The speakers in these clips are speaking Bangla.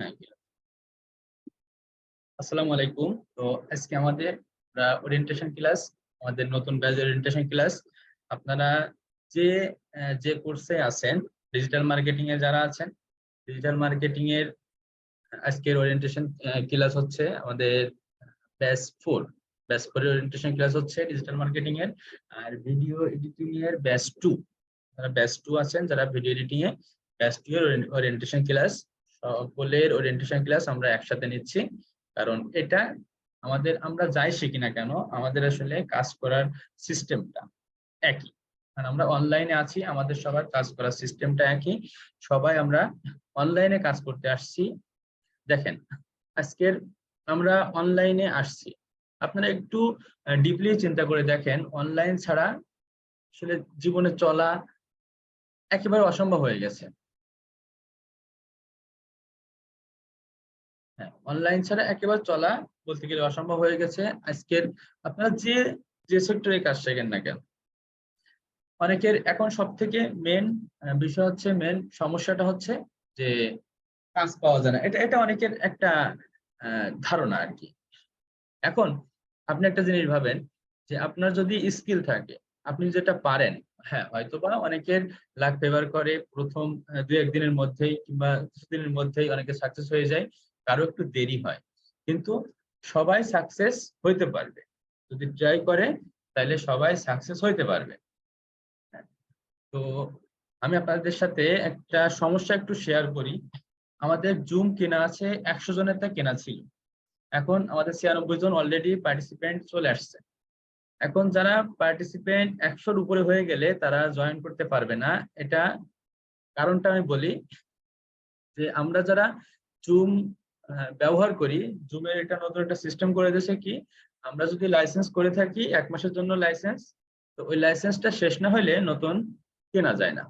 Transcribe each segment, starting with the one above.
হ্যাঁ, আসসালামু আলাইকুম। তো আজকে আমাদের ওরিয়েন্টেশন ক্লাস, আমাদের নতুন ব্যাচ ওরিয়েন্টেশন ক্লাস। আপনারা যে যে কোর্সে আছেন, ডিজিটাল মার্কেটিং এ যারা আছেন, ডিজিটাল মার্কেটিং এর আজকের ওরিয়েন্টেশন ক্লাস হচ্ছে আমাদের ব্যাচ 4। ব্যাচ 4 এর ওরিয়েন্টেশন ক্লাস হচ্ছে ডিজিটাল মার্কেটিং এর। আর ভিডিও এডিটিং এর ব্যাচ 2, যারা ব্যাচ 2 আছেন, যারা ভিডিও এডিটিং এ ব্যাচ 2 এর ওরিয়েন্টেশন ক্লাস, সকলের ওরিয়েন্টেশন ক্লাস আমরা একসাথে নিচ্ছি। কারণ এটা আমাদের, আমরা যাই শিখি না কেন, আমাদের আসলে কাজ করার সিস্টেমটা একই। কারণ আমরা অনলাইনে আছি, আমাদের সবার কাজ করার সিস্টেমটা একই। সবাই আমরা অনলাইনে কাজ করতে আসছি। দেখেন, আজকের আমরা অনলাইনে আসছি, আপনারা একটু ডিপলি চিন্তা করে দেখেন, অনলাইন ছাড়া আসলে জীবনে চলা একেবারে অসম্ভব হয়ে গেছে। হ্যাঁ, অনলাইন ছাড়া একেবারে চলা বলতে গেলে অসম্ভব হয়ে গেছে। আজকের আপনারা যে যে সেক্টরে কাজ শেখেন না কেন, অনেকের এখন সব থেকে মেন বিষয় হচ্ছে, মেন সমস্যাটা হচ্ছে যে কাজ পাওয়া যায় না। এটা এটা অনেকের একটা ধারণা আর কি। এখন আপনি একটা জিনিস ভাবেন, যে আপনার যদি স্কিল থাকে, আপনি যেটা পারেন, হ্যাঁ হয়তোবা অনেকের লাক ফেভার করে, প্রথম 2-1 দিনের মধ্যেই কিংবা কিছুদিনের মধ্যেই অনেকে সাকসেস হয়ে যায়, কারো একটু দেরি হয়। কিন্তু সবাই সাকসেস হইতে পারবে যদি ট্রাই করে, তাহলে সবাই সাকসেস হইতে পারবে। হ্যাঁ, তো আমি আপনাদের সাথে একটা সমস্যা একটু শেয়ার করি। আমাদের জুম কেনা আছে 100 জনের, তা কেনা ছিল। এখন আমাদের 96 জন অলরেডি পার্টিসিপেন্ট চলে আসছে। এখন যারা পার্টিসিপেন্ট 100-র উপরে হয়ে গেলে তারা জয়েন করতে পারবে না। এটা কারণটা আমি বলি, যে আমরা যারা জুম ব্যবহার করি, জুমের একটা নতুন একটা সিস্টেম করে দিয়েছে কি, আমরা যদি লাইসেন্স করে থাকি 1 মাসের জন্য লাইসেন্স, তো ওই লাইসেন্সটা শেষ না হলে নতুন কেনা যায় না,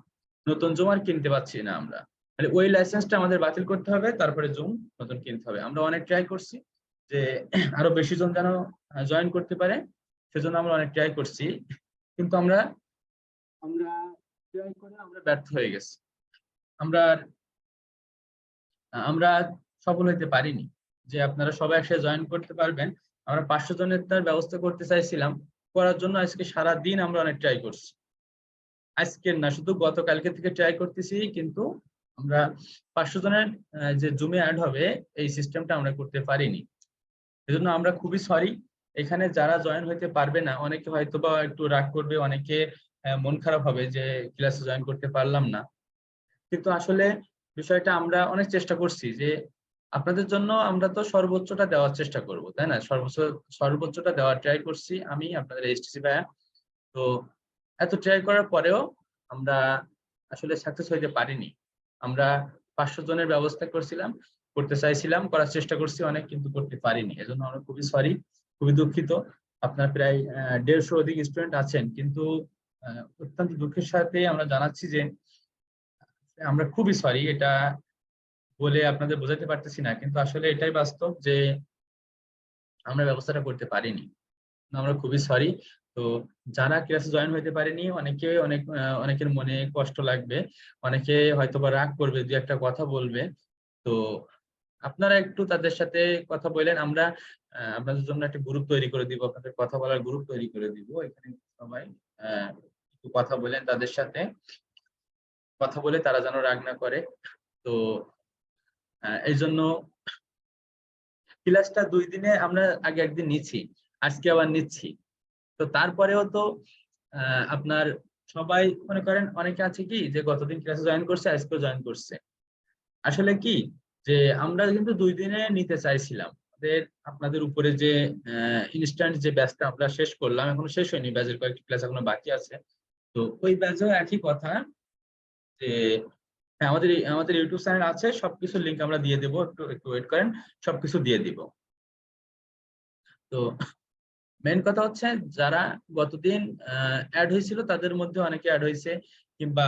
নতুন জুম আর কিনতে পাচ্ছি না আমরা। তাহলে ওই লাইসেন্সটা আমাদের বাতিল করতে হবে, তারপরে জুম নতুন কিনতে হবে। আমরা অনেক ট্রাই করছি যে আরো বেশি জন যেন জয়েন করতে পারে, সেজন্য আমরা অনেক ট্রাই করছি, কিন্তু আমরা আমরা ট্রাই করে আমরা ব্যর্থ হয়ে গেছি। আমরা আমরা সফল হইতে পারিনি যে আপনারা সবাই একসাথে জয়েন করতে পারবেন। আমরা 500 জনের তার ব্যবস্থা করতে চাইছিলাম, করার জন্য আজকে সারা দিন আমরা অনেক ট্রাই করছি। আজকের না, শুধু গতকালকে থেকে ট্রাই করতেছি, কিন্তু আমরা 500 জনের যে জুমে অ্যাড হবে এই সিস্টেমটা আমরা করতে পারিনি। এজন্য আমরা খুবই সরি। এখানে যারা জয়েন হইতে পারবে না, অনেকে হয়তো বা একটু রাগ করবে, অনেকে মন খারাপ হবে যে ক্লাসে জয়েন করতে পারলাম না। কিন্তু আসলে বিষয়টা আমরা অনেক চেষ্টা করছি যে আপনাদের জন্য আমরা তো সর্বোচ্চটা দেওয়ার চেষ্টা করব, তাই না? সর্বোচ্চটা দেওয়ার ট্রাই করছি আমি, আপনাদের এইচটিসি ভাইয়া। তো এত ট্রাই করার পরেও আমরা আসলে সাকসেস হইতে পারিনি। আমরা 500 জনের ব্যবস্থা করতে চাইছিলাম, করার চেষ্টা করছি অনেক, কিন্তু করতে পারিনি। এজন্য আমরা খুবই সরি, খুবই দুঃখিত। আপনার প্রায় 150 অধিক স্টুডেন্ট আছেন, কিন্তু অত্যন্ত দুঃখের সাথে আমরা জানাচ্ছি যে আমরা খুবই সরি। এটা বলে আপনাদের বোঝাতে পারতেছি না, কিন্তু আসলে এটাই বাস্তব যে আমরা ব্যবস্থাটা করতে পারিনি। আমরা খুবই সরি। তো যারা ক্লাসে জয়েন হইতে পারেনি, অনেকের মনে কষ্ট লাগবে, অনেকে হয়তোবা রাগ করবে, 2-একটা কথা বলবে। তো আপনারা একটু তাদের সাথে কথা বলেন। আমরা আপনাদের জন্য একটা গ্রুপ তৈরি করে দিব, আপনাদের কথা বলার গ্রুপ তৈরি করে দিব। এখানে সবাই একটু কথা বলেন, তাদের সাথে কথা বলে তারা যেন রাগ না করে। তো এই জন্য ক্লাসটা 2 দিনে আমরা আগে একদিন নিচ্ছি, আজকে আবার নিচ্ছি। তো তারপরেও তো আপনার সবাই মনে করেন, অনেকে আছে কি যে গতদিন ক্লাসে জয়েন করছে, আজকেও জয়েন করছে। আসলে কি, যে আমরা কিন্তু 2 দিনে নিতে চাইছিলাম। আপনাদের উপরে যে ইনস্ট্যান্ট যে ব্যাচটা আমরা শেষ করলাম, এখনো শেষ হয়নি, ব্যাচের কয়েকটি ক্লাস এখনো বাকি আছে। তো ওই ব্যাচেও একই কথা, যে হ্যাঁ, আমাদের ইউটিউব চ্যানেল আছে, সবকিছু লিংক আমরা দিয়ে দেবো, একটু একটু ওয়েট করেন, সবকিছু দিয়ে দিব। তো মেন কথা হচ্ছে, যারা গতদিন অ্যাড হয়েছিল তাদের মধ্যে অনেকে অ্যাড হয়েছে, কিংবা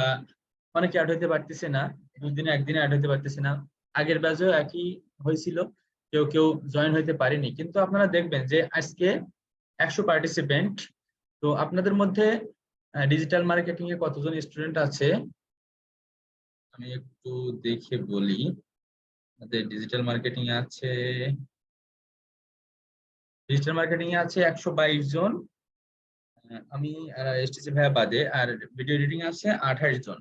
অনেকে অ্যাড হইতে পারতেছে না, 2 দিনে একদিনে অ্যাড হইতে পারতেছে না। আগের ব্যাচেও একই হয়েছিল, কেউ কেউ জয়েন হইতে পারেনি। কিন্তু আপনারা দেখবেন যে আজকে 100 পার্টিসিপেন্ট। তো আপনাদের মধ্যে ডিজিটাল মার্কেটিং এ কতজন স্টুডেন্ট আছে আমি একটু দেখে বলি। আমাদের ডিজিটাল মার্কেটিং আছে 122 জন, আমি এসটিসি ভাইয়া বাদে, আর ভিডিও এডিটিং আছে 28 জন,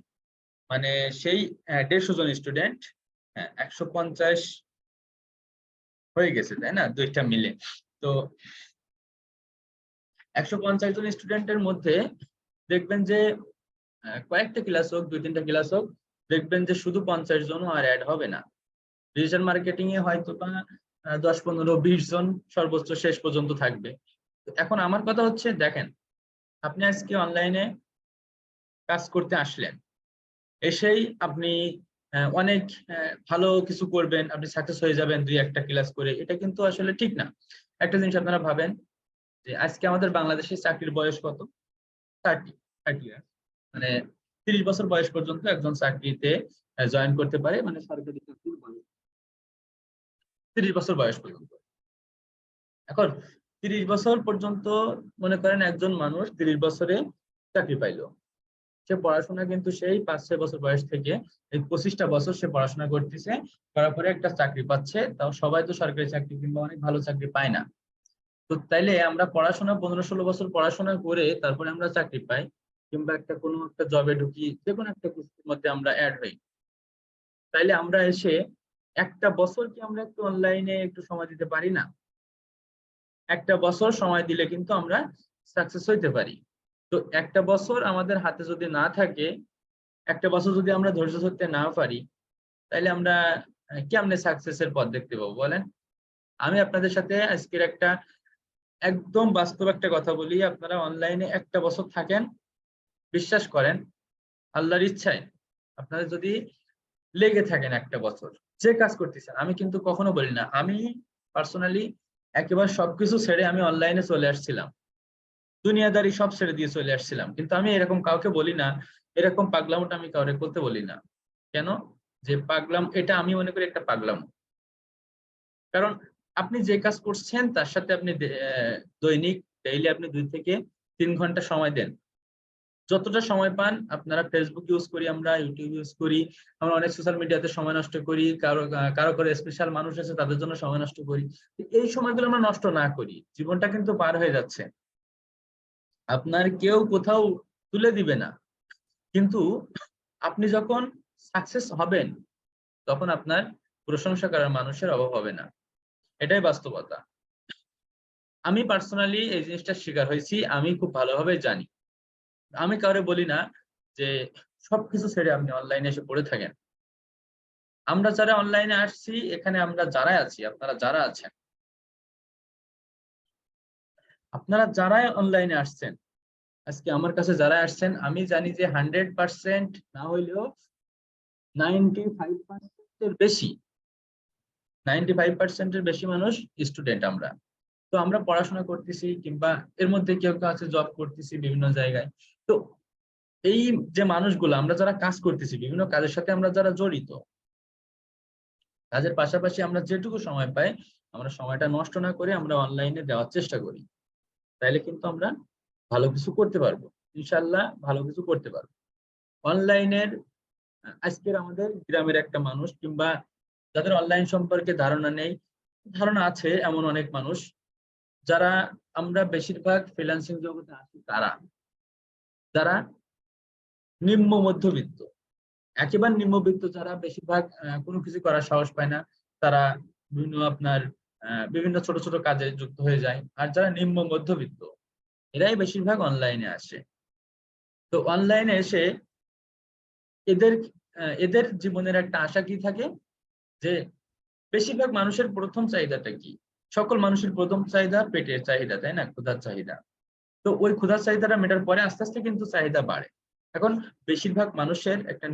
মানে সেই 150 জন স্টুডেন্ট। হ্যাঁ, 150 হয়ে গেছে তাই না, দুইটা মিলে। তো 150 জন স্টুডেন্টের মধ্যে দেখবেন যে কয়েকটা ক্লাস হোক, 2-3টা ক্লাস হোক, দেখবেন যে শুধু 50 জনও আর অ্যাড হবে না। ডিজিটাল মার্কেটিং এ হয়তো বা 10-15-20 জন সর্বোচ্চ শেষ পর্যন্ত থাকবে। এখন আমার কথা হচ্ছে, দেখেন আপনি আজকে অনলাইনে কাজ করতে আসলেন, এসেই আপনি অনেক ভালো কিছু করবেন, আপনি সাকসেস হয়ে যাবেন 2-1টা ক্লাস করে, এটা কিন্তু আসলে ঠিক না। একটা জিনিস আপনারা ভাবেন যে আজকে আমাদের বাংলাদেশের চাকরির বয়স কত? 30 ইয়ার, মানে 30 বছর বয়স পর্যন্ত একজন চাকরিতে জয়েন করতে পারে, মানে সরকারি চাকরির বয়স 30 বছর বয়স পর্যন্ত। এখন 30 বছর পর্যন্ত মনে করেন একজন মানুষ 30 বছরে চাকরি পাইলো, সে পড়াশোনা কিন্তু সেই 5-6 বছর বয়স থেকে এই 25টা বছর সে পড়াশোনা করতেছে, করার পরে একটা চাকরি পাচ্ছে। তাও সবাই তো সরকারি চাকরি কিংবা অনেক ভালো চাকরি পায় না। তো তাইলে আমরা পড়াশোনা 15-16 বছর পড়াশোনা করে তারপরে আমরা চাকরি পাই, কিংবা একটা কোনো একটা জবে ঢুকি, যে কোনো একটা কিছুর মধ্যে আমরা অ্যাড হই, তাইলে আমরা এসে একটা বছর কি আমরা একটু অনলাইনে একটু সময় দিতে পারি না? একটা বছর সময় দিলে কিন্তু আমরা সাকসেস হইতে পারি। তো একটা বছর আমাদের হাতে যদি না থাকে, একটা বছর যদি আমরা ধৈর্য ধরতে না পারি, তাহলে আমরা কেমনে সাকসেসের পথ দেখতে পাবো বলেন? আমি আপনাদের সাথে আজকের একটা একদম বাস্তব একটা কথা বলি, আপনারা অনলাইনে একটা বছর থাকেন, বিশ্বাস করেন আল্লাহর ইচ্ছায় আপনারা যদি লেগে থাকেন একটা বছর যে কাজ করতেছেন, আমি কিন্তু কখনো বলি না, আমি পার্সোনালি একেবারে সবকিছু ছেড়ে আমি অনলাইনে চলে আসছিলাম, দুনিয়াদারি সব ছেড়ে দিয়ে চলে আসছিলাম, কিন্তু আমি এরকম কাউকে বলি না, এরকম পাগলামোটা আমি কাউকে করতে বলি না। কেন? যে পাগলাম, এটা আমি মনে করি একটা পাগলাম। কারণ আপনি যে কাজ করছেন তার সাথে আপনি দৈনিক ডেইলি আপনি 2 থেকে 3 ঘন্টা সময় দেন, যতটা সময় পান। আপনারা ফেসবুক ইউজ করি, আমরা ইউটিউব ইউজ করি, আমরা অনেক সোশ্যাল মিডিয়াতে সময় নষ্ট করি, কারো কারো করে স্পেশাল মানুষ আছে তাদের জন্য সময় নষ্ট করি। এই সময়গুলো আমরা নষ্ট না করি, জীবনটা কিন্তু পার হয়ে যাচ্ছে, আপনার কেউ কোথাও তুলে দিবে না। কিন্তু আপনি যখন সাকসেস হবেন, তখন আপনার প্রশংসা করার মানুষের অভাব হবে না, এটাই বাস্তবতা। আমি পার্সোনালি এই জিনিসটা শিকার হয়েছি, আমি খুব ভালোভাবে জানি। আমি কাউরে বলি না যে সবকিছু ছেড়ে আপনি অনলাইনে এসে পড়ে থাকেন। আমরা যারা অনলাইনে আসছি, এখানে আমরা যারা আছি, আপনারা যারা আছেন, আপনারা যারা অনলাইনে আসছেন, আজকে আমার কাছে যারা আসছেন, আমি জানি যে 100% না হইলেও 95%-এর বেশি, 95%-এর বেশি মানুষ স্টুডেন্ট আমরা। তো আমরা পড়াশোনা করতেছি, কিংবা এর মধ্যে কেউ কেউ আছে জব করতেছি বিভিন্ন জায়গায়। তো এই যে মানুষগুলো, আমরা যারা কাজ করতেছি, বিভিন্ন কাজের সাথে আমরা যারা জড়িত, কাজের পাশাপাশি আমরা যেটুকু সময় পাই, আমরা সময়টা নষ্ট না করে আমরা অনলাইনে দেওয়ার চেষ্টা করি, তাইলে কিন্তু আমরা ভালো কিছু করতে পারবো, ইনশাল্লাহ ভালো কিছু করতে পারবো। অনলাইনের আজকের আমাদের গ্রামের একটা মানুষ, কিংবা যাদের অনলাইন সম্পর্কে ধারণা নেই, ধারণা আছে এমন অনেক মানুষ, যারা আমরা বেশিরভাগ ফ্রিল্যান্সিং জগতে আছি, তারা যারা নিম্ন মধ্যবিত্ত, একেবারে নিম্নবিত্ত, যারা বেশিরভাগ কোনো কিছু করার সাহস পায় না, তারা বিভিন্ন ছোট ছোট কাজে যুক্ত হয়ে যায়। আর যারা নিম্ন মধ্যবিত্ত, এরাই বেশিরভাগ অনলাইনে আসে। তো অনলাইনে এসে এদের এদের জীবনের একটা আশা কি থাকে, যে বেশিরভাগ মানুষের প্রথম চাহিদাটা কি? সকল মানুষের প্রথম চাহিদা পেটের চাহিদা, তাই না, ক্ষুধার চাহিদা। তো ওই ক্ষুধার চাহিদাটা মেটার পরে আস্তে আস্তে কিন্তু চাহিদা বাড়ে। এখন বেশিরভাগ মানুষের একটা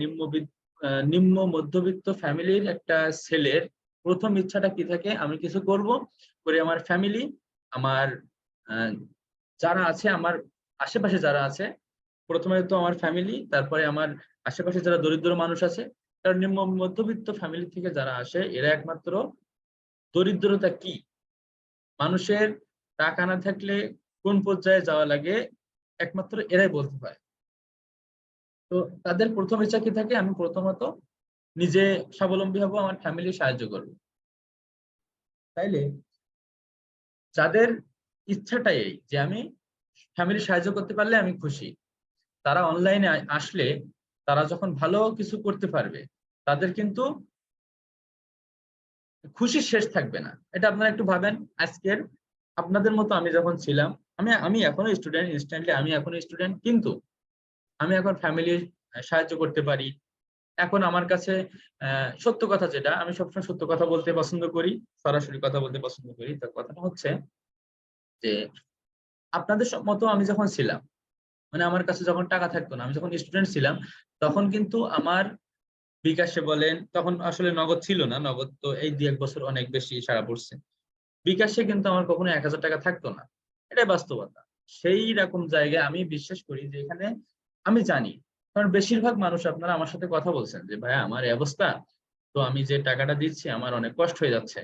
নিম্ন মধ্যবিত্ত ফ্যামিলির একটা ছেলের প্রথম ইচ্ছাটা কি থাকে, আমি কিছু করব, করে আমার ফ্যামিলি, আমার যারা আছে, আমার আশেপাশে যারা আছে, প্রথমে তো আমার ফ্যামিলি, তারপরে আমার আশেপাশে যারা দরিদ্র মানুষ আছে। কারণ নিম্ন মধ্যবিত্ত ফ্যামিলি থেকে যারা আসে, এরা একমাত্র দরিদ্রতা কি, মানুষের টাকা না থাকলে কোন পর্যায়ে যাওয়া লাগে, একমাত্র এরাই বলতে পারে। তো তাদের প্রথম ইচ্ছা কি থাকে, আমি প্রথমত নিজে স্বাবলম্বী হব, আমার ফ্যামিলি সাহায্য করবো। তাইলে যাদের ইচ্ছাটাই এই যে আমি ফ্যামিলি সাহায্য করতে পারলে আমি খুশি, তারা অনলাইনে আসলে তারা যখন ভালো কিছু করতে পারবে, তাদের কিন্তু খুশির শেষ থাকবে না। এটা আপনারা একটু ভাবেন। আজকের আপনাদের মতো আমি যখন ছিলাম, আমি আমি এখনো স্টুডেন্ট, ইনস্ট্যান্টলি আমি এখনো স্টুডেন্ট, কিন্তু আমি এখন ফ্যামিলির সাহায্য করতে পারি। এখন আমার কাছে সত্য কথা, যেটা আমি সবসময় সত্য কথা বলতে পছন্দ করি, সরাসরি কথা বলতে পছন্দ করি। তার কথাটা হচ্ছে যে আপনাদের মতো আমি যখন ছিলাম, মানে আমার কাছে যখন টাকা থাকতো না, আমি যখন স্টুডেন্ট ছিলাম, তখন কিন্তু আমার বিকাশে বলেন, তখন আসলে নগদ ছিল না, নগদ তো এই 2-1 বছর অনেক বেশি সারা পড়ছে। বিকাশে কিন্তু আমার কখনো 1000 টাকা থাকতো না, এটাই বাস্তবতা। সেই রকম জায়গায় আমি বিশ্বাস করি যে এখানে আমি জানি, কারণ বেশিরভাগ মানুষ আপনারা আমার সাথে কথা বলছেন যে ভাই আমার এই অবস্থা, তো আমি যে টাকাটা দিচ্ছি আমার অনেক কষ্ট হয়ে যাচ্ছে,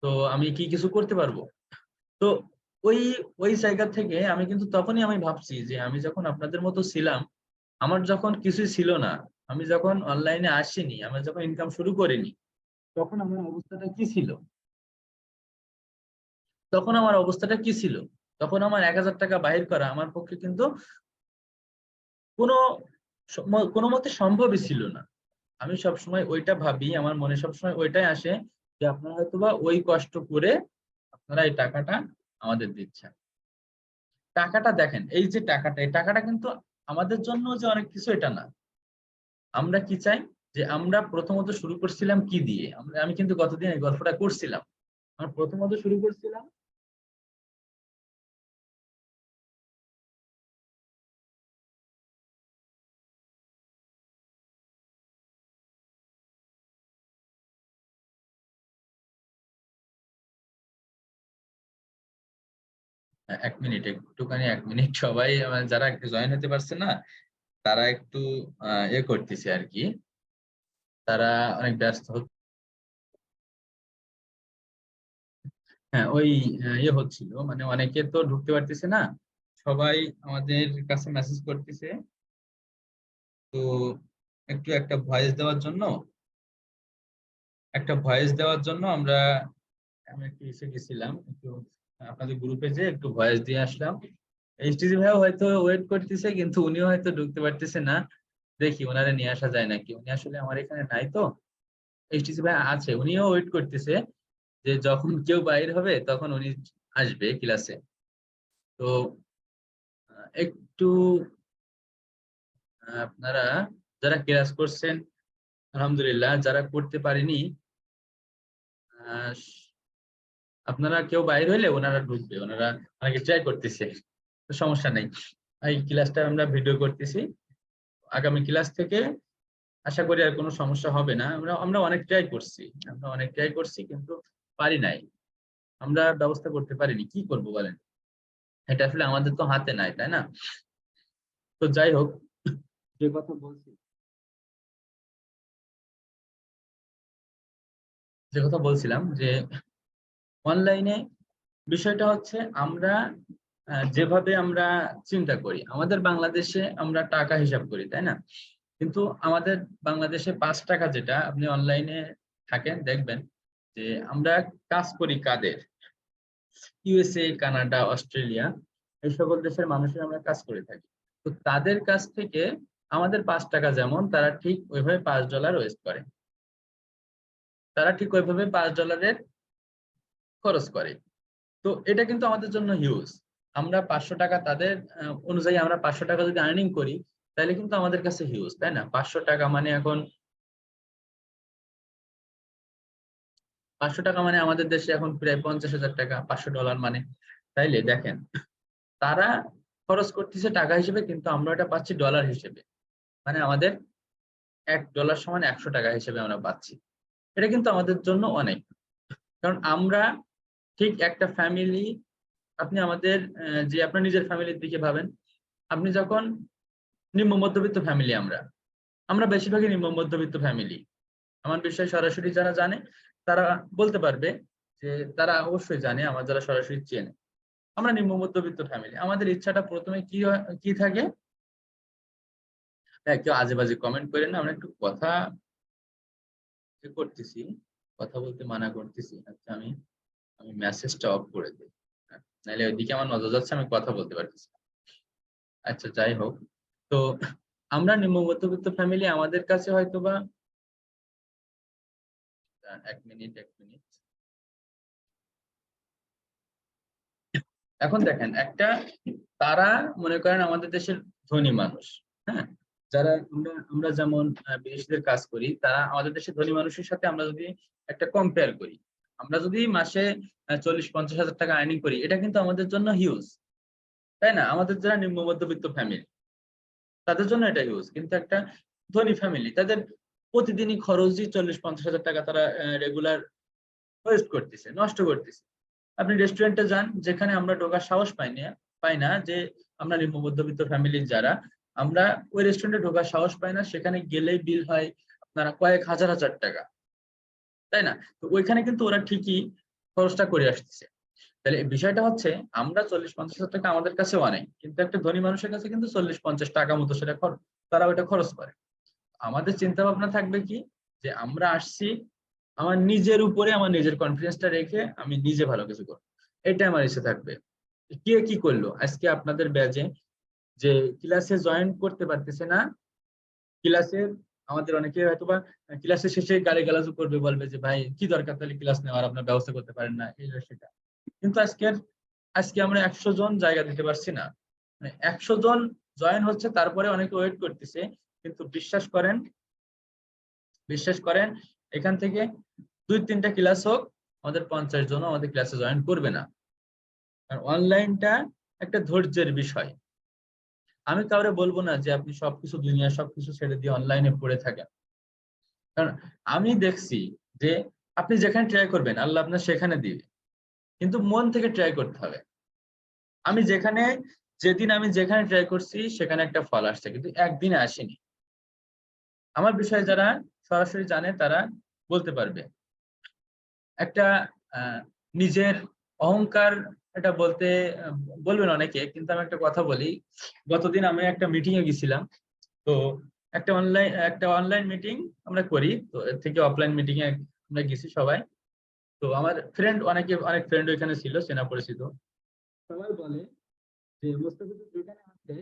তো আমি কি কিছু করতে পারবো? তো ওই ওই জায়গা থেকে আমি কিন্তু তখনই আমি ভাবছি যে আমি যখন আপনাদের মতো ছিলাম, আমার যখন কিছুই ছিল না, আমি যখন অনলাইনে আসিনি, আমি যখন ইনকাম শুরু করিনি, তখন আমার অবস্থাটা কি ছিল? তখন আমার অবস্থাটা কি ছিল? তখন আমার 1000 টাকা বাহির করা আমার পক্ষে কিন্তু কোনো কোনো মতে সম্ভবই ছিল না। আমি সবসময় ওইটা ভাবি, আমার মনে সবসময় ওইটাই আসে যে আপনারা হয়তোবা ওই কষ্ট করে আপনারা এই টাকাটা আমাদের দিচ্ছেন। টাকাটা দেখেন, এই যে টাকাটা, এই টাকাটা কিন্তু আমাদের জন্য যে অনেক কিছু এটা না। আমরা কি চাই? যে আমরা প্রথমত শুরু করছিলাম কি দিয়ে? আমি কিন্তু গতদিন এই গল্পটা করছিলাম। আমরা প্রথমত শুরু করছিলাম। 1 মিনিট, একটুখানি 1 মিনিট, সবাই যারা জয়েন হতে পারছে না, তারা একটু করতেছে আর কি। তারা অনেক ব্যস্ত হ্যাঁ, ওই হচ্ছিল, মানে অনেকে তো ঢুকতে পারতেছে না, সবাই আমাদের কাছে মেসেজ করতেছে। তো একটু একটা ভয়েস দেওয়ার জন্য আমি একটু এসে গেছিলাম, একটু আপনাদের গ্রুপে যে একটু ভয়েস দিয়ে আসলাম। এইচটিসি ভাইও হয়তো ওয়েট করতেছে, কিন্তু উনিও হয়তো ঢুকতে পারতেছে না। দেখি ওনারে নিয়ে আসা যায় নাকি, উনি আসলে আমার এখানে নাই তো। এইচটিসি ভাই আছে, উনিও ওয়েট করতেছে যে যখন কেউ বাইর হবে তখন উনি আসবে ক্লাসে। তো একটু আপনারা যারা ক্লাস করছেন আলহামদুলিল্লাহ, যারা করতে পারেনি আহ, আপনারা কেউ বাইর হইলে ওনারা ঢুকবে, ওনারা অনেকে ট্রাই করতেছে, তো সমস্যা নেই। এই ক্লাসটা আমরা ভিডিও করতেছি, আগামী ক্লাস থেকে আশা করি আর কোনো সমস্যা হবে না। আমরা আমরা অনেক ট্রাই করছি কিন্তু পারি নাই, আমরা ব্যবস্থা করতে পারিনি, কি করব বলেন? এটা আসলে আমাদের তো হাতে নাই, তাই না? তো যাই হোক, যে কথা বলছি যে কথা বলছিলাম যে অনলাইনে বিষয়টা হচ্ছে, আমরা যেভাবে আমরা চিন্তা করি, আমাদের বাংলাদেশে আমরা টাকা হিসাব করি, তাই না? কিন্তু আমাদের বাংলাদেশে 5 টাকা, যেটা আপনি অনলাইনে থাকেন দেখবেন যে আমরা কাজ করি কাদের, ইউএসএ, কানাডা, অস্ট্রেলিয়া, এই সকল দেশের মানুষের আমরা কাজ করে থাকি। তো তাদের কাছ থেকে আমাদের 5 টাকা যেমন, তারা ঠিক ওইভাবে $5 ওয়েস্ট করে, তারা ঠিক ওইভাবে $5 খরচ করে। তো এটা কিন্তু আমাদের জন্য হিউজ। আমরা 500 টাকা তাদের অনুযায়ী আমরা 500 টাকা যদি আর্নিং করি, তাহলে কিন্তু আমাদের কাছে হিউজ, তাই না? 500 টাকা মানে এখন 500 টাকা মানে আমাদের দেশে এখন প্রায় 50,000 টাকা, $500 মানে। তাইলে দেখেন, তারা খরচ করতেছে টাকা হিসেবে, কিন্তু আমরা এটা পাচ্ছি ডলার হিসেবে। মানে আমাদের $1 সমান 100 টাকা হিসেবে আমরা পাচ্ছি। এটা কিন্তু আমাদের জন্য অনেক, কারণ আমরা ঠিক একটা ফ্যামিলি, আপনি আমাদের যে আপনার নিজের ফ্যামিলির দিকে ভাবেন। আপনি যখন নিম্ন মধ্যবিত্ত ফ্যামিলি, আমরা আমরা বেশিরভাগই নিম্ন মধ্যবিত্ত ফ্যামিলি। আমার বিষয়ে সরাসরি যারা জানে তারা বলতে পারবে যে তারা অবশ্যই জানে, আমার যারা সরাসরি চেনে, আমরা নিম্ন মধ্যবিত্ত ফ্যামিলি। আমাদের ইচ্ছাটা প্রথমে কি থাকে? হ্যাঁ, কেউ আজে বাজে কমেন্ট করেন না, আমরা একটু কথা করতেছি, কথা বলতে মানা করতেছি। আচ্ছা, আমি আমি মেসেজটা অফ করে দিই। নাহলে ওইদিকে আমার নজর যাচ্ছে, আমি কথা বলতে পারতেছি না। আচ্ছা, যাই হোক। তো আমরা নিম্ন মধ্যবিত্ত ফ্যামিলি, আমাদের কাছে হয়তোবা 1 মিনিট। এখন দেখেন, তারা মনে করেন আমাদের দেশের ধনী মানুষ, হ্যাঁ, যারা আমরা যেমন বিদেশিদের কাজ করি, তারা আমাদের দেশের ধনী মানুষের সাথে আমরা যদি একটা কম্পেয়ার করি, আমরা যদি মাসে 40-50 হাজার টাকা আর্নিং করি, এটা কিন্তু আমাদের জন্য হিউজ, তাই না? আমাদের যারা নিম্ন মধ্যবিত্ত ফ্যামিলি, তাদের জন্য এটা হিউজ। কিন্তু একটা ধনী ফ্যামিলি, তাদের প্রতিদিনই খরচই 40-50 হাজার টাকা তারা রেগুলার ওয়েস্ট করতেছে, নষ্ট করতেছে। আপনি রেস্টুরেন্টে যান, যেখানে আমরা ঢোকার সাহস পাই না, যে আমরা নিম্ন মধ্যবিত্ত ফ্যামিলির যারা, আমরা ওই রেস্টুরেন্টে ঢোকার সাহস পাই না, সেখানে গেলেই বিল হয় আপনারা কয়েক হাজার হাজার টাকা, তাই না? তো ওইখানে কিন্তু ওরা ঠিকই খরচটা করে আসতেছে। তাহলে এই বিষয়টা হচ্ছে, আমরা 40-50 হাজার টাকা আমাদের কাছে অনেক, কিন্তু একটা ধনী মানুষের কাছে কিন্তু 40-50 টাকা মতো সেটা তারা ওইটা খরচ করে। আমাদের চিন্তা ভাবনা থাকবে কি, যে আমরা আসছি, আমার নিজের উপরে আমার নিজের কনফিডেন্সটা রেখে আমি নিজে ভালো কিছু করবো, এটা আমার ইচ্ছে থাকবে। কে কি করলো আজকে আপনাদের ব্যাচে, যে ক্লাসে জয়েন করতে পারতেছে না, ক্লাসের আমাদের অনেকে হয়তোবা ক্লাসের শেষে গালিগালাজও করবে, বলবে যে ভাই কি দরকার তাহলে ক্লাস নেওয়ার, আপনার ব্যবস্থা করতে পারেন না, এই সেটা। কিন্তু আজকে আমরা 100 জন জায়গা দিতে পারছি না, মানে 100 জন জয়েন হচ্ছে, তারপরে অনেকে ওয়েট করতেছে। কিন্তু বিশ্বাস করেন এখান থেকে 2-3টা ক্লাস হোক, আমাদের 50 জন আমাদের ক্লাসে জয়েন করবে না। আর অনলাইনটা একটা ধৈর্যের বিষয়। আমি কাউরে বলবো না যে আপনি দুনিয়া সবকিছু ছেড়ে দিয়ে অনলাইনে পড়ে থাকেন, কারণ আমি দেখছি যে আপনি যেখানে ট্রাই করবেন, আল্লাহ আপনার সেখানে দিবে, কিন্তু মন থেকে ট্রাই করতে হবে। আমি যেদিন আমি যেখানে ট্রাই করছি, সেখানে একটা ফল আসছে, কিন্তু একদিনে আসেনি। আমার বিষয়ে যারা সরাসরি জানে, তারা বলতে পারবে। একটা আহ, নিজের অহংকার, এটা আহ, বলবেন অনেকে, কিন্তু আমি একটা কথা বলি। গতদিন আমি একটা মিটিং এ গেছিলাম। তো একটা অনলাইন মিটিং আমরা করি, তো এর থেকে অফলাইন মিটিং এ আমরা গেছি সবাই। তো আমার অনেক ফ্রেন্ড ওইখানে ছিল, চেনা পরিচিত। সবাই বলে যে মোস্তাফিজুর যেখানে আছে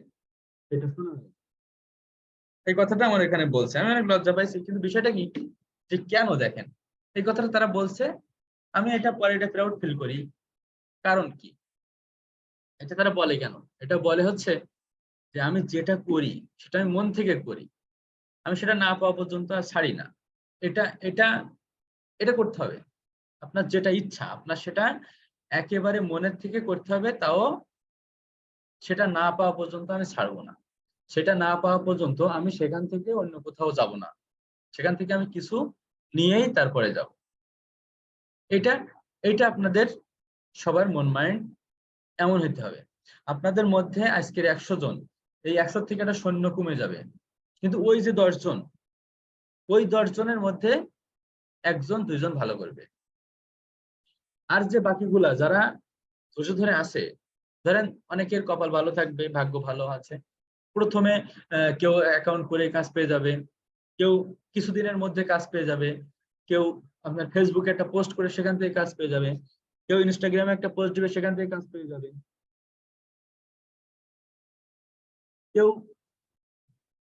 সেটা শোনা হয়। এই কথাটা আমার এখানে বলছে, আমি অনেক লজ্জা পাইছি। কিন্তু বিষয়টা কি, যে কেন দেখেন এই কথাটা তারা বলছে, আমি এটা প্রাউড ফিল করি। কারণ কি, এটা তারা বলে কেন? এটা বলে হচ্ছে যে আমি যেটা করি সেটা আমি মন থেকে করি, আমি সেটা না পাওয়া পর্যন্ত আর ছাড়ি না। এটা এটা এটা করতে হবে। আপনার যেটা ইচ্ছা, আপনার সেটা একেবারে মনের থেকে করতে হবে, তাও সেটা না পাওয়া পর্যন্ত আমি ছাড়বো না। সেটা না পাওয়া পর্যন্ত আমি সেখান থেকে অন্য কোথাও যাব না, সেখান থেকে আমি কিছু নিয়েই তারপরে যাব। এটা এটা আপনাদের সবার মন মাইন্ড এমন হইতে হবে। আপনাদের মধ্যে আজকের 100 জন, এই 100 থেকে একটা সৈন্য কমে যাবে, কিন্তু ওই যে 10 জন, ওই 10 জনের মধ্যে 1-2 জন ভালো করবে। আর যে বাকিগুলা যারা ধৈর্য ধরে আছে, ধরেন অনেকের কপাল ভালো থাকবে, ভাগ্য ভালো আছে, প্রথমে কেউ অ্যাকাউন্ট করে কাজ পেয়ে যাবে, কেউ কিছুদিনের মধ্যে কাজ পেয়ে যাবে, কেউ আপনার ফেসবুকে একটা পোস্ট করে সেখান থেকে কাজ পেয়ে যাবে, কেউ ইনস্টাগ্রামে একটা পোস্ট দিবে সেখান থেকে কাজ পেয়ে যাবে, কেউ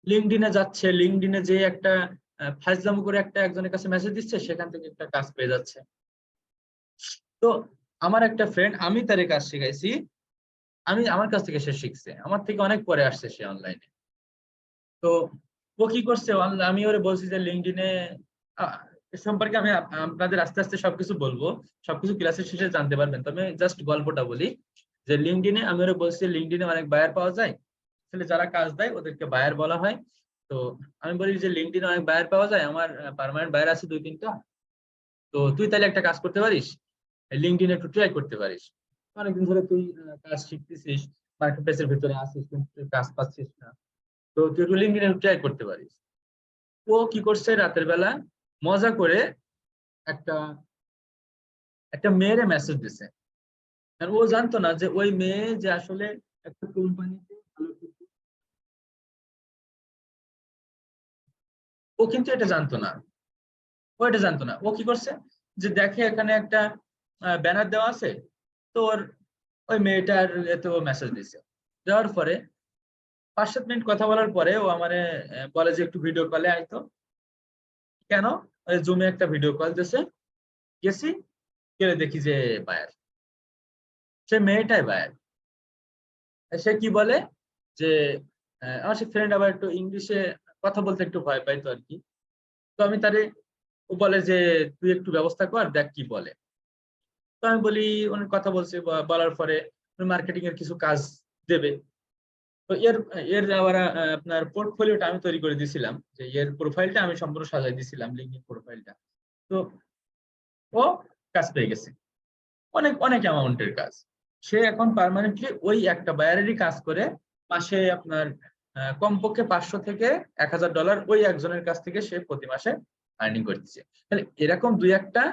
লিঙ্কডইনে যাচ্ছে, লিঙ্কডইনে যে একটা ফাইজলামো করে একজনের কাছে মেসেজ দিচ্ছে, সেখান থেকে একটা কাজ পেয়ে যাচ্ছে। তো আমার একটা ফ্রেন্ড, আমি তার কাজ শিখাইছি, আমার কাছ থেকে সে শিখছে, আমার থেকে অনেক পরে আসছে সে অনলাইনে। তো ও কি করছে, আমি ওরে বলছি যে লিঙ্কডইনে এ সম্পর্কে আমি আপনাদের আস্তে আস্তে সবকিছু বলবো, সবকিছু ক্লাসের শেষে জানতে পারবেন, তবে জাস্ট গল্পটা বলি। যে লিঙ্কডইনে আমি ওরে বলছি, লিঙ্কডইনে অনেক বায়ার পাওয়া যায়, আসলে যারা কাজ দেয় ওদেরকে বায়ার বলা হয়। তো আমি বলি যে লিঙ্কডইনে অনেক বায়ার পাওয়া যায়, আমার পার্মানেন্ট বায়ার আছে 2-3টা, তো তুই তাহলে একটা কাজ করতে পারিস, লিঙ্কডইনে একটু ট্রাই করতে পারিস। অনেকদিন ধরে তুই কাজ শিখতেছিস, মার্কেট প্লেসের ভিতরে আসিস, কিন্তু তুই কাজ পাচ্ছিস না, তো তুই একটু লিঙ্কডইনে ট্রাই করতে পারিস। ও কি করছে, রাতের বেলা মজা করে একটা একটা মেয়েরে মেসেজ দিছে। আর ও জানতো না যে ওই মেয়ে যে আসলে একটা কোম্পানিতে ভালো ও কিন্তু এটা জানতো না। ওইটা জানতো না। ও কি করছে, যে দেখে এখানে একটা ব্যানার দেওয়া আছে, তো ওর ওই মেয়েটার এতে ও মেসেজ দিছে। দেওয়ার পরে 5-7 মিনিট কথা বলার পরে ও আমারে বলে যে একটু ভিডিও কলে আইতো। কেন? ওই জুমে একটা ভিডিও কল দিছে, গেছি, গেলে দেখি যে বায়ার, সে মেয়েটাই বায়ার। সে কি বলে যে আমার সে ফ্রেন্ড আবার একটু ইংলিশে কথা বলতে একটু ভয় পাইতো আর কি। তো আমি তারে, ও বলে যে তুই একটু ব্যবস্থা কর, দেখ কি বলে। তো আমি বলি, অনেক কথা বলছে, বলার পরে মার্কেটিং এর কিছু কাজ দেবে। তো এর এর আবার আপনার পোর্টফোলিওটা আমি তৈরি করে দিয়েছিলাম, যে এর প্রোফাইলটা আমি সম্পূর্ণ সাজাই দিয়েছিলাম, লিঙ্কডিন প্রোফাইলটা। তো ও কাজ পেয়ে গেছে, অনেক অনেক অ্যামাউন্টের কাজ। সে এখন পার্মানেন্টলি ওই একটা বায়ারেরই কাজ করে মাসে আপনার কমপক্ষে 500 থেকে 1000 ডলার ওই একজনের কাছ থেকে সে প্রতি মাসে আর্নিং করতেছে। তাহলে এরকম দুই একটা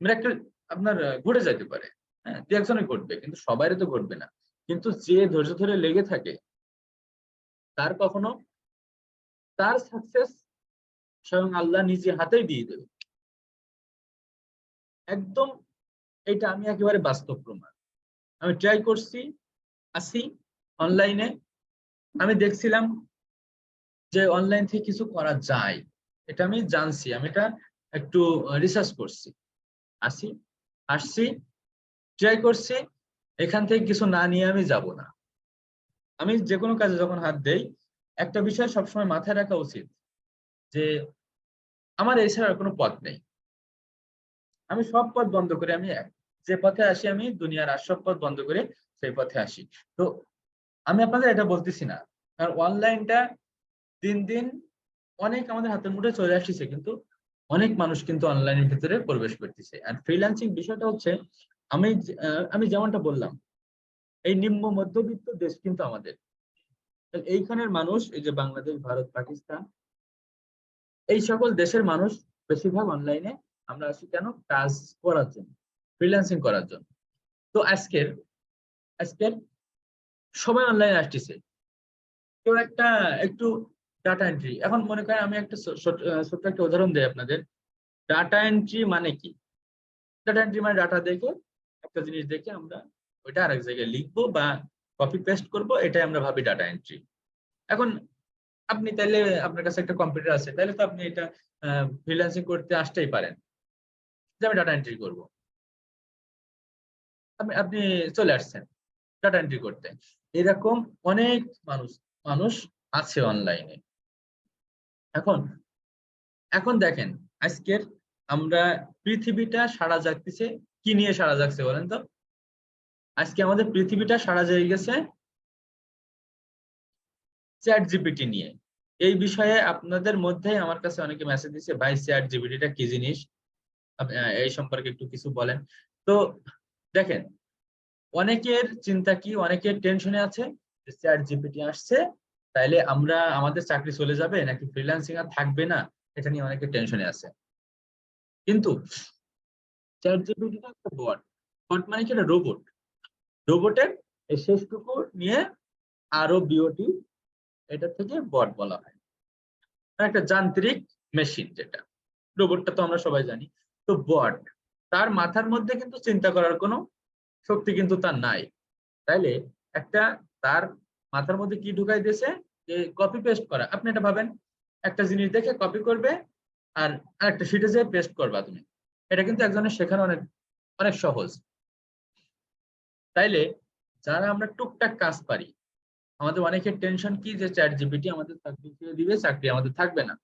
মিরাকেল আপনার ঘটে যেতে পারে। হ্যাঁ, দুই একজনের ঘটবে, কিন্তু সবারই তো ঘটবে না। কিন্তু যে ধৈর্য ধরে লেগে থাকে, তার কখনো তার সাকসেস স্বয়ং আল্লাহ নিজে হাতেই দিয়ে দেবে একদম। এটা আমি একেবারে বাস্তব প্রমাণ। আমি ট্রাই করছি, আসি অনলাইনে, আমি দেখছিলাম যে অনলাইন থেকে কিছু করা যায়, এটা আমি জানছি, আমি এটা একটু রিসার্চ করছি, আসি, আসছি, ট্রাই করছি। এখান থেকে কিছু না নিয়ে আমি যাব না। আমি যে কোনো কাজে যখন হাত দেই, একটা বিষয় সবসময় মাথায় রাখা উচিত, যে আমার এছাড়া আর কোনো পথ নেই। আমি সব পথ বন্ধ করে আমি যে পথে আসি, আমি দুনিয়ার আর সব পথ বন্ধ করে সেই পথে আসি। তো আমি আপনাদের এটা বলতেছি না, কারণ অনলাইনটা দিন দিন অনেক আমাদের হাতের মুঠোয় চলে আসছে, কিন্তু অনেক মানুষ কিন্তু অনলাইনের ভিতরে প্রবেশ করতেছে। আর ফ্রিল্যান্সিং বিষয়টা হচ্ছে, আমি যেমনটা বললাম, এই নিম্ন মধ্যবিত্ত দেশ কিন্তু আমাদের। এইখানের মানুষ, এই যে বাংলাদেশ, ভারত, পাকিস্তান, এই সকল দেশের মানুষ বেশিরভাগ অনলাইনে আমরা আসি কেন? কাজ করার জন্য, ফ্রিল্যান্সিং করার জন্য। তো আজকের আজকের সবাই অনলাইনে আসতেছে। কেউ একটা একটু ডাটা এন্ট্রি, এখন মনে করেন আমি একটা ছোট্ট একটা উদাহরণ দিই আপনাদের। ডাটা এন্ট্রি মানে কি? ডাটা এন্ট্রি মানে ডাটা দেখে, একটা জিনিস দেখে আমরা ওইটা আরেক জায়গায় লিখবো বা কপি পেস্ট করবো, এটাই আমরা ভাবি ডাটা এন্ট্রি। এখন আপনি তাইলে, আপনার কাছে একটা কম্পিউটার আছে, তাহলে তো আপনি এটা ফ্রিল্যান্সিং করতে আসতেই পারেন, যে আমি ডাটা এন্ট্রি করবো। আপনি আপনি চলে আসছেন ডাটা এন্ট্রি করতে। এরকম অনেক মানুষ মানুষ আছে অনলাইনে। এখন এখন দেখেন, আজকের আমরা পৃথিবীটা সাড়া জাগতেছে কি নিয়ে সাড়া জাগছে বলেন তো? আজকে আমাদের পৃথিবীটা সাড়া জেগে গেছে চ্যাট জিপিটি নিয়ে। এই বিষয়ে আপনাদের মধ্যে আমার কাছে অনেকে মেসেজ দিচ্ছে, ভাই চ্যাট জিপিটিটা কি জিনিস, এই সম্পর্কে একটু কিছু বলেন। তো দেখেন, অনেকের চিন্তা কি, অনেকের টেনশনে আছে যে চ্যাট জিপিটি আসছে, তাইলে আমরা আমাদের চাকরি চলে যাবে নাকি ফ্রিল্যান্সিং আর থাকবে না, এটা নিয়ে অনেকে টেনশনে আছে। কিন্তু চ্যাট জিপিটিটা একটা বট। বট মানে কি? একটা রোবট। রোবটের এই শেষটুকু নিয়ে আরো বিওটি, এটা থেকে বট বলা হয়। মানে একটা যান্ত্রিক মেশিন যেটা। রোবটটা তো আমরা সবাই জানি। তো বট, তার মাথার মধ্যে কিন্তু চিন্তা করার কোনো শক্তি কিন্তু তার নাই। তাইলে একটা, তার মাথার মধ্যে কি ঢুকাই দিয়েছে, যে কপি পেস্ট করা। আপনি এটা ভাবেন, একটা জিনিস দেখে কপি করবে, আর আরেকটা শিটে যেয়ে পেস্ট করবা তুমি। এটা কিন্তু একজনের শেখানো অনেক অনেক সহজ। তাইলে যারা আমরা টুকটাক কাজ পারি, আমাদের অনেকের টেনশন কি, যে চ্যাট জিপিটি আমাদের চাকরি দিয়ে দিবে, চাকরি আমাদের থাকবে না।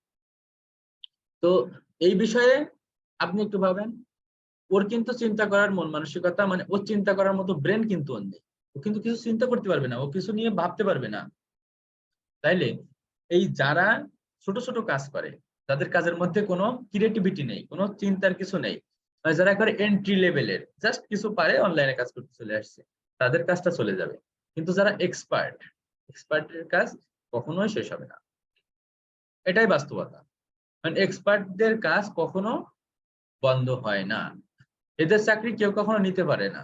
তো এই বিষয়ে আপনি একটু ভাবেন, ওর কিন্তু চিন্তা করার মন মানসিকতা, মানে ওর চিন্তা করার মতো ব্রেন কিন্তু ওর নেই। ও কিন্তু কিছু চিন্তা করতে পারবে না, ও কিছু নিয়ে ভাবতে পারবে না। তাইলে এই যারা ছোট ছোট কাজ করে, যাদের কাজের মধ্যে কোনো ক্রিয়েটিভিটি নেই, কোনো চিন্তার কিছু নেই, মানে যারা একবার এন্ট্রি লেভেলের জাস্ট কিছু পারে, অনলাইনে কাজ করতে চলে আসছে, তাদের কাজটা চলে যাবে। কিন্তু যারা এক্সপার্ট, এক্সপার্টের কাজ কখনোই শেষ হবে না। এটাই বাস্তবতা। মানে এক্সপার্টদের কাজ কখনো বন্ধ হয় না, এদের চাকরি কেউ কখনো নিতে পারে না।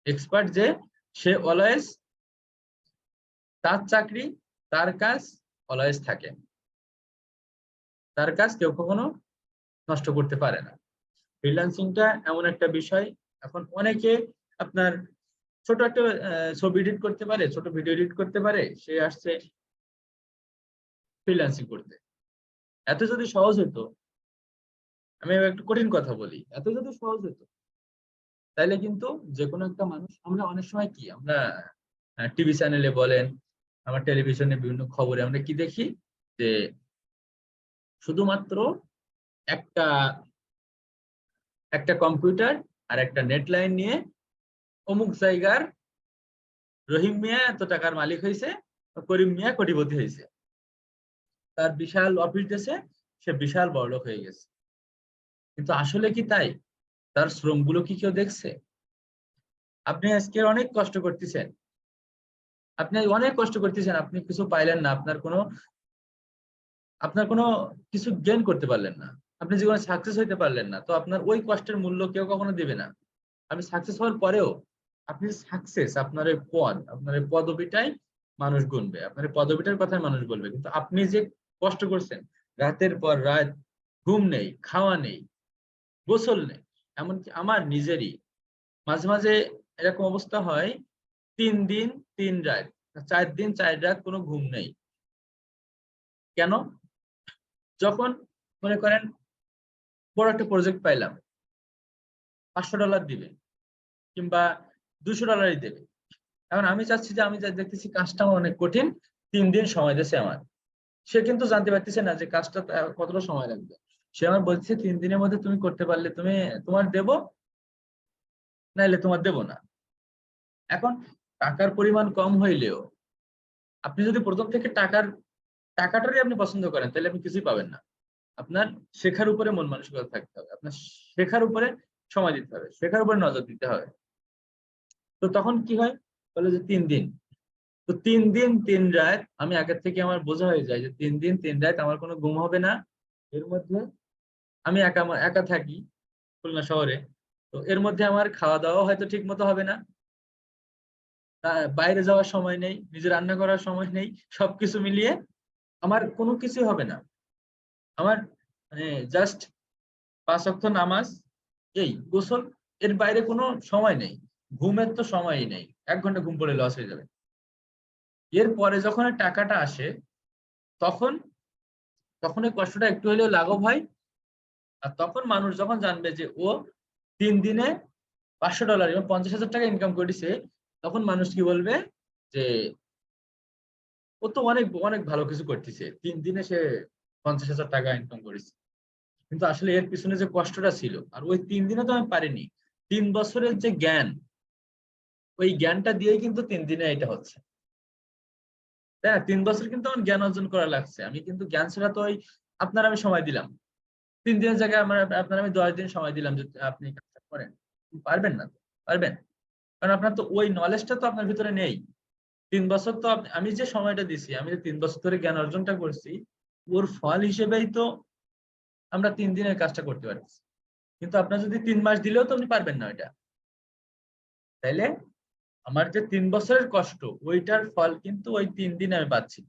এক্সপার্ট যে, সে অলওয়েজ, তার চাকরি, তার কাজ অলওয়েজ থাকে, তার কাজ কেউ কখনো নষ্ট করতে পারে না। ফ্রিল্যান্সিংটা এমন একটা বিষয়, এখন অনেকে আপনার ছোট একটা ছবি এডিট করতে পারে, ছোট ভিডিও এডিট করতে পারে, সে আসছে ফ্রিল্যান্সিং করতে। এত যদি সহজ হতো, আমি এবার একটু কঠিন কথা বলি, এত যদি সহজ হতো তাহলে কিন্তু যে কোনো একটা মানুষ, আমরা অনেক সময় কি আমরা টিভি চ্যানেলে বলেন, আমার টেলিভিশনে বিভিন্ন খবরে আমরা কি দেখি যে শুধুমাত্র একটা একটা কম্পিউটার আর একটা নেট লাইন নিয়ে অমুক জায়গার রহিম মিয়া এত টাকার মালিক হয়েছে, করিম মিয়া কোটিপতি হয়েছে, তার বিশাল অফিস দেশে, সে বিশাল বড়লোক হয়ে গেছে। কিন্তু আসলে কি তাই? তার শ্রমগুলো কি কেউ দেখছে? আপনি আজকে অনেক কষ্ট করতেছেন, আপনি কিছু পাইলেন না, আপনার কোনো কিছু গেইন করতে পারলেন না, আপনি জীবনে সাকসেস হইতে পারলেন না, তো আপনার ওই কষ্টের মূল্য কেউ কখনো দিবে না। আপনি সাকসেস হওয়ার পরেও আপনি সাকসেস, আপনার এই পদ, আপনার এই পদবিটাই মানুষ গুনবে, আপনার এই পদবিটার কথাই মানুষ বলবে, কিন্তু আপনি যে কষ্ট করছেন, রাতের পর রাত ঘুম নেই, খাওয়া নেই, গোসল নেই, এমনকি আমার নিজেরই মাঝে মাঝে এরকম অবস্থা হয়, 3 দিন 3 রাত, 4 দিন 4 রাত কোনো ঘুম নেই। কেন? যখন মনে করেন বড় একটা প্রজেক্ট পাইলাম, $500 দিবে কিংবা $200 দেবে, এখন আমি চাচ্ছি যে, আমি যা দেখতেছি কাজটা আমার অনেক কঠিন, 3 দিন সময় দিয়েছে আমার, সে কিন্তু জানতে পারতেছে না যে কাজটা কতটা সময় লাগবে। সে আমার বলছে 3 দিনের মধ্যে তুমি করতে পারলে তুমি, তোমার দেবো, নাইলে তোমার দেবো না। এখন টাকার পরিমাণ কম হইলেও আপনি যদি প্রথম থেকে টাকাটারই আপনি পছন্দ করেন, তাহলে আপনি কিছুই পাবেন না। আপনার শেখার উপরে মন মানসিকতা থাকতে হবে, আপনার শেখার উপরে সময় দিতে হবে, শেখার উপরে নজর দিতে হবে। তো তখন কি হয়, বলে যে 3 দিন, তো 3 দিন 3 রাত আমি আগের থেকে আমার বোঝা হয়ে যায় যে 3 দিন 3 রাত আমার কোনো ঘুম হবে না। এর মধ্যে আমি একা একা থাকি খুলনা শহরে, তো এর মধ্যে আমার খাওয়া দাওয়া হয়তো ঠিক মতো হবে না, বাইরে যাওয়ার সময় নেই, নিজে রান্না করার সময় নেই, সবকিছু মিলিয়ে আমার কোনো কিছুই হবে না। আমার মানে জাস্ট 5 ওয়াক্ত নামাজ, এই গোসল, এর বাইরে কোনো সময় নেই। ঘুমের তো সময়ই নেই, 1 ঘন্টা ঘুম পড়ে লস হয়ে যাবে। এরপরে যখন এই টাকাটা আসে, তখন তখন এই কষ্টটা একটু হলেও লাঘব হয়। আর তখন মানুষ যখন জানবে যে ও 3 দিনে $500 এবং 50,000 টাকা ইনকাম করেছে, তখন মানুষ কি বলবে যে ও তো অনেক অনেক ভালো কিছু করতেছে, 3 দিনে সে 50,000 টাকা ইনকাম করেছে। কিন্তু আসলে এর পিছনে যে কষ্টটা ছিল, আর ওই 3 দিনে তো আমি পারিনি, 3 বছরের যে জ্ঞান, ওই জ্ঞানটা দিয়েই কিন্তু 3 দিনে এটা হচ্ছে। তাই না? 3 বছর কিন্তু আমার জ্ঞান অর্জন করা লাগছে, আমি কিন্তু জ্ঞান ছাড়া তো ওই আপনার আমি সময় দিলাম, 3 দিনের জায়গায় আপনার আমি 10 দিন সময় দিলাম যে আপনি কাজটা করেন, পারবেন না? পারবেন? কারণ আপনার তো ওই নলেজটা তো আপনার ভিতরে নেই। 3 বছর তো আমি যে সময়টা দিছি, আমি যে 3 বছর ধরে জ্ঞান অর্জনটা করছি, ওর ফল হিসেবেই তো আমরা 3 দিনের কাজটা করতে পারছি। কিন্তু আপনার যদি 3 মাস দিলেও তো আপনি পারবেন না ওইটা। তাইলে আমার যে 3 বছরের কষ্ট, ওইটার ফল কিন্তু ওই 3 দিনে আমি পাচ্ছি।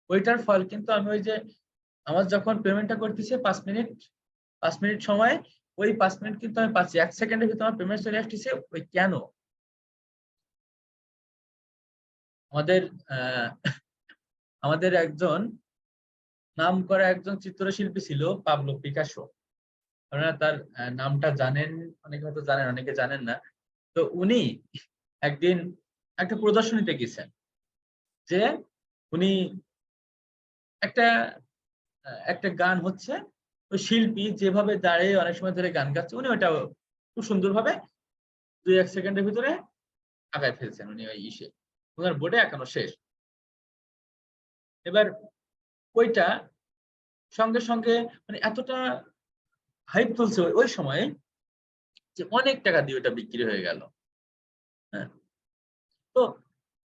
ওইটার ফল কিন্তু আমি ওই যে আমার যখন পেমেন্টটা করতেছে 5 মিনিট, 5 মিনিট সময়, ওই 5 মিনিট কিন্তু আমি পাচ্ছি, 1 সেকেন্ডের ভিতরে আমার পেমেন্ট চলে আসতেছে। ওই কেন? আমাদের আহ আমাদের একজন নামকরা একজন চিত্রশিল্পী ছিল, পাবলো পিকাসো। আপনারা তার নামটা জানেন, অনেকে হয়তো জানেন, অনেকে জানেন না। তো উনি একদিন একটা প্রদর্শনীতে গেছেন, যে উনি একটা একটা গান হচ্ছে, ওই শিল্পী যেভাবে দাঁড়িয়ে অনেক সময় ধরে গান গাচ্ছে, উনি ওইটা খুব সুন্দরভাবে 2-1 সেকেন্ডের ভিতরে আঁকায় ফেলছেন। উনি ওই ওনার বোর্ডে আঁকানো শেষ। এবার ওইটা সঙ্গে সঙ্গে মানে এতটা হাইপ তুলছে ওই সময়ে, যে অনেক টাকা দিয়ে ওটা বিক্রি হয়ে গেল। হ্যাঁ, তো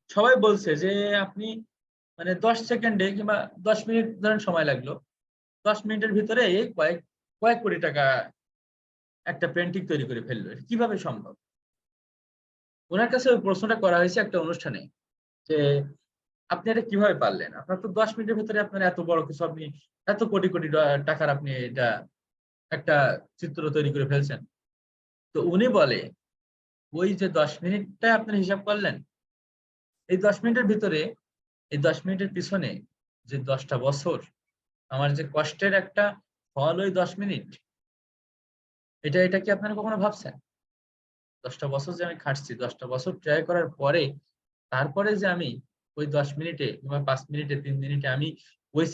সবাই বলছে যে আপনি মানে 10 সেকেন্ডে কিংবা 10 মিনিট ধরেন সময় লাগলো, 10 মিনিটের ভিতরে এই কয়েক কয়েক কোটি টাকা একটা পেন্টিং তৈরি করে ফেললো, এটা কিভাবে সম্ভব? ওনার কাছে ওই প্রশ্নটা করা হয়েছে একটা অনুষ্ঠানে, যে আপনি এটা কিভাবে পারলেন? আপনার তো 10 মিনিটের ভিতরে আপনার এত বড় কিছু, আপনি এত কোটি কোটি টাকার আপনি এটা একটা চিত্র তৈরি করে ফেলছেন। তো উনি বলে ওই যে 10 মিনিটটা আপনার হিসাব করলেন, এই 10 মিনিটের ভিতরে, এই 10 মিনিটের পিছনে যে 10টা বছর আমার যে কষ্টের একটা ফল ওই 10 মিনিট, এটা কি আপনারা কখনো ভাবছেন? 10টা বছর যে আমি খাটছি, 10টা বছর ট্রাই করার পরে তারপরে যে আমি ওই 10 মিনিটে কিংবা 5 মিনিটে 3 মিনিটে আমি ওই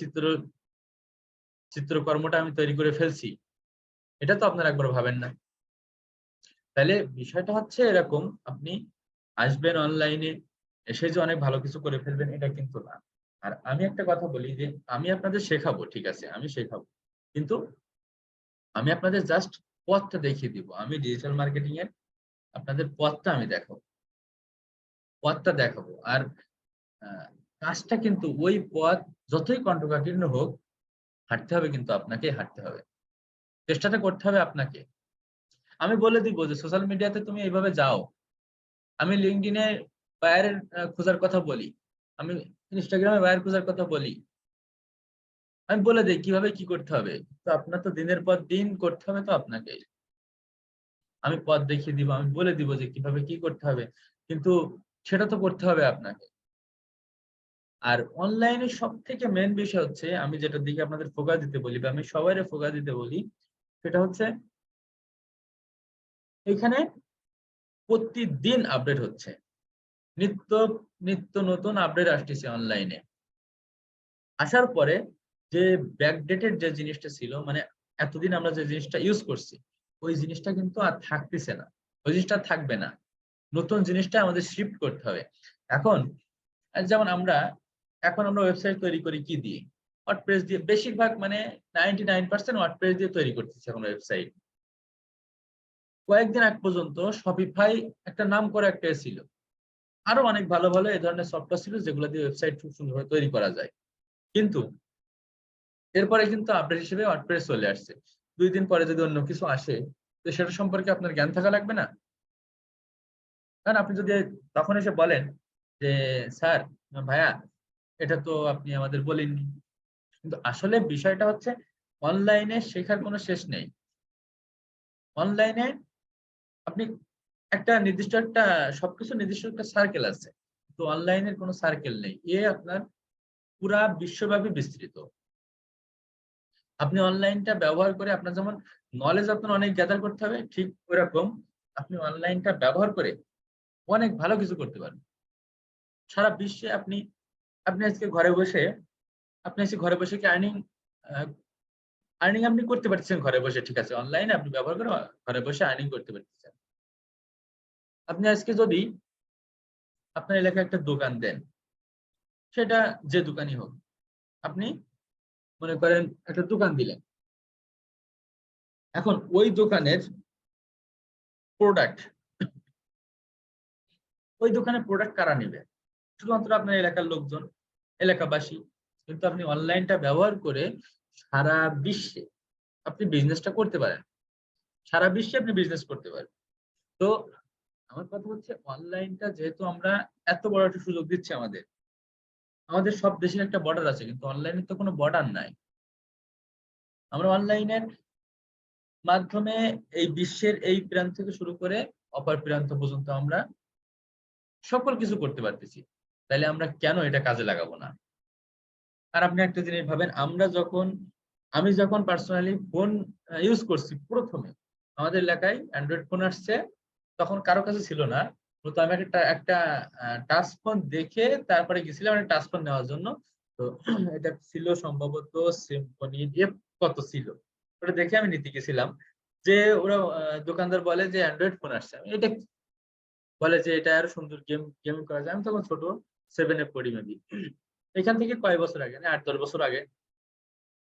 চিত্রকর্মটা আমি তৈরি করে ফেলছি, এটা তো আপনারা একবার ভাবেন না। তাহলে বিষয়টা হচ্ছে এরকম, আপনি আসবেন অনলাইনে, এসে যে অনেক ভালো কিছু করে ফেলবেন এটা কিন্তু না। আর আমি একটা কথা বলি যে আমি আপনাদের শেখাবো, ঠিক আছে, আমি শেখাবো, কিন্তু আমি আপনাদের জাস্ট পথটা দেখিয়ে দিব। আমি ডিজিটাল মার্কেটিং এর আপনাদের পথটা আমি দেখাবো, পথটা দেখাবো। আর কাজটা কিন্তু ওই পথ যতই কণ্টকাকীর্ণ হোক, হাঁটতে হবে, কিন্তু আপনাকেই হাঁটতে হবে, চেষ্টাটা করতে হবে আপনাকে। আমি বলে দিব যে সোশ্যাল মিডিয়াতে তুমি এইভাবে যাও, আমি লিঙ্কডইনে বায়ারের খোঁজার কথা বলি, আমি ইনস্টাগ্রামে বায়ার খোঁজার কথা বলি, আমি বলে দিই কিভাবে কি করতে হবে। তো আপনার তো দিনের পর দিন করতে হবে, তো আপনাকে আমি পথ দেখিয়ে দিব, আমি বলে দিব যে কিভাবে কি করতে হবে, কিন্তু সেটা তো করতে হবে আপনাকে। আর অনলাইনে সব থেকে মেন বিষয় হচ্ছে, আমি যেটার দিকে আপনাদের ফোকাস দিতে বলি বা আমি সবাইরে ফোকাস দিতে বলি, সেটা হচ্ছে এখানে প্রতিদিন আপডেট হচ্ছে, নিত্য নিত্য নতুন আপডেট আসতেছে অনলাইনে। আসার পরে যে ব্যাকডেটেড যে জিনিসটা ছিল, মানে এতদিন আমরা যে জিনিসটা ইউজ করছি, ওই জিনিসটা কিন্তু আর থাকতেছে না, ওই জিনিসটা থাকবে না, নতুন জিনিসটা আমাদের শিফট করতে হবে। এখন যেমন এখন আমরা ওয়েবসাইট তৈরি করি কি দিয়ে? ওয়ার্ডপ্রেস দিয়ে, বেশিরভাগ মানে 99% ওয়ার্ডপ্রেস দিয়ে তৈরি করতেছি এখন ওয়েবসাইট। কয়েকদিন আগ পর্যন্ত শপিফাই একটা নাম করা একটা ছিল, আরো অনেক ভালো ভালো এই ধরনের সফটওয়্যার ছিল যেগুলো দিয়ে ওয়েবসাইট খুব সুন্দরভাবে তৈরি করা যায়। কিন্তু এরপরে কিন্তু আপডেট হিসেবে ওয়ার্ডপ্রেস চলে আসছে। 2 দিন পরে যদি অন্য কিছু আসে, তো সেটা সম্পর্কে আপনার জ্ঞান থাকা লাগবে না? কারণ আপনি যদি তখন এসে বলেন যে স্যার, ভাইয়া, এটা তো আপনি আমাদের বলেননি। কিন্তু আসলে বিষয়টা হচ্ছে অনলাইনে শেখার কোনো শেষ নেই। অনলাইনে আপনি একটা নির্দিষ্ট একটা সবকিছু নির্দিষ্ট একটা সার্কেল আছে, তো অনলাইনের কোনো সার্কেল নেই, আপনার পুরা বিশ্বব্যাপী বিস্তৃত। আপনি অনলাইনটা ব্যবহার করে আপনার যেমন নলেজ আপনার অনেক গ্যাদার করতে হবে, ঠিক ওইরকম আপনি অনলাইনটা ব্যবহার করে অনেক ভালো কিছু করতে পারবেন। সারা বিশ্বে আপনি আপনি আজকে ঘরে বসে কি আর্নিং আপনি করতে পারছেন ঘরে বসে, ঠিক আছে, অনলাইনে আপনি ব্যবহার করে ঘরে বসে আর্নিং করতে পারতেছেন। আপনি আজকে যদি আপনার এলাকায় একটা দোকান দেন, সেটা যে দোকানই হোক, আপনি মনে করেন একটা দোকান দিলেন, এখন ওই দোকানের প্রোডাক্ট, ওই দোকানের প্রোডাক্ট কারা নেবে? শুধুমাত্র আপনার এলাকার লোকজন, এলাকাবাসী। কিন্তু আপনি অনলাইনটা ব্যবহার করে সারা বিশ্বে আপনি বিজনেসটা করতে পারেন, সারা বিশ্বে আপনি বিজনেস করতে পারেন। তো আমার কথা হচ্ছে অনলাইনটা যেহেতু আমরা এত বড় একটা সুযোগ দিচ্ছে আমাদের, আমাদের সব দেশের একটা বর্ডার আছে, কিন্তু অনলাইনের তো কোনো বর্ডার নাই। আমরা অনলাইনের মাধ্যমে এই বিশ্বের এই প্রান্ত থেকে শুরু করে অপর প্রান্ত পর্যন্ত আমরা সকল কিছু করতে পারতেছি। তাইলে আমরা কেন এটা কাজে লাগাবো না? আর আপনি একটা জিনিস ভাবেন, আমি যখন পার্সোনালি ফোন ইউজ করছি প্রথমে, আমাদের এলাকায় অ্যান্ড্রয়েড ফোন আসছে, তখন কারো কাছে ছিল না। তো আমি একটা টাচ ফোন দেখে তারপরে গেছিলাম একটা টাচ ফোন নেওয়ার জন্য। তো এটা ছিল সম্ভবত সিম্ফনি এফ কত ছিল, ওটা দেখে আমি নিতে গেছিলাম। যে ওরা দোকানদার বলে যে অ্যান্ড্রয়েড ফোন আসছে, এটা বলে যে এটা আরো সুন্দর গেমিং করা যায়। আমি তখন ছোট, 7-এ পড়ি মেবি। এখান থেকে কয় বছর আগে, না 8-10 বছর আগে।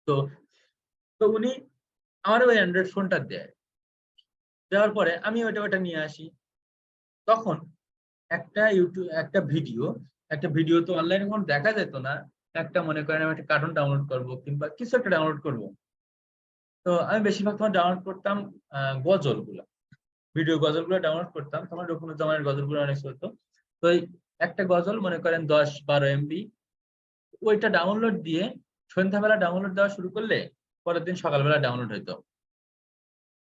তো তো উনি আমার ওই অ্যান্ড্রয়েড ফোনটা দেয়, দেওয়ার পরে আমি ওটা নিয়ে আসি। তখন একটা ভিডিও তো অনলাইনে কোনো দেখা যেত না। একটা মনে করেন আমি একটা কার্টুন ডাউনলোড করবো কিংবা কিছু একটা ডাউনলোড করবো, তো আমি বেশিরভাগ সময় ডাউনলোড করতাম গজলগুলা, গজলগুলো ডাউনলোড করতাম। তখন রকুনুজ্জামানের গজলগুলো অনেক চলতো। তো এই একটা গজল মনে করেন 10-12 MB, ওইটা ডাউনলোড দিয়ে সন্ধ্যাবেলা ডাউনলোড দেওয়া শুরু করলে পরের দিন সকালবেলা ডাউনলোড হইতো।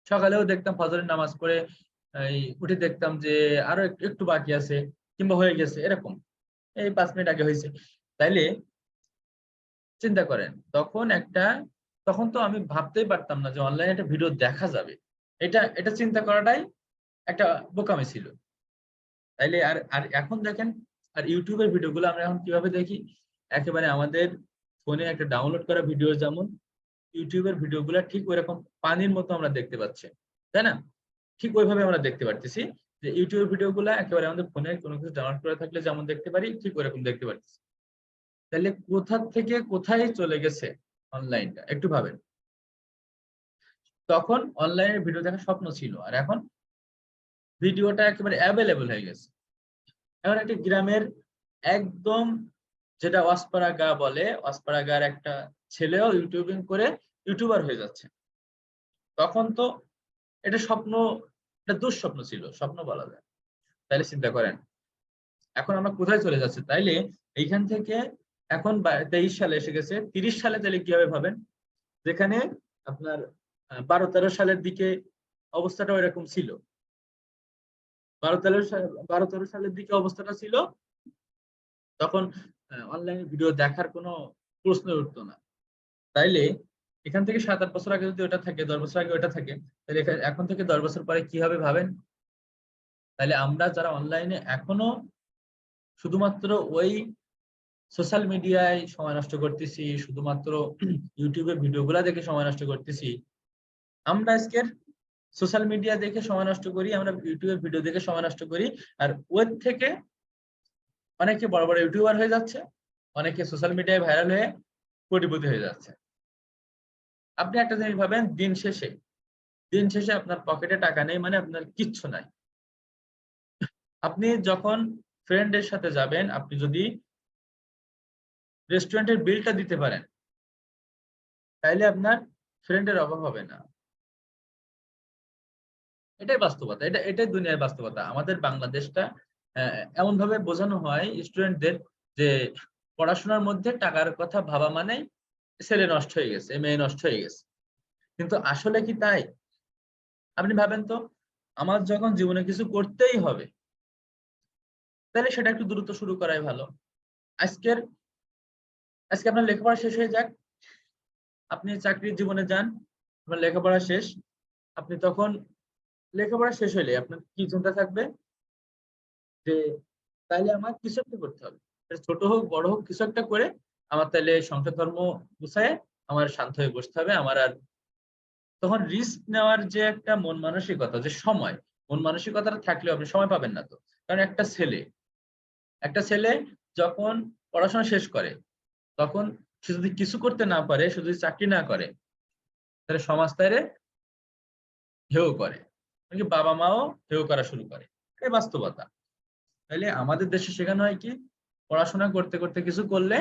সকালেও দেখতাম ফজরের নামাজ পড়ে উঠে দেখতাম যে আরো একটু একটু বাকি আছে কিংবা হয়ে গেছে, এরকম এই 5 মিনিট আগে হয়েছে। তাইলে চিন্তা করেন তখন তো আমি ভাবতেই পারতাম না যে অনলাইনে একটা ভিডিও দেখা যাবে। এটা এটা চিন্তা করাটাই একটা বোকামি ছিল। তাইলে আর আর এখন দেখেন, আর ইউটিউবের ভিডিওগুলো আমরা এখন কিভাবে দেখি, একেবারে আমাদের ফোনে একটা ডাউনলোড করা ভিডিও যেমন, ইউটিউবের ভিডিওগুলো ঠিক ওইরকম পানির মতো আমরা দেখতে পাচ্ছি, তাই না? ঠিক ওইভাবে আমরা দেখতে পারতেছি যে ইউটিউবের ভিডিওগুলো একেবারে আমাদের ফোনে কোনো কিছু ডাউনলোড করা থাকলে যেমন দেখতে পারি, ঠিক ওইরকম দেখতে পারতেছি। তাহলে কোথা থেকে কোথায় চলে গেছে অনলাইনটা, একটু ভাবেন। তখন অনলাইনের ভিডিও দেখার স্বপ্ন ছিল, আর এখন ভিডিওটা একেবারে অ্যাভেলেবল হয়ে গেছে। এখন একটা গ্রামের একদম, যেটা ওয়াসপাড়া গা বলে, ওয়াসপাড়া গার একটা ছেলেও ইউটিউবিং করে ইউটিউবার হয়ে যাচ্ছে। তখন তো এটা স্বপ্ন, এটা দুঃস্বপ্ন ছিল, স্বপ্ন বলা যায়। তাইলে চিন্তা করেন এখন আমরা কোথায় চলে যাচ্ছি। তাইলে এইখান থেকে এখন 23 সালে এসে গেছে, 30 সালে তাহলে কি হবে ভাবেন, যেখানে আপনার 12-13 সালের দিকে অবস্থাটা এরকম ছিল। 12-13 সালের দিকে অবস্থাটা ছিল, তখন অনলাইনে ভিডিও দেখার কোনো প্রশ্ন উঠতো না। তাইলে এখান থেকে 7-8 বছর আগে যদি ওটা থাকে, 10 বছর আগে ওটা থাকে, তাহলে এখন থেকে 10 বছর পরে কি হবে ভাবেন। তাহলে আমরা যারা অনলাইনে এখনো শুধুমাত্র ওই সোশ্যাল মিডিয়ায় সময় নষ্ট করতেছি, শুধুমাত্র ইউটিউবে ভিডিওগুলা দেখে সময় নষ্ট করতেছি, আমরা আজকের সোশ্যাল মিডিয়া দেখে সময় নষ্ট করি, আমরা ইউটিউবে ভিডিও দেখে সময় নষ্ট করি, আর ওর থেকে অনেকে বড় বড় ইউটিউবার হয়ে যাচ্ছে, অনেকে সোশ্যাল মিডিয়ায় ভাইরাল হয়ে কোটিপতি হয়ে যাচ্ছে। আপনি একটা জিনিস ভাবেন, দিন শেষে আপনার পকেটে টাকা নেই মানে আপনার কিচ্ছু নাই। আপনি যখন ফ্রেন্ডের সাথে যাবেন, আপনি যদি রেস্টুরেন্টের বিলটা দিতে পারেন, তাইলে আপনার ফ্রেন্ডের অভাব হবে না। এটাই বাস্তবতা, এটাই দুনিয়ার বাস্তবতা। আমাদের বাংলাদেশটা এমন ভাবে বোঝানো হয় স্টুডেন্টদের যে পড়াশোনার মধ্যে টাকার কথা ভাবা মানে ছেলে নষ্ট হয়ে গেছে, মেয়ে নষ্ট হয়ে গেছে। কিন্তু আসলে কি তাই? আপনি ভাবেন তো, আমার যখন জীবনে কিছু করতেই হবে, তাহলে সেটা একটু দ্রুত শুরু করাই ভালো। আজকের আজকে আপনার লেখাপড়া শেষ হয়ে যাক, আপনি চাকরির জীবনে যান, আপনার লেখাপড়া শেষ, আপনি তখন লেখাপড়া শেষ হইলে আপনার কি চিন্তা থাকবে যে তাইলে আমার কিছু একটা করতে হবে, ছোট হোক বড় হোক কিছু একটা করে আমার তাইলে সংসার ধর্ম গুছায় আমার শান্ত হয়ে বসতে হবে। আমার আর তখন রিস্ক নেওয়ার যে একটা মন মানসিকতা, যে সময়, মন মানসিকতাটা থাকলেও আপনি সময় পাবেন না তো। কারণ একটা ছেলে যখন পড়াশোনা শেষ করে, তখন সে যদি কিছু করতে না পারে, সে যদি চাকরি না করে, তাহলে সমাজ তারে হেয় করে, এমনকি বাবা মাও হেয় করা শুরু করে। এই বাস্তবতা। তাইলে আমাদের দেশে শেখানো হয় কি, পড়াশোনা করতে করতে কিছু করলে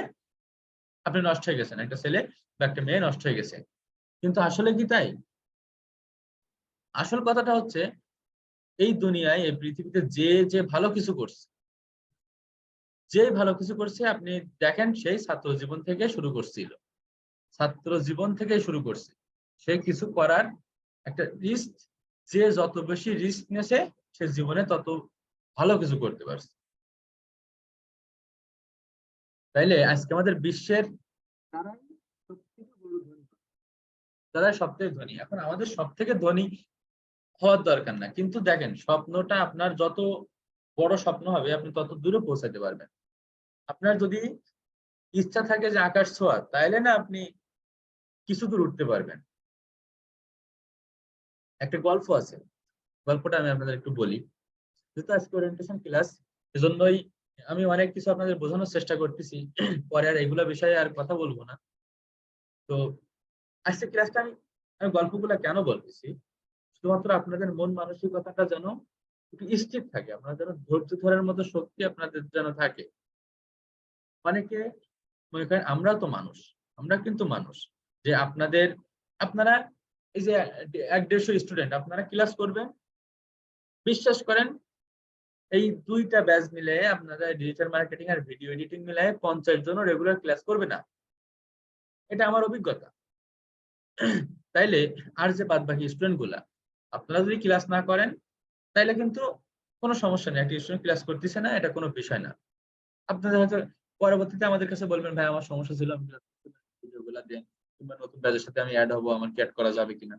আপনি নষ্ট হয়ে গেছেন, একটা ছেলে বা একটা মেয়ে নষ্ট হয়ে গেছে। কিন্তু আসলে কি তাই? আসল কথাটা হচ্ছে, এই দুনিয়ায় এই পৃথিবীতে যে ভালো কিছু করছে, আপনি দেখেন সেই ছাত্র জীবন থেকে শুরু করছিল, ছাত্র জীবন থেকে শুরু করছে। সে কিছু করার একটা রিস্ক, যে যত বেশি রিস্ক নেছে সে জীবনে তত ভালো কিছু করতে পারছে। তাইলে আজকে আমাদের বিশ্বের তারাই সবথেকে বড় ধনী, তারাই সবথেকে ধনী। এখন আমাদের সব থেকে ধনী হওয়ার দরকার না, কিন্তু দেখেন স্বপ্নটা আপনার যত বড় স্বপ্ন হবে আপনি তত দূরে পৌঁছাতে পারবেন। আপনার যদি ইচ্ছা থাকে যে আকাশ ছোঁয়া, তাইলে না আপনি কিছু দূর উঠতে পারবেন। একটা গল্প আছে, গল্পটা আমি আপনাদের একটু বলি। যেহেতু আজকে ওরিয়েন্টেশন ক্লাস, এজন্যই আমি অনেক কিছু আপনাদের বোঝানোর চেষ্টা করতেছি। পরে আর এগুলা বিষয়ে আর কথা বলবো না। তো আজকে ক্লাসটা আমি আমি গল্পগুলা কেন বলতেছি, শুধুমাত্র আপনাদের মন মানসিকতাটা যেন একটু স্থির থাকে, আপনার যেন ধৈর্য ধরার মতো শক্তি আপনাদের যেন থাকে। অনেকে মনে করেন আমরাও তো মানুষ, আমরা কিন্তু মানুষ, যে আপনারা এই যে 1-150 স্টুডেন্ট আপনারা ক্লাস করবেন, বিশ্বাস করেন এই 2টা ব্যাচ মিলে আপনারা ডিজিটাল মার্কেটিং আর ভিডিও এডিটিং মিলে 50 জনও রেগুলার ক্লাস করবে না। এটা আমার অভিজ্ঞতা। তাইলে আর যে বাদ বাকি স্টুডেন্ট গুলা, আপনারা যদি ক্লাস না করেন তাইলে কিন্তু কোনো সমস্যা নেই, একটা স্টুডেন্ট ক্লাস করতেছে না, এটা কোনো বিষয় না। আপনাদের হয়তো পরবর্তীতে আমাদের কাছে বলবেন, ভাই আমার সমস্যা ছিল, আমি ভিডিওগুলা দেন, কিংবা নতুন ব্যাচের সাথে আমি অ্যাড হবো, আমার কি অ্যাড করা যাবে কিনা।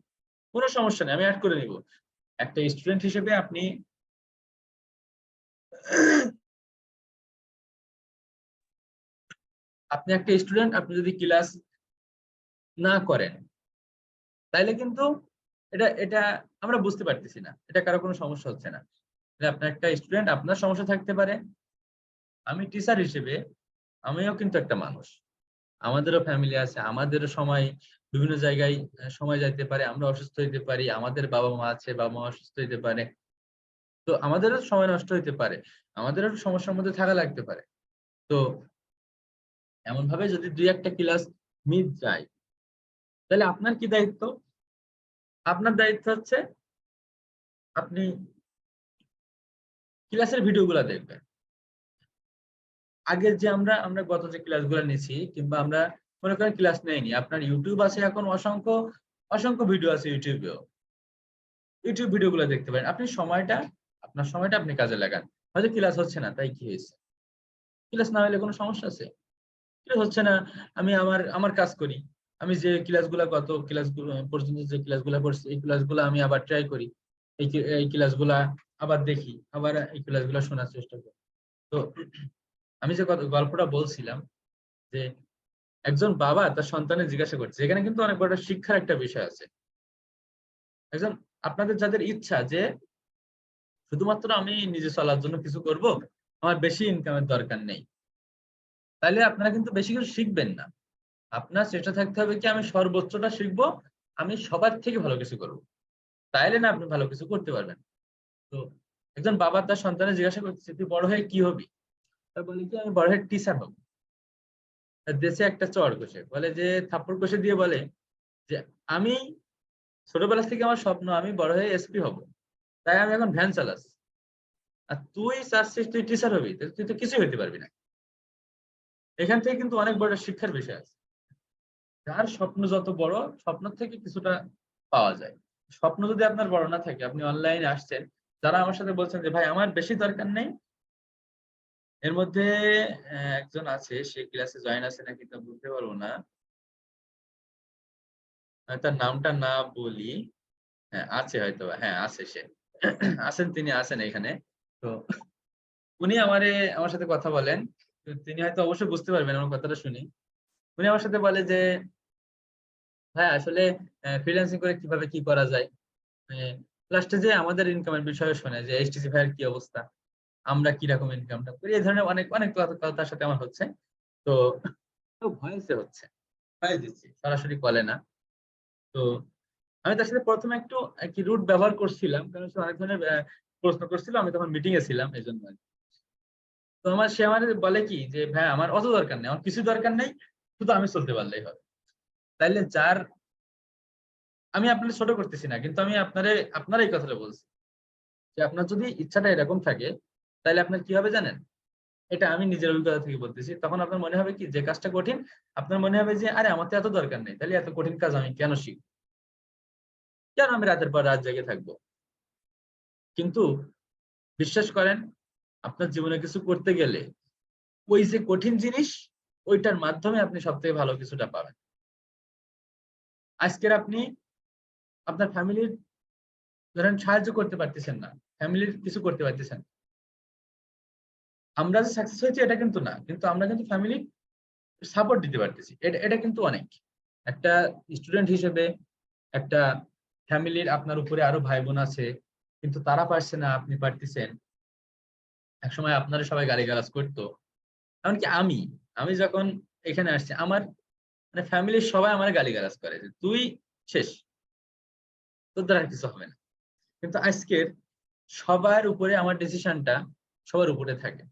কোনো সমস্যা নেই, আমি অ্যাড করে নিব। একটা স্টুডেন্ট হিসেবে আপনি আপনি একটা স্টুডেন্ট, আপনি যদি ক্লাস না করেন তাইলে কিন্তু এটা এটা আমরা বুঝতে পারতেছি না, এটা কারো কোনো সমস্যা হচ্ছে না। যে আপনার একটা স্টুডেন্ট, আপনার সমস্যা থাকতে পারে, আমি টিচার হিসেবে আমিও কিন্তু একটা মানুষ, আমাদেরও ফ্যামিলি আছে, আমাদেরও সময় বিভিন্ন জায়গায় সময় যাইতে পারে, আমরা অসুস্থ হইতে পারি, আমাদের বাবা মা আছে, বাবা মা অসুস্থ হইতে পারে, তো আমাদেরও সময় নষ্ট হইতে পারে, আমাদেরও সমস্যার মধ্যে থাকা লাগতে পারে। তো এমন ভাবে যদি দুই একটা ক্লাস মিস যায়, তাহলে আপনার কি দায়িত্ব? আপনার দায়িত্ব হচ্ছে আপনি ক্লাসের ভিডিওগুলো দেখবেন। আগের যে আমরা আমরা গত যে ক্লাসগুলো নিয়েছি, কিংবা আমরা মনে করেন ক্লাস নেইনি, আপনার ইউটিউব আছে, এখন অসংখ্য অসংখ্য ভিডিও আছে ইউটিউবেও, ইউটিউব ভিডিওগুলো দেখতে পারেন। আপনি সময়টা, আপনার সময়টা আপনি কাজে লাগান। হয়তো ক্লাস হচ্ছে না, তাই কি হয়েছে? ক্লাস না হলে কোনো সমস্যা আছে? ক্লাস হচ্ছে না, আমি আমার আমার কাজ করি। আমি যে ক্লাসগুলো, গত ক্লাসগুলো পর্যন্ত যে ক্লাসগুলো করছি, এই ক্লাসগুলো আমি আবার ট্রাই করি, এই ক্লাসগুলা আবার দেখি, আবার এই ক্লাসগুলো শোনার চেষ্টা করি। তো আমি যে গল্পটা বলছিলাম, যে একজন বাবা তার সন্তানের জিজ্ঞাসা করছে, এখানে কিন্তু অনেক বড় শিক্ষার একটা বিষয় আছে। একজন, আপনাদের যাদের ইচ্ছা যে শুধুমাত্র আমি নিজে চলার জন্য কিছু করব, আমার বেশি ইনকামের দরকার নেই, তাহলে আপনারা কিন্তু বেশি কিছু শিখবেন না। আপনার চেষ্টা থাকতে হবে কি, আমি সর্বোচ্চটা শিখবো, আমি সবার থেকে ভালো কিছু করব, তাইলে না আপনি ভালো কিছু করতে পারবেন। তো একজন বাবা তার সন্তানের জিজ্ঞাসা করতেছে, তুই বড় হয়ে কি হবি? তা বলে কি, আমি বড় হয়ে টিচার হব। দেশে একটা চড় কষে বলে, যে থাপ্পড় কষে দিয়ে বলে যে আমি ছোটবেলা থেকে আমার স্বপ্ন আমি বড় হয়ে এসপি হব, তাই আমি এখন ভ্যান চালাচ্ছি। আর তুই চাচ্ছিস তুই টিচার হবি, তুই তো কিছুই হইতে পারবি না। এখান থেকে কিন্তু অনেক বড় শিক্ষার বিষয় আছে। যার স্বপ্ন যত বড়, স্বপ্ন থেকে কিছুটা পাওয়া যায়। স্বপ্ন যদি আপনার বড় না থাকে, আপনি অনলাইনে আসছেন, যারা আমার সাথে বলছেন যে ভাই আমার বেশি দরকার নেই, এর মধ্যে একজন আছে, সে ক্লাসে জয়েন আছে নাকি তা বলতে পারবো না, তার নামটা না বলি। হ্যাঁ আছে হয়তো, হ্যাঁ আছে সে আছেন, তিনি আছেন এখানে। তো উনি আমার সাথে কথা বলেন। তো তিনি হয়তো অবশ্যই বুঝতে পারবেন আমার কথাটা শুনি। উনি আমার সাথে বলে যে হ্যাঁ আসলে ফ্রিল্যান্সিং করে কিভাবে কি করা যায়। লাস্টে যে আমাদের ইনকামের বিষয়ে শোনে, যে এইচটিসি ভাইয়ের কি অবস্থা, আমরা কি রকম ইনকামটা করি, এই ধরনের অনেক অনেক কথা তার সাথে আমার হচ্ছে। তো ভয়েসে হচ্ছে, ভয়েস দিচ্ছি, সরাসরি কলে না। তো আমি তার সাথে প্রথমে একটু কি রুট ব্যবহার করছিলাম, কারণ সে অনেক ধরনের প্রশ্ন করছিল, আমি তখন মিটিং এ ছিলাম এই জন্য। তো সে আমার বলে কি, যে ভাই আমার অত দরকার নেই, আমার কিছু দরকার নেই, শুধু আমি চলতে পারলেই হবে। তাইলে যার, আমি আপনাদের ছোট করতেছি না, কিন্তু আমি আপনারা এই কথাটা বলছি, যে আপনার যদি ইচ্ছাটা এরকম থাকে, তাহলে আপনার কি হবে জানেন? এটা আমি নিজের অভিজ্ঞতা থেকে বলতেছি। তখন আপনার মনে হবে কি, যে কাজটা কঠিন, আপনার মনে হবে যে আরে আমার তো এত দরকার নেই, তাহলে এত কঠিন কাজ আমি কেন শিখব, কেন আমি রাতের পর রাত জেগে থাকবো। কিন্তু বিশ্বাস করেন, আপনার জীবনে কিছু করতে গেলে ওই যে কঠিন জিনিস, ওইটার মাধ্যমে আপনি সব থেকে ভালো কিছুটা পাবেন। আজকের আপনি আপনার ফ্যামিলির ধরেন সাহায্য করতে পারতেছেন না, ফ্যামিলির কিছু করতে পারতেছেন, আমরা যে সাকসেস হয়েছি এটা কিন্তু না, কিন্তু আমরা কিন্তু ফ্যামিলি সাপোর্ট দিতে পারতেছি, এটা এটা কিন্তু অনেক। একটা স্টুডেন্ট হিসেবে, একটা ফ্যামিলির আপনার উপরে আরো ভাই বোন আছে, কিন্তু তারা পারছে না, আপনি পারতেছেন। একসময় আপনারা সবাই গালিগালাজ করতো, এমনকি আমি আমি যখন এখানে আসছি, আমার মানে ফ্যামিলির সবাই আমার গালিগালাজ করে যে তুই শেষ, তোর দ্বারা আর কিছু হবে না। কিন্তু আজকের সবার উপরে আমার ডিসিশনটা সবার উপরে থাকে।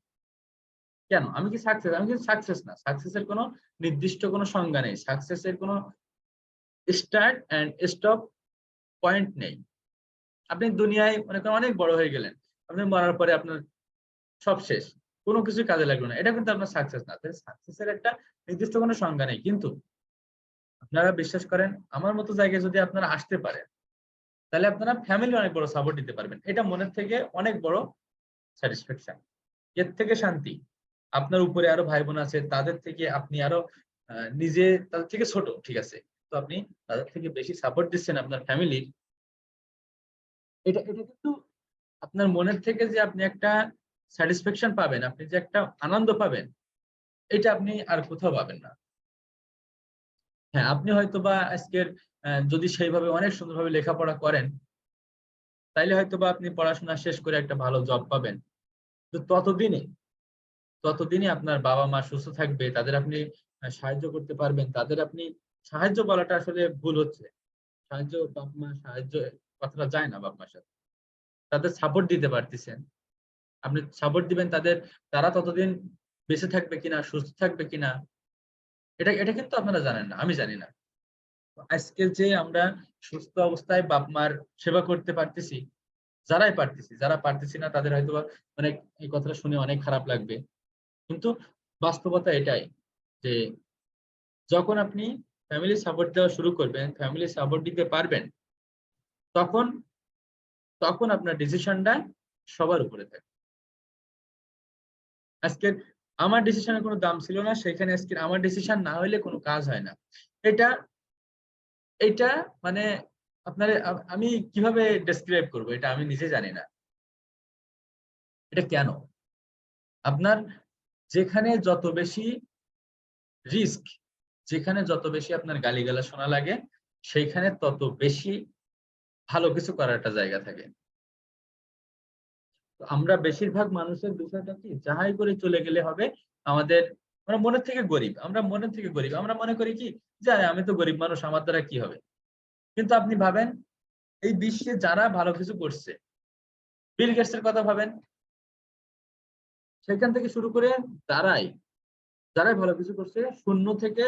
কেন? আমি কি সাকসেস? আমি কিন্তু সাকসেস না। সাকসেসের কোনো নির্দিষ্ট কোনো সংজ্ঞা নেই। সাকসেসের কোনো স্টার্ট অ্যান্ড স্টপ পয়েন্ট নেই। আপনি দুনিয়ায় মনে করেন অনেক বড় হয়ে গেলেন। আপনি মরার পরে আপনার সব শেষ। কোনো কিছুই কাজে লাগলো না। এটা কিন্তু আপনার সাকসেস না। তাই সাকসেসের একটা নির্দিষ্ট কোনো সংজ্ঞা নেই। কিন্তু আপনারা বিশ্বাস করেন, আমার মতো জায়গায় যদি আপনারা আসতে পারেন, তাহলে আপনারা ফ্যামিলি অনেক বড় সাপোর্ট দিতে পারবেন। এটা মনের থেকে অনেক বড় স্যাটিসফ্যাকশন। এর থেকে শান্তি আপনার উপরে আরো ভাই বোন আছে, তাদের থেকে আপনি আরো নিজে তাদের থেকে ছোট, ঠিক আছে, তো আপনি তাদের থেকে বেশি সাপোর্ট দিচ্ছেন আপনার ফ্যামিলির। এটা কিন্তু আপনার মনের থেকে যে আপনি একটা স্যাটিসফ্যাকশন পাবেন, আপনি যে একটা আনন্দ পাবেন, এটা আপনি আর কোথাও পাবেন না। হ্যাঁ, আপনি হয়তোবা আজকের যদি সেইভাবে অনেক সুন্দরভাবে লেখাপড়া করেন, তাইলে হয়তোবা আপনি পড়াশোনা শেষ করে একটা ভালো জব পাবেন। তো ততদিনই আপনার বাবা-মা সুস্থ থাকবে, তাদের আপনি সাহায্য করতে পারবেন। তাদের আপনি সাহায্য বলাটা আসলে ভুল হচ্ছে। সাহায্য বাপ-মা সাহায্য কথাটা যায় না বাপ-মার সাথে। তাদের সাপোর্ট দিতে পারতেছেন। আপনি সাপোর্ট দিবেন তাদের, তারা ততদিন বেঁচে থাকবে কিনা, সুস্থ থাকবে কিনা, এটা কিন্তু আপনারা জানেন না, আমি জানি না। আজকে যে আমরা সুস্থ অবস্থায় বাপ-মার সেবা করতে পারতেছি, যারা পারতেছি না তাদের হয়তোবা অনেক এই কথাটা শুনে অনেক খারাপ লাগবে। কিন্তু বাস্তবতা এটাই যে যখন আপনি ফ্যামিলি সাপোর্ট দেওয়া শুরু করবেন, ফ্যামিলি সাপোর্ট দিতে পারবেন, তখন তখন আপনার ডিসিশনটা সবার উপরে থাকে। আজকের আমার ডিসিশনের কোনো দাম ছিল না, সেখানে আজকের আমার ডিসিশন না হইলে কোনো কাজ হয় না। এটা এটা মানে আপনারে আমি কিভাবে ডেসক্রাইব করব, এটা আমি নিজে জানি না। এটা কেন? আপনার যেখানে যত বেশি রিস্ক, যেখানে যত বেশি আপনার গালিগালাজ শোনা লাগে, সেইখানে তত বেশি ভালো কিছু করার একটা জায়গা থাকে। তো আমরা বেশিরভাগ মানুষের বিষয়টা কি, যাহাই করে চলে গেলে হবে, আমাদের আমরা মনের থেকে গরিব। আমরা মনের থেকে গরিব। আমরা মনে করি কি যে আরে আমি তো গরিব মানুষ, আমার দ্বারা কি হবে? কিন্তু আপনি ভাবেন এই বিশ্বে যারা ভালো কিছু করছে, বিল গেটস এর কথা ভাবেন। সেখান থেকে শুরু করে যারাই যারাই ভালো কিছু করছে, শূন্য থেকে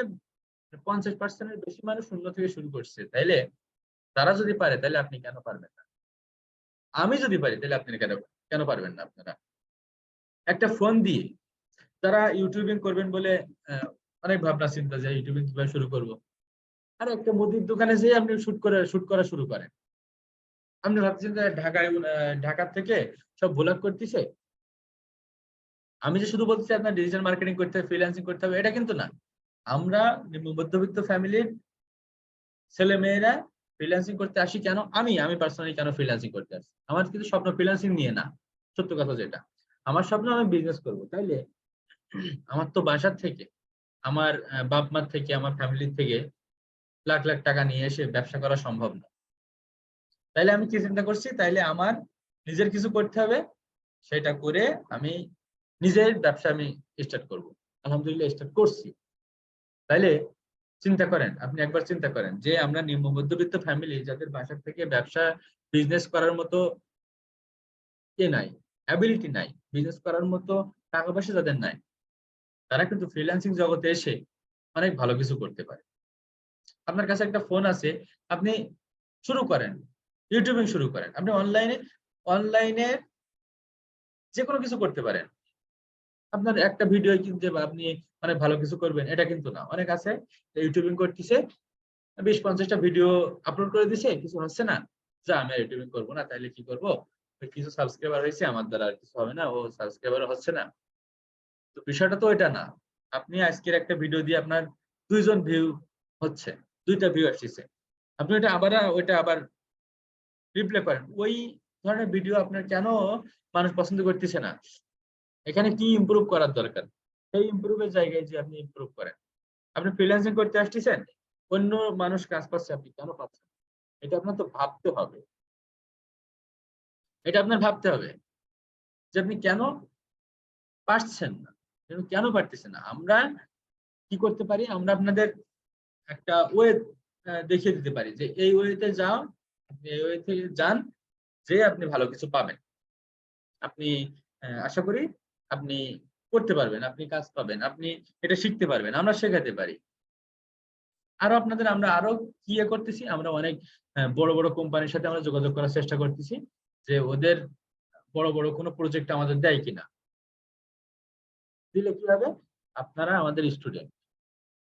50% এর বেশি মানুষ শূন্য থেকে শুরু করছে। তাইলে তারা যদি পারে তাহলে আপনি কেন পারবেন না? আমি যদি পারি তাহলে আপনি কেন কেন পারবেন না আপনারা? একটা ফোন দিয়ে তারা ইউটিউবিং করবেন বলে অনেক ভাবনা চিন্তা যে ইউটিউবিং কিভাবে শুরু করব। আর একটা মুদির দোকানে যেয়ে আপনি শুট করা শুরু করেন। আপনি ভাবছেন যে ঢাকা থেকে সব ভ্লগ করতেছে। আমি যে শুধু বলতেছি আপনার ডিজিটাল মার্কেটিং করতে হবে, ফ্রিল্যান্সিং করতে হবে, এটা কিন্তু না। আমরা মধ্যবিত্ত ফ্যামিলির ছেলে-মেয়েরা ফ্রিল্যান্সিং করতে আসি কেন? আমি পার্সোনালি কেন ফ্রিল্যান্সিং করতে আসি? আমার কিন্তু স্বপ্ন ফ্রিল্যান্সিং নিয়ে না। সত্য কথা যেটা। আমার স্বপ্ন আমি বিজনেস করব। তাইলে আমার তো বাসার থেকে, আমার বাপ-মার থেকে, আমার ফ্যামিলির থেকে লাখ, লাখ টাকা নিয়ে এসে ব্যবসা করা সম্ভব না। তাইলে আমি কি চিন্তা করছি? তাইলে আমার নিজের কিছু করতে হবে। সেটা করে আমি নিজের ব্যবসা আমি স্টার্ট করব। আলহামদুলিল্লাহ স্টার্ট করছি। তাইলে চিন্তা করেন, আপনি একবার চিন্তা করেন যে আমরা নিম্ন মধ্যবিত্ত ফ্যামিলি যাদের বাসা থেকে ব্যবসা বিজনেস করার মতো নাই, অ্যাবিলিটি নাই, বিজনেস করার মতো টাকা পয়সা যাদের নাই, তারা কিন্তু ফ্রিল্যান্সিং জগতে এসে অনেক ভালো কিছু করতে পারে। আপনার কাছে একটা ফোন আছে, আপনি শুরু করেন, ইউটিউবিং শুরু করেন। আপনি অনলাইনে যেকোনো কিছু করতে পারেন। আপনার একটা ভিডিও কিন্তু যে আপনি অনেক ভালো কিছু করবেন এটা কিন্তু না। অনেক আছে ইউটিউবিং করতেছে, 20-50 টা ভিডিও আপলোড করে দিছে, কিছু হচ্ছে না। যা আমি আর ইউটিউবিং করব না, তাইলে কি করব? ওই কিছু সাবস্ক্রাইবার হইছে, আমার দ্বারা আর কিছু হবে না, ও সাবস্ক্রাইবার হচ্ছে না। তো বিষয়টা তো এটা না। আপনি আজকের একটা ভিডিও দিয়ে আপনার ২ জন ভিউ হচ্ছে, ২ টা ভিউ আসছে। আপনি ওইটা আবার রিপ্লে করেন। ওই ধরনের ভিডিও আপনার কেন মানুষ পছন্দ করতেছে না? এখানে কি ইমপ্রুভ করার দরকার? সেই ইমপ্রুভ এর জায়গায় যে আপনি ইমপ্রুভ করেন। আপনি ফ্রিল্যান্সিং করতে আসতেছেন, অন্য মানুষ কাজ পাচ্ছে, আপনি কেন পাচ্ছেন? এটা আপনার তো ভাবতে হবে। এটা আপনার ভাবতে হবে যে আপনি কেন পারছেন না? কেন পারতেছেন না? আমরা কি করতে পারি? আমরা আপনাদের একটা ওয়ে দেখিয়ে দিতে পারি যে এই ওয়েতে যাও, আপনি এই ওয়ে থেকে যান, যেয়ে আপনি ভালো কিছু পাবেন। আপনি আশা করি আপনি করতে পারবেন, আপনি কাজ পাবেন, আপনি এটা শিখতে পারবেন। আমরা শেখাতে পারি। আরো আপনাদের আমরা আরো কি করতেছি? আমরা অনেক বড়, বড় কোম্পানির সাথে আমরা যোগাযোগ করার চেষ্টা করতেছি যে ওদের বড়, বড় কোনো প্রজেক্ট আমাদের দেয় কিনা। দিলে কি হবে? আপনারা আমাদের স্টুডেন্ট।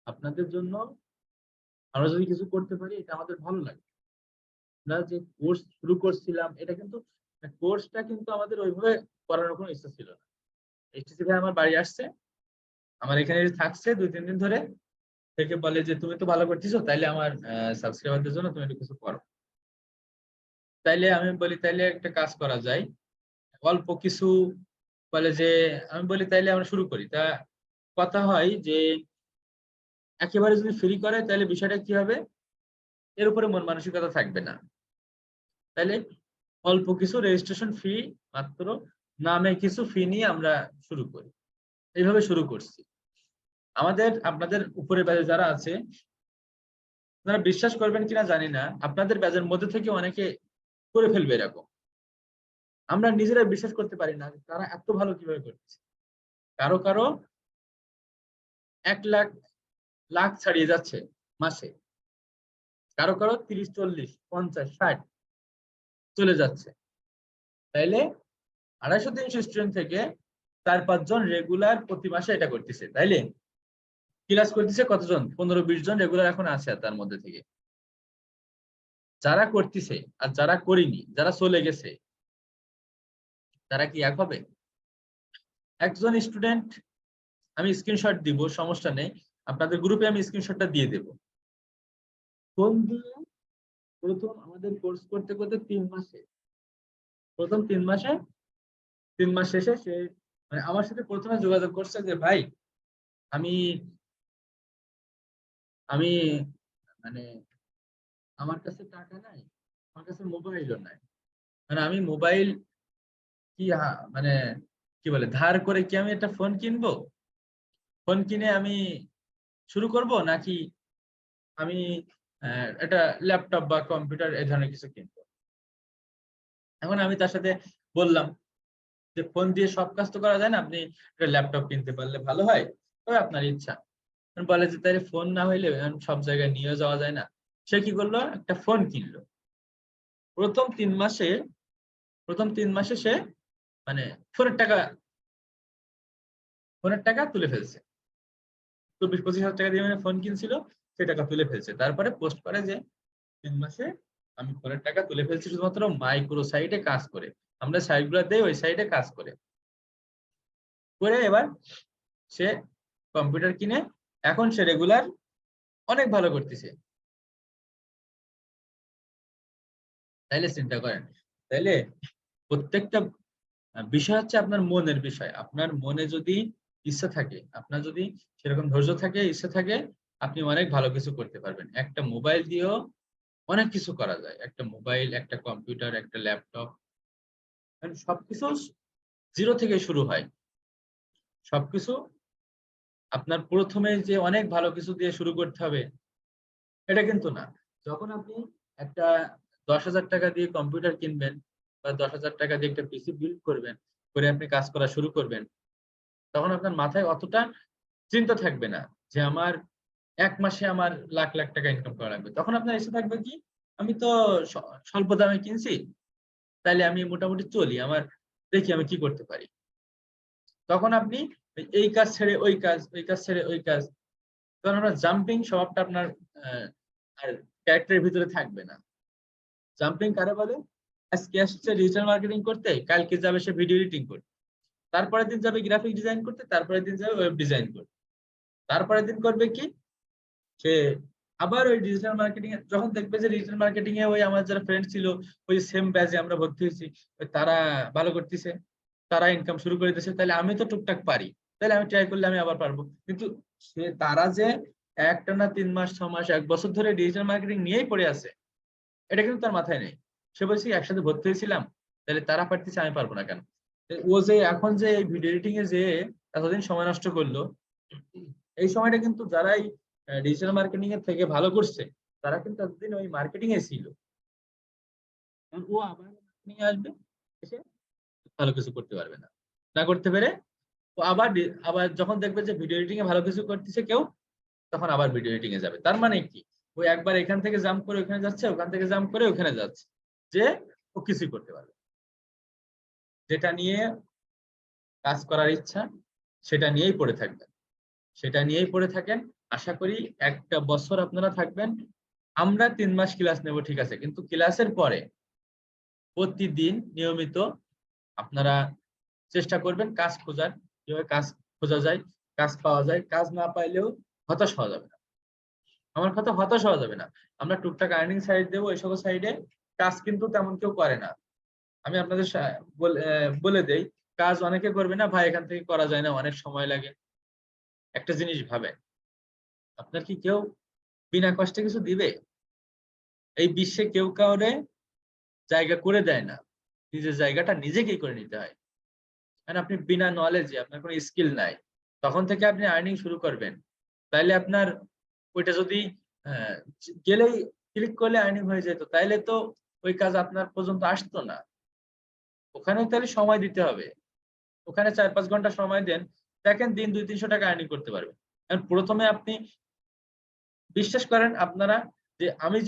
আপনাদের জন্য আমরা যদি কিছু করতে পারি এটা আমাদের ভালো লাগে। আমরা যে কোর্স শুরু করছিলাম এটা কিন্তু কোর্সটা কিন্তু আমাদের ওইভাবে করানোর কোনো ইচ্ছা ছিল না। এইচটিসি ভাই আমার বাড়ি আসছে, আমার এখানে থাকছে 2-3 দিন ধরে, থেকে বলে যে তুমি তো ভালো করতেছো, তাইলে আমার সাবস্ক্রাইবারদের জন্য তুমি একটু কিছু করো। তাইলে আমি বলি তাইলে একটা কাজ করা যায়, অল্প কিছু বলে যে, আমি বলি তাইলে আমরা শুরু করি। তা কথা হয় যে একেবারে যদি ফ্রি করে তাহলে বিষয়টা কি হবে, এর উপরে মন মানসিকতা থাকবে না। তাহলে অল্প কিছু রেজিস্ট্রেশন ফি, মাত্র নামে কিছু ফি নিয়ে আমরা শুরু করি। এইভাবে শুরু করছি। আমাদের আপনাদের উপরে ব্যাচে যারা আছে, আপনারা বিশ্বাস করবেন কিনা জানি না, আপনাদের ব্যাচের মধ্যে থেকে অনেকে করে ফেলবে এরকম। আমরা নিজেরা বিশ্বাস করতে পারি না তারা এত ভালো কিভাবে করছে। কারো কারো 1 লাখ লাখ ছাড়িয়ে যাচ্ছে মাসে, কারো কারো 30, 40, 50, 60 চলে যাচ্ছে। তাইলে 250-300 স্টুডেন্ট থেকে 4-5 জন রেগুলার প্রতি মাসে এটা করতেছে। তাইলে ক্লাস করতেছে কতজন, 15-20 জন রেগুলার এখন আছে তার মধ্যে থেকে। যারা করতেছে আর যারা করিনি, যারা চলে গেছে, তারা কি এক হবে? একজন স্টুডেন্ট, আমি স্ক্রিনশট দিব, সমস্যা নেই, আপনাদের গ্রুপে আমি স্ক্রিনশটটা দিয়ে দেব। ফোন দিয়ে প্রথম আমাদের কোর্স করতে করতে 3 মাসে, প্রথম 3 মাস শেষে সে মানে আমার সাথে প্রথমে যোগাযোগ করছে যে ভাই আমি আমি মানে আমার কাছে টাকা নাই, আমার কাছে মোবাইলও নাই, মানে আমি মোবাইল কি মানে কি বলে ধার করে কি আমি একটা ফোন কিনবো, ফোন কিনে আমি শুরু করব, নাকি আমি একটা ল্যাপটপ বা কম্পিউটার এই ধরনের কিছু কিনবো। এখন আমি তার সাথে বললাম যে ফোন দিয়ে সব কাজ তো করা যায় না, আপনি একটা ল্যাপটপ কিনতে পারলে ভালো হয়, তবে আপনার ইচ্ছা। বলে যে তাই ফোন না হইলে সব জায়গায় নিয়ে যাওয়া যায় না। সে কি করলো, একটা ফোন কিনলো। প্রথম 3 মাসে, সে মানে ফোনের টাকা তুলে ফেলছে। 24-25 হাজার টাকা দিয়ে মানে ফোন কিনছিল, সেই টাকা তুলে ফেলছে। তারপরে পোস্ট করে যে 3 মাসে আমি ফোনের টাকা তুলে ফেলছি শুধুমাত্র মাইক্রো সাইটে কাজ করে। আমরা সাইট গুলো দেই, ওই সাইটে কাজ করে এবার সে কম্পিউটার কিনে এখন সে রেগুলার অনেক ভালো করতেছে। তাইলে চিন্তা করেন, তাইলে প্রত্যেকটা বিষয় হচ্ছে আপনার মনের বিষয়। আপনার মনে যদি ইচ্ছা থাকে, আপনার যদি সেরকম ধৈর্য থাকে, ইচ্ছা থাকে, আপনি অনেক ভালো কিছু করতে পারবেন। একটা মোবাইল দিয়েও অনেক কিছু করা যায়। একটা মোবাইল, একটা কম্পিউটার, একটা ল্যাপটপ, সবকিছু জিরো থেকে শুরু হয়। সবকিছু আপনার প্রথমে যে অনেক ভালো কিছু দিয়ে শুরু করতে হবে এটা কিন্তু না। যখন আপনি একটা 10,000 টাকা দিয়ে কম্পিউটার কিনবেন বা 10,000 টাকা দিয়ে একটা পিসি বিল্ড করবেন, করে আপনি কাজ করা শুরু করবেন, তখন আপনার মাথায় অতটা চিন্তা থাকবে না যে আমার 1 মাসে আমার লাখ লাখ টাকা ইনকাম করা লাগবে। তখন আপনার এসে থাকবে কি, আমি তো স্বল্প দামে কিনছি, তাইলে আমি মোটামুটি চলি, আমার দেখি আমি কি করতে পারি। তখন আপনি এই কাজ ছেড়ে ওই কাজ, ওই কাজ ছেড়ে ওই কাজ, তখন আপনার জাম্পিং স্বভাবটা আপনার আর ক্যারেক্টারের ভিতরে থাকবে না। জাম্পিং কারে বলে, আজকে আসছে ডিজিটাল মার্কেটিং করতে, কালকে যাবে সে ভিডিও এডিটিং করতে, তারপরের দিন যাবে গ্রাফিক ডিজাইন করতে, তারপরের দিন যাবে ওয়েব ডিজাইন করতে, তারপরের দিন করবে কি, সে আবার ওই ডিজিটাল মার্কেটিং এ, যখন দেখবে যে ডিজিটাল মার্কেটিং এ ওই আমার যারা ফ্রেন্ড ছিল, ওই সেম ব্যাচে আমরা ভর্তি হয়েছি, তারা ভালো করতেছে, তারা ইনকাম শুরু করে দিয়েছে, তাহলে আমি তো টুকটাক পারি, তাহলে আমি ট্রাই করলে আমি আবার পারবো। কিন্তু সে তারা যে একটানা 3 মাস 6 মাস 1 বছর ধরে ডিজিটাল মার্কেটিং নিয়েই পড়ে আছে, এটা কিন্তু তার মাথায় নেই। সে বলছে একসাথে ভর্তি হয়েছিলাম, তাহলে তারা পারতেছে আমি পারবো না কেন। ও যে এখন যে এই ভিডিও এডিটিং এ যে এতদিন সময় নষ্ট করলো, এই সময়টা কিন্তু যারাই ডিজিটাল মার্কেটিং এর থেকে ভালো করছে, তারা কিন্তু এতদিন ওই মার্কেটিং এ ছিল। ও আবার মার্কেটিং এ আসবে, এসে ভালো কিছু করতে পারবে না, না করতে পেরে ও আবার আবার যখন দেখবে যে ভিডিও এডিটিং এ ভালো কিছু করতেছে কেউ, তখন আবার ভিডিও এডিটিং এ যাবে। তার মানে কি, ও একবার এখান থেকে জাম্প করে ওখানে যাচ্ছে, ওখান থেকে জাম্প করে ওখানে যাচ্ছে, যে ও কিছুই করতে পারবে। যেটা নিয়ে কাজ করার ইচ্ছা, সেটা নিয়েই পড়ে থাকবেন, সেটা নিয়েই পড়ে থাকেন। আশা করি একটা বছর আপনারা থাকবেন, আমরা 3 মাস ক্লাস নেব, ঠিক আছে, কিন্তু ক্লাসের পরে প্রতিদিন নিয়মিত আপনারা চেষ্টা করবেন কাজ খোঁজার, কিভাবে কাজ খোঁজা যায়, কাজ পাওয়া যায়। কাজ না পাইলেও হতাশ হওয়া যাবে না। আমার কথা, হতাশ হওয়া যাবে না। আমরা টুকটাক আর্নিং সাইড দেবো, এই সকল সাইডে কাজ কিন্তু তেমন কেউ করে না। আমি আপনাদের বলে দেই, কাজ অনেকে করবে না ভাই, এখান থেকে করা যায় না, অনেক সময় লাগে। একটা জিনিস ভাবেন, আপনার কি কেউ বিনা কষ্টে কিছু দিবে? এই বিশ্বে কেউ কাউরে জায়গা করে দেয় না, নিজের জায়গাটা নিজেকেই করে নিতে হয়। কারণ আপনি বিনা নলেজে, আপনার কোনো স্কিল নাই, তখন থেকে আপনি আর্নিং শুরু করবেন, তাইলে আপনার ওইটা যদি আহ, গেলেই ক্লিক করলে আর্নিং হয়ে যেত, তাইলে তো ওই কাজ আপনার পর্যন্ত আসতো না। ওখানে তাহলে সময় দিতে হবে। ওখানে 4-5 ঘন্টা সময় দেন, দেখেন দিন 200-300 টাকা আর্নিং করতে পারবেন। কারণ প্রথমে আপনি বিশ্বাস করেন আপনারা, যে আমি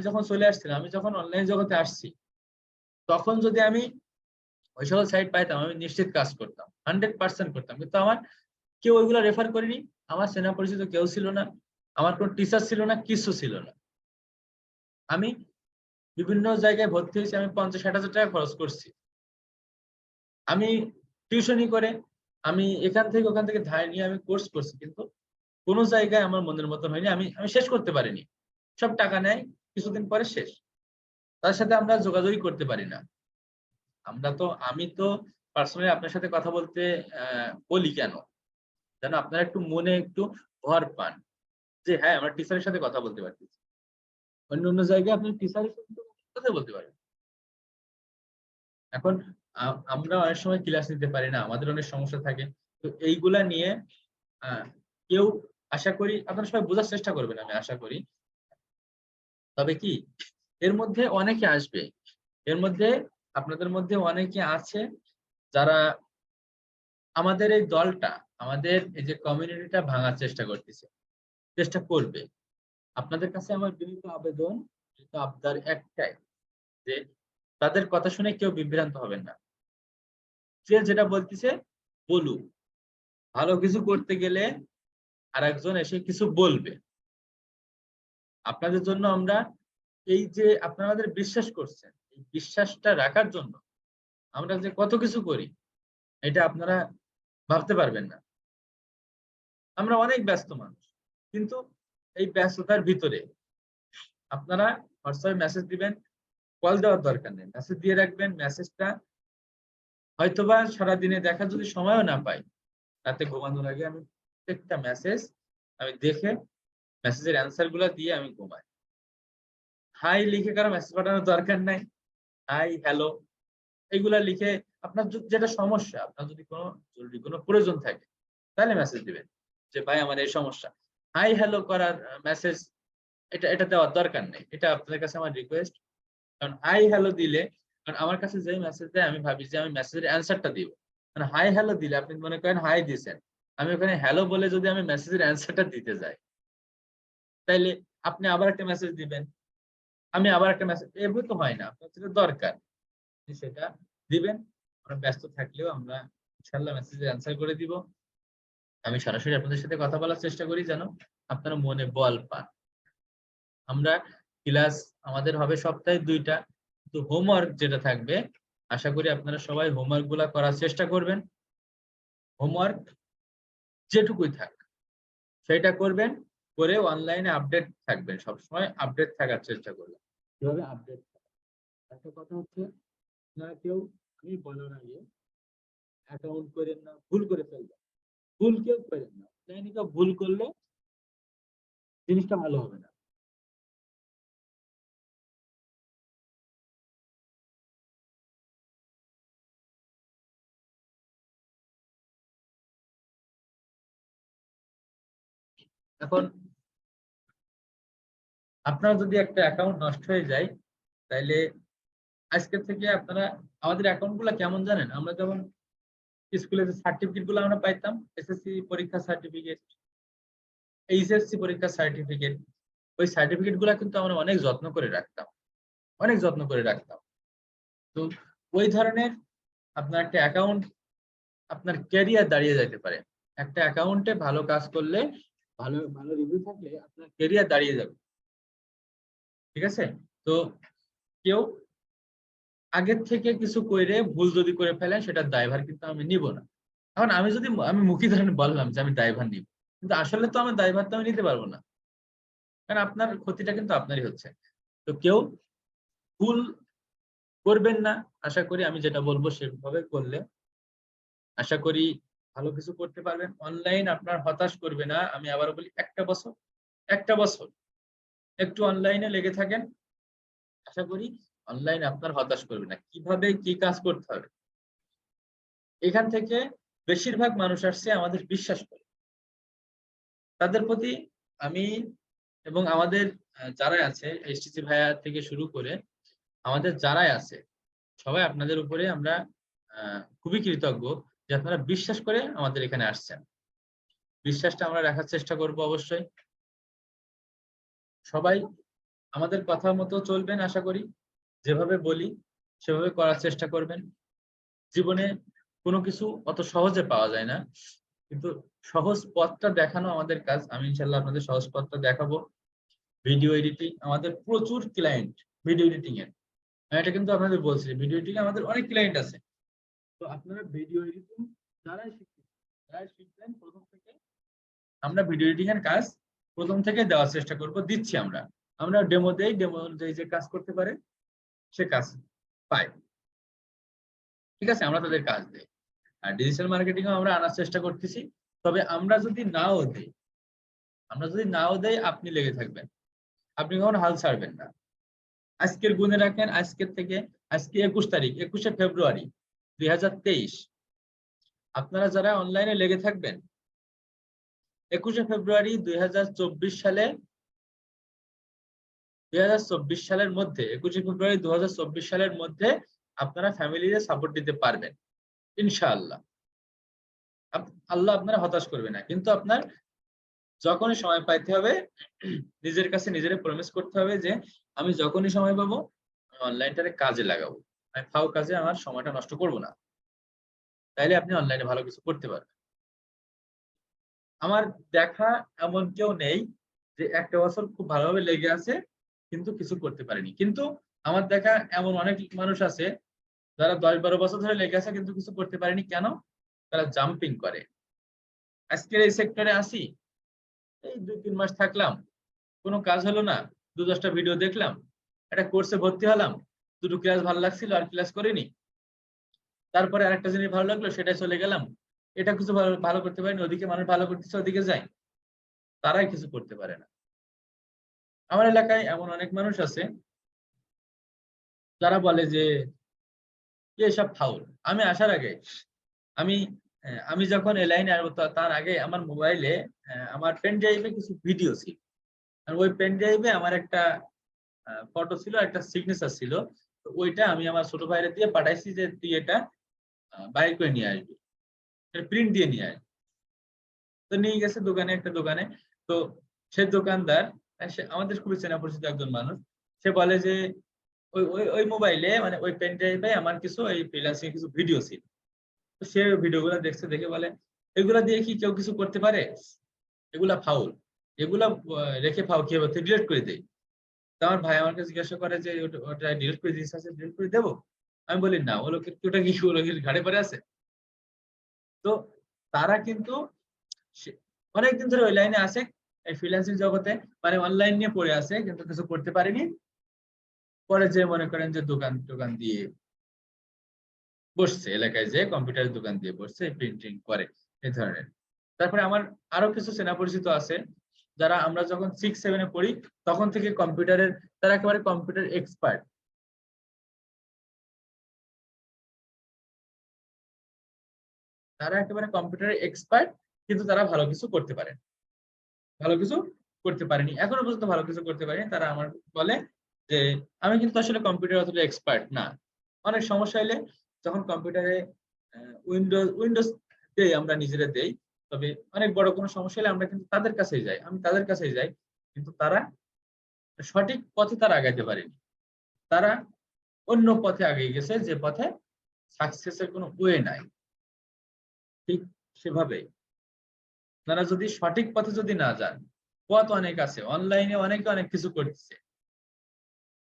যখন চলে আসছিলাম, আমি যখন অনলাইন জগতে আসছি, তখন যদি আমি ওই সকল সাইট পাইতাম, আমি নিশ্চিত কাজ করতাম, 100% করতাম। কিন্তু আমার কেউ ওইগুলো রেফার করিনি, আমার চেনা পরিচিত কেউ ছিল না, আমার কোনো টিচার ছিল না, কিছু ছিল না। আমি বিভিন্ন জায়গায় ভর্তি হয়েছি, আমি 50-60 হাজার টাকা খরচ করছি। আমি টিউশনি করে, আমি এখান থেকে ওখান থেকে ধার নিয়ে আমি কোর্স করছি, কিন্তু কোনো জায়গায় আমার মনের মতন হয়নি। আমি আমি শেষ করতে পারিনি। সব টাকা নেয়, কিছুদিন পরে শেষ। তার সাথে আমরা যোগাযোগই করতে পারি না। আমি তো পার্সোনালি আপনার সাথে কথা বলতে বলি কেন, যেন আপনারা একটু মনে একটু ভর পান, যে হ্যাঁ, আমরা টিচারের সাথে কথা বলতে পারতেছি। অন্য অন্য জায়গায় আপনি টিচারের সাথে কথা বলতে পারেন। এখন আমরা অনেক সময় ক্লাস নিতে পারি না, আমাদের অনেক সমস্যা থাকে। তো এইগুলা নিয়ে কেউ, আশা করি আপনারা সবাই বোঝার চেষ্টা করবেন, আমি আশা করি। তবে কি, এর মধ্যে অনেকে আসবে, এর মধ্যে আপনাদের মধ্যে অনেকে আছে যারা আমাদের এই দলটা, আমাদের এই যে কমিউনিটিটা ভাঙার চেষ্টা করতেছে, চেষ্টা করবে। আপনাদের কাছে আমার বিনীত আবেদন, বিনীত আবদার একটাই, যে তাদের কথা শুনে কেউ বিভ্রান্ত হবেন না। যে যেটা বলতেছে বলুক, ভালো কিছু করতে গেলে আরেকজন এসে কিছু বলবে। আপনাদের জন্য আমরা, এই যে আপনারা আমাদের বিশ্বাস করছেন, এই বিশ্বাসটা রাখার জন্য আমরা যে কত কিছু করি, এটা আপনারা ভাবতে পারবেন না। আমরা অনেক ব্যস্ত মানুষ, কিন্তু এই ব্যস্ততার ভিতরে আপনারা হোয়াটসঅ্যাপে মেসেজ দিবেন, কল দেওয়ার দরকার নেই, মেসেজ দিয়ে রাখবেন। মেসেজটা হয়তোবা সারাদিনে দেখার যদি সময়ও না পাই, রাতে ঘুমানোর আগে আমি প্রত্যেকটা মেসেজ আমি দেখে মেসেজের অ্যান্সার গুলা দিয়ে আমি ঘুমাই। হাই লিখে কারো মেসেজ পাঠানোর দরকার নাই। হাই, হ্যালো, এগুলা লিখে আপনার যেটা সমস্যা, আপনার যদি কোনো জরুরি কোনো প্রয়োজন থাকে, তাহলে মেসেজ দিবেন যে ভাই আমার এই সমস্যা। হাই হ্যালো করার মেসেজ, এটা এটা দেওয়ার দরকার নেই। এটা আপনাদের কাছে আমার রিকোয়েস্ট। কারণ হাই হ্যালো দিলে, কারণ আমার কাছে যেই মেসেজ দেয় আমি ভাবি যে আমি মেসেজের অ্যান্সারটা দিব। মানে হাই হ্যালো দিলে আপনি মনে করেন হাই দিছেন, আমি ওখানে হ্যালো বলে যদি আমি মেসেজের অ্যান্সারটা দিতে যাই, তাইলে আপনি আবার একটা মেসেজ দিবেন, আমি আবার একটা মেসেজ, এভাবে তো হয় না। আপনার যেটা দরকার সেটা দিবেন। আমরা ব্যস্ত থাকলেও আমরা ইনশাআল্লাহ মেসেজের অ্যান্সার করে দিব। আমি সরাসরি আপনাদের সাথে কথা বলার চেষ্টা করি, যেন আপনারা মনে বল পান। আমরা ক্লাস আমাদের হবে সপ্তাহে 2টা, কিন্তু হোমওয়ার্ক যেটা থাকবে, আশা করি আপনারা সবাই হোমওয়ার্ক গুলা করার চেষ্টা করবেন। হোমওয়ার্ক যেটুকুই থাক সেটা করবেন, করে অনলাইনে আপডেট থাকবেন, সবসময় আপডেট থাকার চেষ্টা করবেন। কিভাবে আপডেট? একটা কথা হচ্ছে, আপনারা কেউ, আমি বলার আগে অ্যাকাউন্ট করেন না, ভুল করে ফেলবেন। ভুল কেউ করেন না, অনলাইনে কেউ ভুল করলে জিনিসটা ভালো হবে না। এখন আপনার যদি একটা অ্যাকাউন্ট নষ্ট হয়ে যায়, তাইলে আজকে থেকে আপনারা, আমাদের অ্যাকাউন্ট গুলা কেমন জানেন, আমরা যেমন স্কুলে যে সার্টিফিকেট গুলো আমরা পাইতাম, এসএসসি পরীক্ষা সার্টিফিকেট, এইচএসসি পরীক্ষার সার্টিফিকেট, ওই সার্টিফিকেট গুলা কিন্তু আমরা অনেক যত্ন করে রাখতাম, অনেক যত্ন করে রাখতাম। তো ওই ধরনের আপনার একটা অ্যাকাউন্ট, আপনার ক্যারিয়ার দাঁড়িয়ে যাইতে পারে। একটা অ্যাকাউন্টে ভালো কাজ করলে, ভালো ভালো রিভিউ থাকলে আপনার ক্যারিয়ার দাঁড়িয়ে যাবে। ঠিক আছে? তো কেউ আগের থেকে কিছু করে ভুল যদি করে ফেলেন সেটার দায়ভার কিন্তু আমি নিব না। এখন আমি মুখে ধরেন বললাম যে আমি দায়ভার নিব, কিন্তু আসলে তো আমার দায়ভার তো আমি নিতে পারবো না, কারণ আপনার ক্ষতিটা কিন্তু আপনারই হচ্ছে। তো কেউ ভুল করবেন না। আশা করি আমি যেটা বলবো সেভাবে করলে আশা করি ভালো কিছু করতে পারবেন। অনলাইন আপনার হতাশ করবে না। আমি আবারও বলি, একটা বছর একটু অনলাইনে লেগে থাকেন। আশা করি অনলাইন আপনার হতাশ করবে না। কিভাবে কি কাজ করতে হবে, এখান থেকে বেশিরভাগ মানুষ আসছে আমাদের বিশ্বাস করে। তাদের প্রতি আমি এবং আমাদের যারাই আছে, এসটিসি ভাইয়া থেকে শুরু করে আমাদের যারাই আছে, সবাই আপনাদের উপরে আমরা খুবই কৃতজ্ঞ যে আপনারা বিশ্বাস করে আমাদের এখানে আসছেন। বিশ্বাসটা আমরা রাখার চেষ্টা করব অবশ্যই। সবাই আমাদের কথা মতো চলবেন আশা করি। যেভাবে বলি সেভাবে করার চেষ্টা করবেন। জীবনে কোনো কিছু অত সহজে পাওয়া যায় না, কিন্তু সহজ পথটা দেখানো আমাদের কাজ। আমি ইনশাল্লাহ আপনাদের সহজ পথটা দেখাবো। ভিডিও এডিটিং আমাদের প্রচুর ক্লায়েন্ট, ভিডিও এডিটিং এর আমি এটা কিন্তু আপনাদের বলছি, ভিডিও এডিটিং আমাদের অনেক ক্লায়েন্ট আছে। তো আপনারা ভিডিও এডিটিং যারাই শিখবেন প্রথম থেকে, আমরা ভিডিও এডিটিং এর কাজ প্রথম থেকে দেওয়ার চেষ্টা করব, দিচ্ছি। আমরা আমরা ডেমো দেই, ডেমো অনুযায়ী যে কাজ করতে পারে সে কাজ পায়। ঠিক আছে, আমরা তাদের কাজ দেই। আর ডিজিটাল মার্কেটিং আমরা আনার চেষ্টা করতেছি। তবে আমরা যদি নাও দেই আপনি লেগে থাকবেন, আপনি কখনো হাল ছাড়বেন না। আজকের গুণে রাখেন, আজকের থেকে, আজকে 21 তারিখ, 21শে ফেব্রুয়ারি 2023, আপনারা যারা অনলাইনে লেগে থাকবেন 21শে ফেব্রুয়ারি 2024 সালে, 2024 সালের মধ্যে, 21শে ফেব্রুয়ারি 2024 সালের মধ্যে আপনারা ফ্যামিলিতে সাপোর্ট দিতে পারবেন ইনশাআল্লাহ। আল্লাহ আপনারা হতাশ করবে না, কিন্তু আপনার যখনই সময় পাইতে হবে নিজের কাছে নিজের প্রমিস করতে হবে যে আমি যখনই সময় পাবো অনলাইনটারে কাজে লাগাবো, আমি ফাও কাজে আমার সময়টা নষ্ট করব না। তাইলে আপনি অনলাইনে ভালো কিছু করতে পারবেন। আমার দেখা এমন কেউ নেই যে একটা বছর খুব ভালোভাবে লেগে আছে কিন্তু কিছু করতে পারেনি। কিন্তু আমার দেখা এমন অনেক মানুষ আছে যারা 10-12 বছর ধরে লেগে আছে কিন্তু কিছু করতে পারেনি। কেন? তারা জাম্পিং করে। আজকের এই সেক্টরে আসি, এই 2-3 মাস থাকলাম, কোনো কাজ হলো না, 2-10টা ভিডিও দেখলাম, একটা কোর্সে ভর্তি হলাম, দুটো ক্লাস ভালো লাগছিল আর ক্লাস করিনি, তারপরে আরেকটা জিনিস ভালো লাগলো সেটাই চলে গেলাম, এটা কিছু ভালো ভালো করতে পারিনি, ওদিকে মানুষ ভালো করতেছে ওদিকে যাই, তারাই কিছু করতে পারে না। আমার এলাকায় এমন অনেক মানুষ আছে যারা বলে যে এসব ফাউল। আমি আসার আগে আমি আমি যখন এই লাইনে আসবো তার আগে আমার মোবাইলে আমার পেন ড্রাইভে কিছু ভিডিও ছিল, আর ওই পেন ড্রাইভে আমার একটা ফটো ছিল, একটা সিগনেচার ছিল। তো ওইটা আমি আমার ছোট ভাইরে দিয়ে পাঠাইছি যে তুই এটা বাইর করে নিয়ে আসবি, প্রিন্ট দিয়ে নিয়ে আসবি। তো নিয়ে গেছে দোকানে, একটা দোকানে। তো সে দোকানদার, সে আমাদের খুবই চেনা পরিচিত একজন মানুষ, সে বলে যে ওই ওই ওই মোবাইলে মানে ওই পেন ড্রাইভে আমার কিছু এই ফ্রিল্যান্সিং কিছু ভিডিও ছিল। তো সে ভিডিওগুলো দেখছে, দেখে বলে এগুলা দিয়ে কি কেউ কিছু করতে পারে? এগুলা ফাউল, এগুলা রেখে ফাও কি হবে, ডিলিট করে দেই। তো আমার ভাই আমাকে জিজ্ঞাসা করে যে ওটা ডিলিট করে দিস, আছে ডিলিট করে দেবো? আমি বলি না, ও লোকের কি ওটা কি ও লোকের ঘাড়ে পড়ে আছে? তো তারা কিন্তু অনেকদিন ধরে ওই লাইনে আছে, এই ফ্রিল্যান্সিং জগতে, মানে অনলাইন নিয়ে পড়ে আছে কিন্তু কিছু করতে পারেনি। পরে যে মনে করেন যে দোকান টোকান দিয়ে বসছে, এলাকায় যে কম্পিউটারের দোকান দিয়ে বসছে, প্রিন্টিং করে এই ধরনের। তারপরে আমার আরো কিছু চেনা পরিচিত আছে যারা আমরা যখন 6-7-এ পড়ি তখন থেকে কম্পিউটারের, তারা একেবারে কম্পিউটার এক্সপার্ট। তারা একেবারে কম্পিউটারের এক্সপার্ট, কিন্তু তারা ভালো কিছু করতে পারে, ভালো কিছু করতে পারেনি, এখনো পর্যন্ত ভালো কিছু করতে পারেনি। তারা আমার বলে যে আমি কিন্তু আসলে কম্পিউটার অতটা এক্সপার্ট না। অনেক সমস্যা হলে যখন কম্পিউটারে উইন্ডোজ দেই, আমরা নিজেরা দেই, তবে অনেক বড় কোনো সমস্যা হলে আমরা কিন্তু তাদের কাছেই যাই, আমি তাদের কাছেই যাই। কিন্তু তারা সঠিক পথে তারা আগাইতে পারেনি। তারা অন্য পথে আগে গেছে, যে পথে সাকসেসের কোনো ওয়ে নাই। ঠিক সেভাবেই তারা যদি সঠিক পথে যদি না যান, পথ অনেক আছে, অনলাইনে অনেকে অনেক কিছু করতেছে,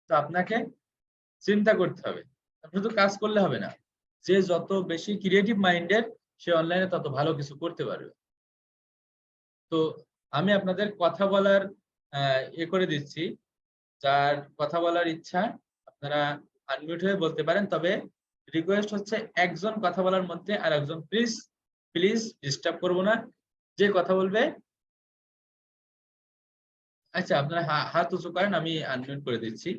তো আপনাকে চিন্তা করতে হবে, শুধু কাজ করলে হবে না। যে যত বেশি ক্রিয়েটিভ মাইন্ডের সে অনলাইনে তত ভালো কিছু করতে পারবে। তো আমি আপনাদের কথা বলার করে দিচ্ছি। যার কথা বলার ইচ্ছা আপনারা আনমিউট হয়ে বলতে পারেন, তবে রিকোয়েস্ট হচ্ছে একজন কথা বলার মধ্যে আর একজন প্লিজ প্লিজ ডিস্টার্ব করবো না, যে কথা বলবে। আচ্ছা, আপনারা হাত উঁচু করেন, আমি আনমিউট করে দিচ্ছি।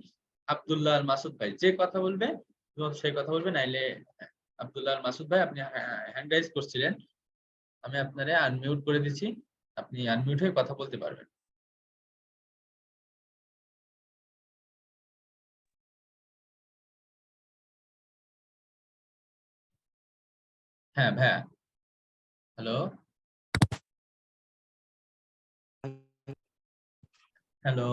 আব্দুল্লাহ আল মাসুদ ভাই যে কথা বলবে সেই কথা বলবে, নাইলে আব্দুল্লাহ আল মাসুদ ভাই আপনি হ্যান্ড রাইজ করছিলেন, আমি আপনারে আনমিউট করে দিচ্ছি, আপনি আনমিউট হয়ে কথা বলতে পারবেন। হ্যাঁ ভাইয়া, হ্যালো হ্যালো,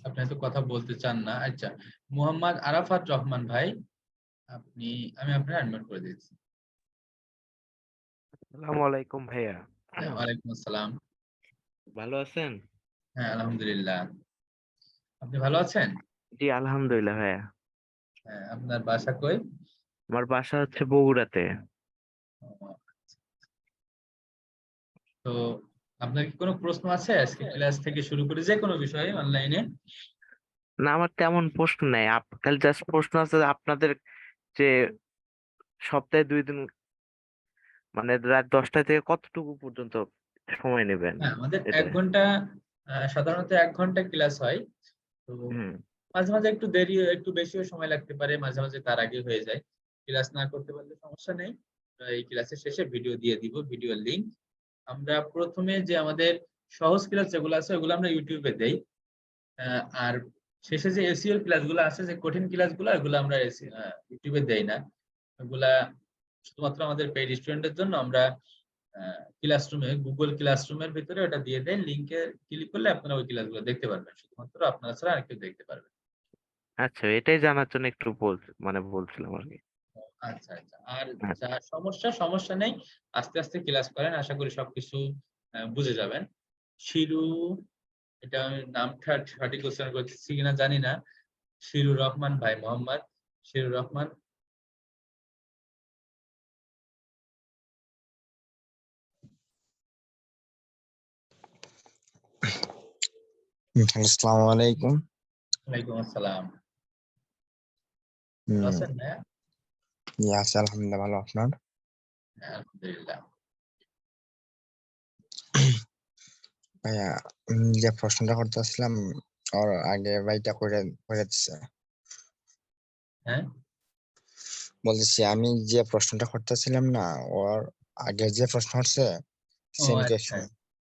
আপনি হয়তো কথা বলতে চান না। আচ্ছা, মোহাম্মদ আরাফাত রহমান ভাই আপনি, আমি আপনার আনমিউট করে দিচ্ছি। আসসালামু আলাইকুম ভাইয়া। ওয়ালাইকুম আসসালাম। ভালো আছেন? হ্যাঁ আলহামদুলিল্লাহ, আপনি ভালো আছেন? জি আলহামদুলিল্লাহ ভাইয়া। হ্যাঁ, আপনার বাসা কই? আমার বাসা হচ্ছে বগুড়াতে। ও, তো আপনার কি কোনো প্রশ্ন আছে আজকে ক্লাস থেকে শুরু করে যে কোনো বিষয়ে অনলাইনে? না আমার তেমন প্রশ্ন নাই, খালি জাস্ট প্রশ্ন আছে যে আপনাদের যে সপ্তাহে 2 দিন মানে রাত 10টা থেকে কতটুকু পর্যন্ত সময় নেবেন হ্যাঁ, আমাদের এটা। 1 ঘন্টা, সাধারণত 1 ঘন্টা ক্লাস হয়। তো হুম। মাঝে মাঝে একটু দেরি, একটু বেশিও সময় লাগতে পারে, মাঝে মাঝে তার আগে হয়ে যায়। ক্লাস না করতে পারলে সমস্যা নেই, এই ক্লাসের শেষে ভিডিও দিয়ে দিব, ভিডিও লিংক। আমরা প্রথমে যে আমাদের সহজ ক্লাস যেগুলো আছে ওগুলো আমরা ইউটিউবে দেই, আর শেষে যে এসইও ক্লাসগুলো আছে, যে কঠিন ক্লাসগুলো, এগুলো আমরা ইউটিউবে দেই না। ওগুলা শুধুমাত্র আমাদের পেইড স্টুডেন্টের জন্য আমরা ক্লাসরুমে, গুগল ক্লাসরুমের ভিতরে ওটা দিয়ে দেয়, লিংকে ক্লিক করলে আপনারা ওই ক্লাসগুলো দেখতে পারবেন, শুধুমাত্র আপনারা ছাড়া আর কেউ দেখতে পারবেন। আচ্ছা, এটাই জানার জন্য একটু বলছিলাম আর কি। আচ্ছা আচ্ছা, আর আচ্ছা। যা সমস্যা নেই, আস্তে আস্তে ক্লাস করেন, আশা করি সবকিছু বুঝে যাবেন। শিরু, এটা আমি নামটা সঠিক উচ্চারণ করতেছি কিনা জানি না। শিরুর রহমান ভাই, মোহাম্মদ শিরুর রহমান। আসসালামু আলাইকুম। ওয়ালাইকুম আসসালাম। ভালো হুম, আছেন ভাইয়া? আছি আলহামদুলিল্লাহ, ভালো। আপনার? হ্যাঁ, আলহামদুলিল্লাহ। ভাইয়া, যে প্রশ্নটা করতেছিলাম ওর আগে ভাইটা করে করে দিচ্ছে। হ্যাঁ, বলতেছি আমি যে প্রশ্নটা করতেছিলাম না, ওর আগে যে প্রশ্ন হচ্ছে ও সেম আচ্ছা, কোয়েশ্চন।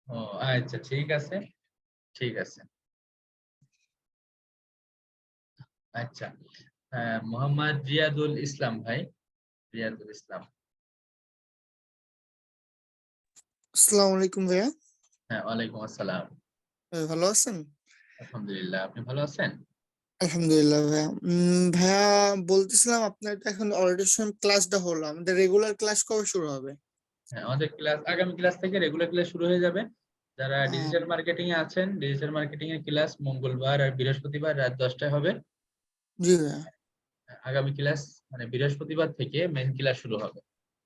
ও আচ্ছা, ঠিক আছে, ঠিক আছে। আচ্ছা, মোহাম্মদ রিয়াদুল ইসলাম ভাই, রিয়াদুল ইসলাম। আসসালামু আলাইকুম ভাইয়া। হ্যাঁ, ওয়ালাইকুম আসসালাম। ভালো আছেন? আলহামদুলিল্লাহ, আপনি ভালো আছেন? আলহামদুলিল্লাহ ভাইয়া। ভাইয়া বলতেছিলাম আপনার তো এখন অরিয়েন্টেশন ক্লাসটা হলো, আমাদের রেগুলার ক্লাস কবে শুরু হবে? হ্যাঁ, আমাদের ক্লাস আগামী ক্লাস থেকে রেগুলার ক্লাস শুরু হয়ে যাবে। যারা আহ, ডিজিটাল মার্কেটিং এ আছেন, ডিজিটাল মার্কেটিং এর ক্লাস মঙ্গলবার আর বৃহস্পতিবার রাত 10টায় হবে। জি ভাইয়া। আগামী ক্লাস মানে বৃহস্পতিবার থেকে মেইন ক্লাস শুরু হবে।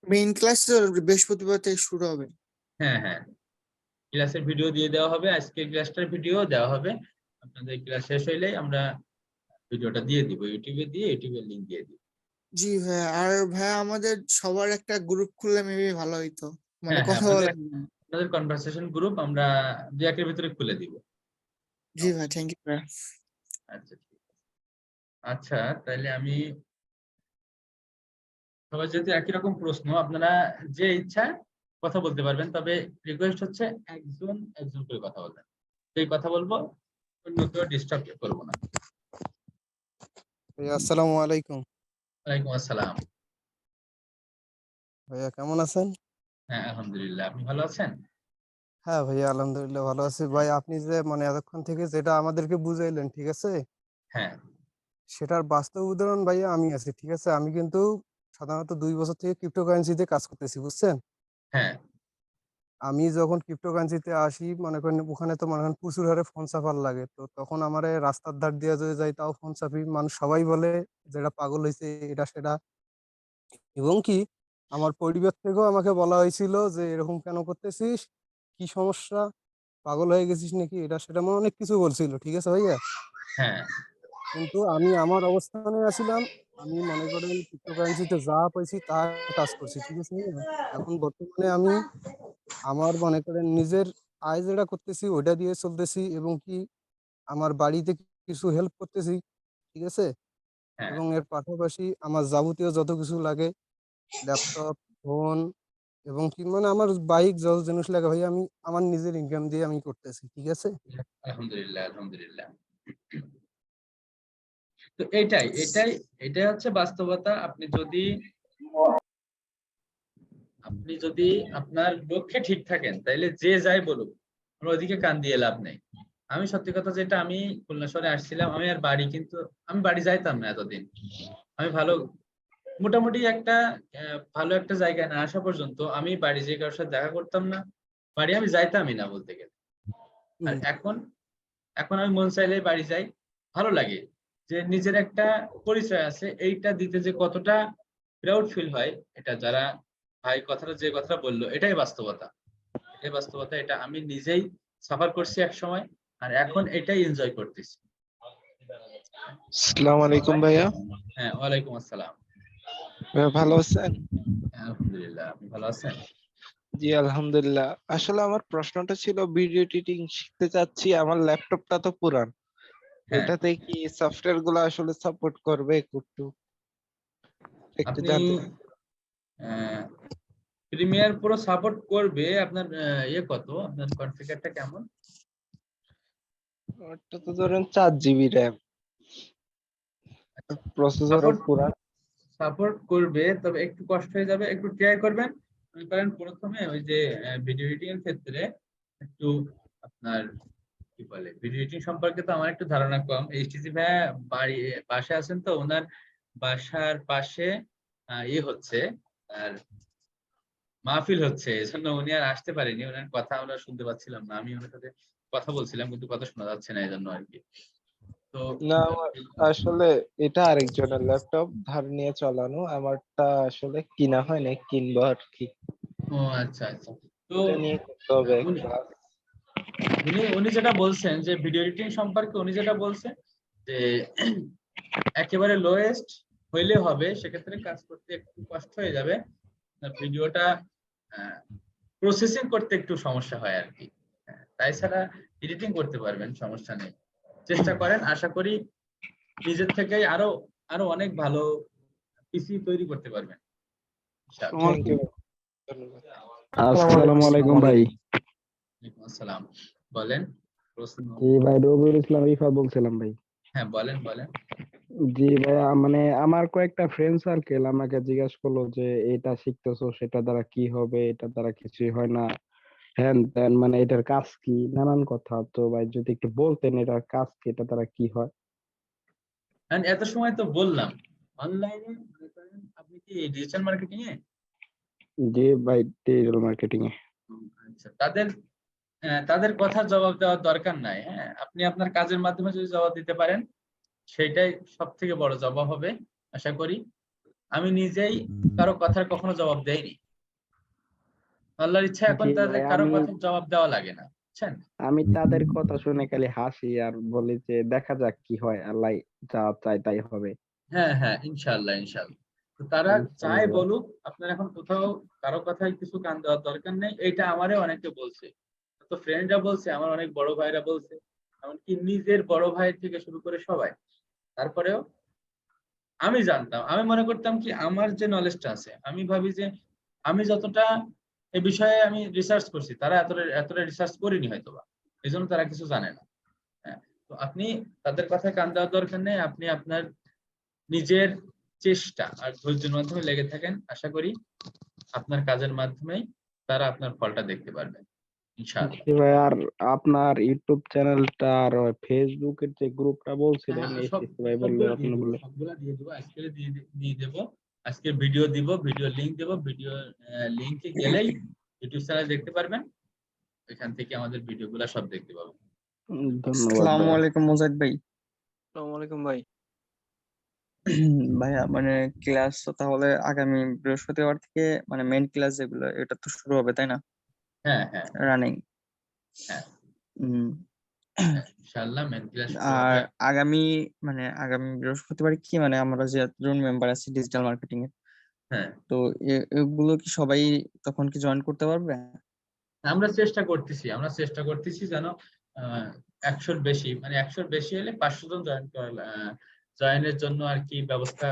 মেইন ক্লাস বৃহস্পতিবার থেকে শুরু হবে। হ্যাঁ হ্যাঁ, ক্লাসের ভিডিও দিয়ে দেওয়া হবে, আজকের ক্লাসটার ভিডিও দেওয়া হবে। আপনাদের ক্লাস শেষ হইলেই আমরা ভিডিওটা দিয়ে দিব, ইউটিউবে দিয়ে ইউটিউবের লিংক দিয়ে দিব। জি ভাইয়া, আর ভাইয়া আমাদের সবার একটা গ্রুপ খুললে মেবি ভালো হইতো, মানে হ্যাঁ হ্যাঁ, কথা আপনাদের বলার জন্য। আপনাদের কনভারসেশন গ্রুপ আমরা 2-1 এর ভিতরে খুলে দিব। জি ভাই, থ্যাংক ইউ ভাইয়া। আচ্ছা ঠিক আছে। আচ্ছা, তাহলে আমি, সবাই যেহেতু একই রকম প্রশ্ন, আপনারা যে ইচ্ছা কথা বলতে পারবেন, তবে রিকোয়েস্ট হচ্ছে একজন একজন করে কথা বলবেন। এই কথা বলবো, অন্য কেউ ডিস্টার্ব করবো না। ভাইয়া আসসালামু আলাইকুম। ওয়ালাইকুম আসসালাম। ভাইয়া কেমন আছেন? হ্যাঁ আলহামদুলিল্লাহ, আপনি ভালো আছেন? হ্যাঁ ভাইয়া আলহামদুলিল্লাহ ভালো আছি। ভাই আপনি যে মানে এতক্ষণ থেকে যেটা আমাদেরকে বুঝাইলেন, ঠিক আছে, হ্যাঁ সেটার বাস্তব উদাহরণ ভাইয়া আমি আছি। ঠিক আছে, আমি কিন্তু সাধারণত 2 বছর থেকে ক্রিপ্টোকারেন্সিতে কাজ করতেছি, বুঝছেন? হ্যাঁ আমি যখন ক্রিপ্টোকারেন্সিতে আসি মনে করেন ওখানে তো মনে করেন প্রচুর হারে ফোন চাপার লাগে, তো তখন আমারে রাস্তার ধার দিয়ে যদি যাই তাও ফোন চাপি, মানুষ সবাই বলে যেটা পাগল হয়েছে এটা সেটা। এবং কি আমার পরিবার থেকেও আমাকে বলা হয়েছিল যে এরকম কেন করতেছিস, কি সমস্যা, পাগল হয়ে গেছিস নাকি, এটা সেটা মানে অনেক কিছু বলছিল, ঠিক আছে ভাইয়া। হ্যাঁ, কিন্তু আমি আমার অবস্থানে আছিলাম, আমি মনে করেন ক্রিপ্টোকারেন্সিতে যা পাইছি তা কাজ করছি, ঠিক আছে ভাইয়া। এখন বর্তমানে আমি আমার মনে করেন নিজের আয় যেটা করতেছি ওইটা দিয়ে চলতেছি, এবং কি আমার বাড়িতে কিছু হেল্প করতেছি, ঠিক আছে। হ্যাঁ। এবং এর পাশাপাশি আমার যাবতীয় যত কিছু লাগে, ল্যাপটপ, ফোন, এবং কি মানে আমার বাইক যত জিনিস লাগে ভাই আমি আমার নিজের ইনকাম দিয়ে আমি করতেছি, ঠিক আছে। আলহামদুলিল্লাহ, আলহামদুলিল্লাহ। তো এটাই হচ্ছে বাস্তবতা। আপনি যদি আপনার লক্ষ্যে ঠিক থাকেন তাইলে যে যাই বলুক আমরা ওইদিকে কান দিয়ে লাভ নেই। আমি সত্যি কথা যেটা, আমি খুলনা শহরে আসছিলাম, আমি বাড়ি যাইতাম না এতদিন। আমি মোটামুটি ভালো একটা জায়গায় না আসা পর্যন্ত আমি বাড়ি যেয়ে কারোর সাথে দেখা করতাম না, বাড়ি আমি যাইতামই না বলতে গেলে। আর হুম। এখন এখন আমি মন চাইলে বাড়ি যাই, ভালো লাগে যে নিজের একটা পরিচয় আছে, এইটা দিতে যে কতটা প্রাউড ফিল হয়। এটা যারা ভাই যে কথাটা বললো এটাই বাস্তবতা, এটা আমি নিজেই সাফার করছি এক সময়, আর এখন এটাই এনজয় করতেছি। আসসালামু আলাইকুম ভাইয়া। হ্যাঁ, ওয়ালাইকুম আসসালাম। ভাইয়া ভালো আছেন? আলহামদুলিল্লাহ, আপনি ভালো আছেন? জি আলহামদুলিল্লাহ। আসলে আমার প্রশ্নটা ছিল ভিডিও এডিটিং শিখতে চাচ্ছি, আমার ল্যাপটপটা তো পুরান, হ্যাঁ, এটাতে কি সফটওয়্যার গুলো আসলে সাপোর্ট করবে একটু একটু আপনি জানতে। প্রিমিয়ার পুরো সাপোর্ট করবে। আপনার আপনার কনফিগারটা কেমন? ওটা তো ধরেন 4 GB র্যাম, প্রসেসরও সাপোর্ট পুরান। সাপোর্ট করবে, তবে একটু কষ্ট হয়ে যাবে, একটু ট্রাই করবেন। মনে করেন প্রথমে ওই যে ভিডিও এডিটিং এর ক্ষেত্রে একটু আপনার কি বলে, ভিডিও এডিটিং সম্পর্কে তো আমার একটু ধারণা কম। এইচটিসি ভাইয়া বাসায় আছেন, তো ওনার বাসার পাশে হচ্ছে আর মাহফিল হচ্ছে, এজন্য উনি আর আসতে পারেনি, ওনার কথা আমরা শুনতে পাচ্ছিলাম না। আমি ওনার সাথে কথা বলছিলাম কিন্তু কথা শোনা যাচ্ছে না, এই জন্য আর কি। তো না আমার আসলে এটা আরেকজনের ল্যাপটপ ধার নিয়ে চালানো, আমারটা আসলে কিনা হয় না, কিনবো আর কি। ও আচ্ছা, আচ্ছা। তো এটা নিয়ে করতে হবে উনি ক্লাস। উনি উনি যেটা বলছেন যে ভিডিও এডিটিং সম্পর্কে উনি যেটা বলছেন যে একেবারে লোয়েস্ট হইলে হবে, সেক্ষেত্রে কাজ করতে একটু কষ্ট হয়ে যাবে, ভিডিওটা প্রসেসিং করতে একটু সমস্যা হয় আর কি। তাই ছাড়া এডিটিং করতে পারবেন, সমস্যা নেই। চেষ্টা করেন, আশা করি নিজের থেকেই আরো আরো অনেক ভালো পিসি তৈরি করতে পারবেন ইনশাআল্লাহ। থ্যাংক ইউ, ধন্যবাদ। আসসালামু আলাইকুম ভাই। ওয়ালাইকুম আসসালাম। বলেন প্রশ্ন। জি ভাই, রবিউল ইসলাম রিফা বলছিলাম ভাই। হ্যাঁ, বলেন বলেন। জি ভাই, মানে আমার কয়েকটা ফ্রেন্ড সার্কেল আমাকে জিজ্ঞাসা করলো যে এটা শিখতেছো সেটা দ্বারা কি হবে, এটা দ্বারা কিছুই হয় না, হ্যান ত্যান, মানে এটার কাজ কি, নানান কথা। তো ভাই যদি একটু বলতেন এটার কাজ কি, এটা দ্বারা কি হয়। And এত সময় তো বললাম অনলাইনে আপনি কি ডিজিটাল মার্কেটিং এ? জি ভাই, ডিজিটাল মার্কেটিং এ। আচ্ছা, তাদের কথার জবাব দেওয়ার দরকার নাই। হ্যাঁ, আপনি আপনার কাজের মাধ্যমে যদি জবাব দিতে পারেন সেটাই সব থেকে বড় জবাব হবে আশা করি। আমি নিজেই কারো কথার কখনো জবাব দেইনি। আল্লাহর ইচ্ছা এখন জি তাদের ভাই, কারো আমি কথার জবাব দেওয়া লাগে না, বুঝছেন? আমি তাদের কথা শুনে খালি হাসি আর বলি যে দেখা যাক কি হয়, আল্লাহ যা চায় তাই হবে। হ্যাঁ, হ্যাঁ, ইনশাআল্লাহ, ইনশাআল্লাহ। তো তারা চাই ইনশাআল্লাহ। বলুক, আপনার এখন কোথাও কারো কথায় কিছু কান দেওয়ার দরকার নেই। এইটা আমারও অনেকে বলছে, তো ফ্রেন্ডরা বলছে, আমার অনেক বড় ভাইরা বলছে, এমনকি নিজের বড় ভাই থেকে শুরু করে সবাই। তারপরেও আমি জানতাম, আমি মনে করতাম কি আমার যে নলেজটা আছে, আমি ভাবি যে আমি যতটা এ বিষয়ে আমি রিসার্চ করছি, তারা এতটা এতটা রিসার্চ করিনি হয়তোবা, এই জন্য তারা কিছু জানে না। হ্যাঁ, তো আপনি তাদের কথায় কান দেওয়ার দরকার নেই। আপনি আপনার নিজের চেষ্টা আর ধৈর্যের মাধ্যমে লেগে থাকেন, আশা করি আপনার কাজের মাধ্যমেই তারা আপনার ফলটা দেখতে পারবে ইনশাআল্লাহ। জি ভাই, আর আপনার ইউটিউব চ্যানেলটা আর ফেসবুকের যে গ্রুপটা হ্যাঁ, বলছিলেন, হ্যাঁ, এসএসসি ভাই বললে আপনি বললেন। সবগুলা দিয়ে দেবো আজকে, দিয়ে দেবো। আজকে ভিডিও দিব, ভিডিও লিংক দেবো, ভিডিও লিংকে গেলেই ইউটিউব চ্যানেল দেখতে পারবেন, এখান থেকে আমাদের ভিডিওগুলো সব দেখতে পাবেন। ধন্যবাদ আসসালামু ভাইয়া। আলাইকুম মুজাহিদ ভাই। আসসালামু আলাইকুম ভাই। ভাইয়া মানে ক্লাস তো তাহলে আগামী বৃহস্পতিবার থেকে মানে মেইন ক্লাস যেগুলো এটা তো শুরু হবে তাই না? হ্যাঁ হ্যাঁ রানিং। হ্যাঁ হুম। ইনশাআল্লাহ মেন ক্লাস শুরু আর হবে। আগামী বৃহস্পতিবার কি মানে আমরা যে জন মেম্বার আছি ডিজিটাল মার্কেটিং এর, হ্যাঁ তো এগুলো কি সবাই তখন কি জয়েন করতে পারবে? আমরা চেষ্টা করতেছি যেন 100-র বেশি, মানে 100-র বেশি হলে 500 জন জয়েনের জন্য আর কি ব্যবস্থা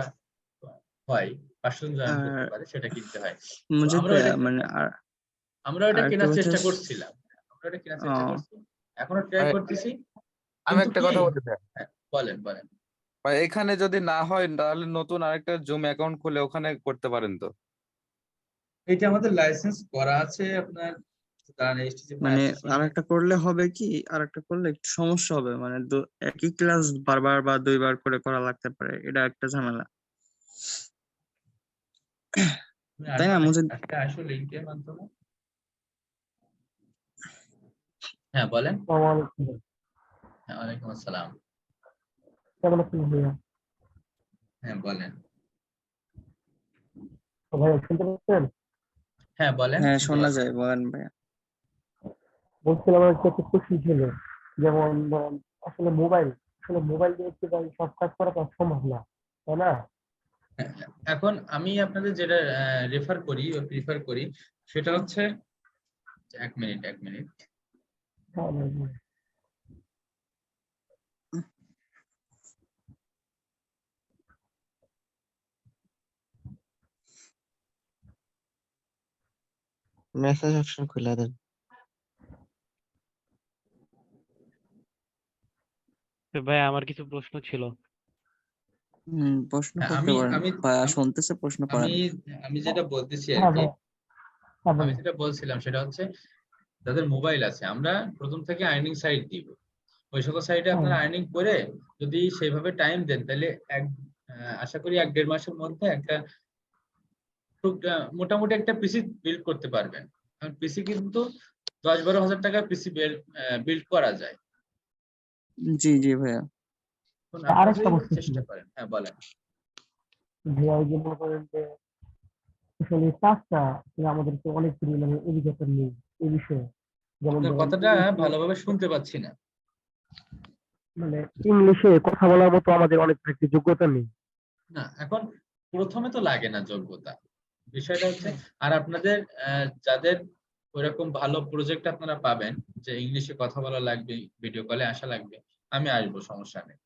হয়, 500 জন জয়েন করতে আর পারে সেটা কিনতে হয়। তো মুজাহিদ আমরা ভাইয়া এটা মানে আমরা এটা আর একটা কেনার কথা চেষ্টা করছিলাম, এখনো ট্রাই ভাই, করতেছি। আমি কিন্তু একটা কি কথা বলতে চাই বলেন বলেন। ভাই, এখানে যদি না হয় তাহলে নতুন আরেকটা জুম অ্যাকাউন্ট খুলে ওখানে করতে পারেন তো। এটা আমাদের লাইসেন্স করা আছে আপনার, দাঁড়ান HTC মানে আসতেছি। আরেকটা করলে হবে কি, আরেকটা করলে একটু সমস্যা হবে, মানে একই ক্লাস বারবার বা দুইবার করে করা লাগতে পারে, এটা একটা ঝামেলা তাই না মুজাহিদ? একটা আসলে লিংকের মাধ্যমে। হ্যাঁ বলেন। হ্যাঁ ওয়ালাইকুম আসসালাম। কেমন আছেন ভাইয়া? হ্যাঁ বলেন। ভাইয়া শুনতে পাচ্ছেন? হ্যাঁ বলেন, হ্যাঁ শুনতে শোনা পাচ্ছি। যায়, বলেন ভাইয়া। বলছিলাম একটা প্রশ্ন ছিল, যেমন ধরেন আসলে মোবাইল দিয়ে কি ভাই সব কাজ করা তো সম্ভব না, তাই না? এখন আমি আপনাদের যেটা প্রিফার করি সেটা হচ্ছে, এক মিনিট হ্যাঁ ভাই। মেসেজ অপশন খুলে দেন। ভাই আমার কিছু প্রশ্ন ছিল। প্রশ্ন হ্যাঁ, করতে আমি পারেন, আমি ভাইয়া আমি শুনতেছে, প্রশ্ন আমি করেন। আমি যেটা বলতেছি আর হ্যাঁ কি, ভাই, হ্যাঁ আমি ভাই। যেটা বলছিলাম সেটা হচ্ছে, যাদের মোবাইল আছে আমরা প্রথম থেকে আর্নিং সাইট দিব। ওই সকল সাইটে হ্যাঁ আপনারা আর্নিং করে যদি সেইভাবে টাইম দেন, তাহলে আশা করি 1-1.5 মাসের মধ্যে একটা মোটামুটি একটা পিসি বিল্ড করতে পারবেন। কারণ পিসি কিন্তু 10-12 হাজার টাকা পিসি বিল্ড করা যায়। জি জি ভাইয়া। এখন আপনারা আরেকটা যদি প্রশ্ন ছিল চেষ্টা করেন। হ্যাঁ বলেন। ভাইয়া, ওই যে মনে করেন যে আসলে কাজটা আমাদেরকে অনেক মানে অভিজ্ঞতা নেই এই বিষয়ে, যেমন আপনার ধরেন কথাটা ভালোভাবে শুনতে পাচ্ছি না। মানে ইংলিশে কথা বলার মতো আমাদের অনেক একটি যোগ্যতা নেই। না, এখন প্রথমে তো লাগে না যোগ্যতা, বিষয়টা হচ্ছে। আর আপনাদের যাদের ওইরকম ভালো প্রজেক্ট আপনারা পাবেন যে ইংলিশে কথা বলা লাগবে, ভিডিও কলে আসা লাগবে, আমি আসবো, সমস্যা নেই,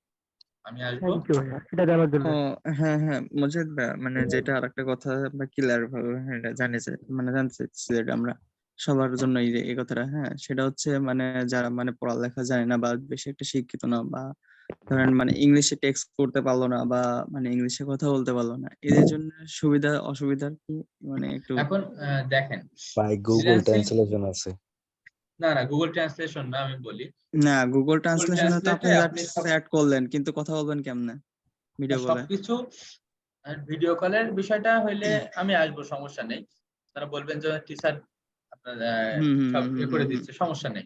আমি আসবো। থ্যাংক ইউ ভাইয়া এটা জানার জন্য। ও হ্যাঁ হ্যাঁ মুজাহিদ ভাইয়া, মানে যেটা আরেকটা কথা আমরা ক্লিয়ার ভাবে এটা জানতে চাইছি, যেটা আমরা সবার জন্য এই কথাটা, হ্যাঁ সেটা হচ্ছে মানে যারা মানে পড়ালেখা জানে না বা বেশি একটা শিক্ষিত না, বা ধরেন মানে ইংলিশে টেক্সট করতে পারলো না, বা মানে ইংলিশে কথা বলতে পারলো না, এদের জন্য সুবিধা অসুবিধা কি মানে একটু? এখন দেখেন, ভাই গুগল ফ্রিল্যান্সিং, ট্রান্সলেশন আছে। না গুগল ট্রান্সলেশন না, আমি বলি না গুগল গুগল ট্রান্সলেশনে তো ট্রান্সলেটে আপনি আপনি সব অ্যাড করলেন, কিন্তু কথা বলবেন কেমনে ভিডিও কলে? সবকিছু, ভিডিও কলের বিষয়টা হইলে আমি আসবো, সমস্যা নেই। তারা বলবেন যে টিচার আপনার হুম হুম সব হুম হুম করে হুম হুম। দিচ্ছে, সমস্যা নেই।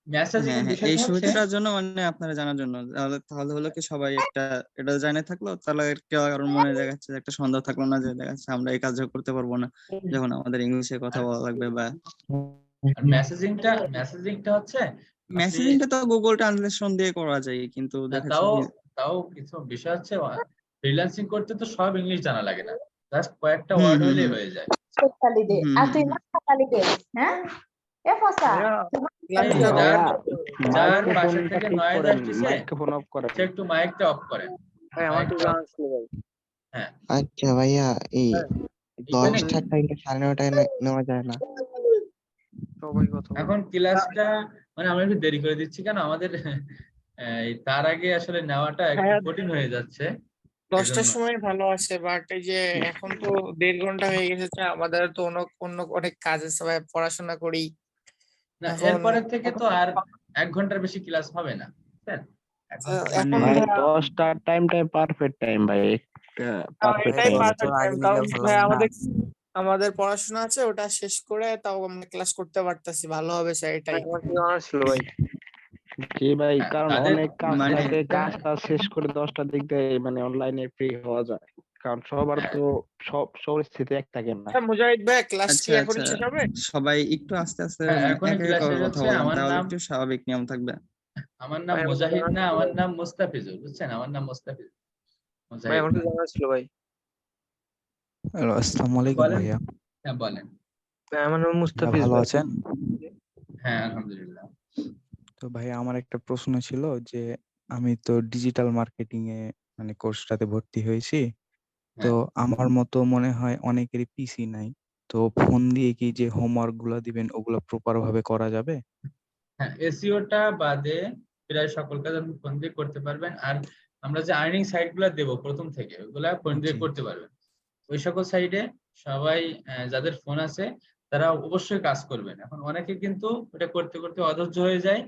মেসেজিং হ্যাঁ এর হ্যাঁ, এই বিষয়টা হচ্ছে, সুবিধাটার জন্য মানে আপনারা জানার জন্য, তাহলে তাহলে হলো কি সবাই একটা এটা জানে থাকলো, তাহলে কেউ কারোর মনে দেখাচ্ছে যে একটা সন্দেহ থাকলো না, যে দেখাচ্ছে আমরা এই কাজও করতে পারবো না যখন আমাদের ইংলিশে কথা আর বলা লাগবে। বা মেসেজিংটা হচ্ছে আপনি, মেসেজিংটা তো গুগল ট্রান্সলেশন দিয়ে করা যায়, কিন্তু দেখাচ্ছে তাও কি তাও কিছু বিষয় হচ্ছে, ফ্রিল্যান্সিং করতে তো সব ইংলিশ জানা লাগে না, জাস্ট কয়েকটা হুম ওয়ার্ড হুম হলেই হুম হয়ে যায়। হুম হুম হুম। এই ভাইয়া যার যার পাশে মাইক্রোফোনটা থেকে ঠিক নয়েজ করেন, আসতেছে মাইক্রোফোন অফ করেন। সে একটু মাইকটা অফ করেন, ভাই আমার তো মাইকটা জানা ছিল ভাই। হ্যাঁ আচ্ছা ভাইয়া, এই এখানে 10টার টাইমটা 9:30টায় নেওয়া যায় না? সবাই কথা বলে। এখন ক্লাসটা মানে আমরা একটু দেরি করে দিচ্ছি, কেন আমাদের তার আগে আসলে নেওয়াটা একটু কঠিন হয়ে যাচ্ছে, 10টার এজন্য। সময় ভালো আছে, বাট এই যে এখন তো 1.5 ঘন্টা হয়ে গেছে, যে আমাদের তো অন্য অনেক কাজ আছে ভাই, পড়াশোনা করি না এখন। এরপরের থেকে তো আর 1 ঘন্টার বেশি ক্লাস হবে না, বুঝছেন? 1 ঘন্টার বেশি এখন ভাই ভাইয়া 10টার টাইমটাই পারফেক্ট টাইম ভাই, একটা পারফেক্ট এটাই টাইম। পারফেক্ট টাইম, কারণ ভাই আমাদের আমাদের পড়াশোনা আছে, ওটা শেষ করে তাও আমরা ক্লাস করতে পারতাছি, ভালো হবে স্যার এটাই। জি ভাই, হ্যাঁ, কারণ তাদের অনেক কাজ মানে থাকে, কাজটা শেষ করে 10টার দিক দিয়ে মানে অনলাইনে ফ্রি হওয়া যায়, কারণ সবার হ্যাঁ, তো সব পরিস্থিতি এক থাকে না। আচ্ছা, মুজাহিদ ভাই ক্লাস কি আচ্ছা এখনই শেষ হবে? সবাই একটু আস্তে আস্তে হ্যাঁ, মানে এখনই এক এক ক্লাস করে শেষ কথা হচ্ছে। বলেন, আমার তাহলে নাম একটু স্বাভাবিক নিয়ম থাকবে। মুজাহিদ না, আমার নাম মুস্তাফিজুর, বুঝছেন? আমার নাম মুস্তাফিজুর, মুজাহিদ না। হ্যালো, আসসালামু আলাইকুম বলেন। ভাইয়া। হ্যাঁ, বলেন। আমার নাম ভাইয়া মুস্তাফিজ ভালো ভাই। আছেন? হ্যাঁ, আলহামদুলিল্লাহ। তো ভাইয়া আমার একটা প্রশ্ন ছিল যে আমি তো ডিজিটাল মার্কেটিং এ মানে কোর্সটাতে ভর্তি হয়েছি। তো হ্যাঁ, আমার মতো মনে হয় অনেকেরই পিসি নাই। তো ফোন দিয়ে কি যে হোমওয়ার্ক গুলা দিবেন ওগুলা প্রপার ভাবে করা যাবে? হ্যাঁ, এসইওটা বাদে প্রায় সকল কাজ আপনি ফোন দিয়ে করতে পারবেন। আর আমরা যে আর্নিং সাইট গুলা দেবো প্রথম থেকে, ওগুলা ফোন দিয়ে জি। করতে পারবেন। ওই সকল সাইডে সবাই যাদের ফোন আছে তারা অবশ্যই কাজ করবেন। এখন অনেকে কিন্তু এটা করতে করতে অধৈর্য হয়ে যায়,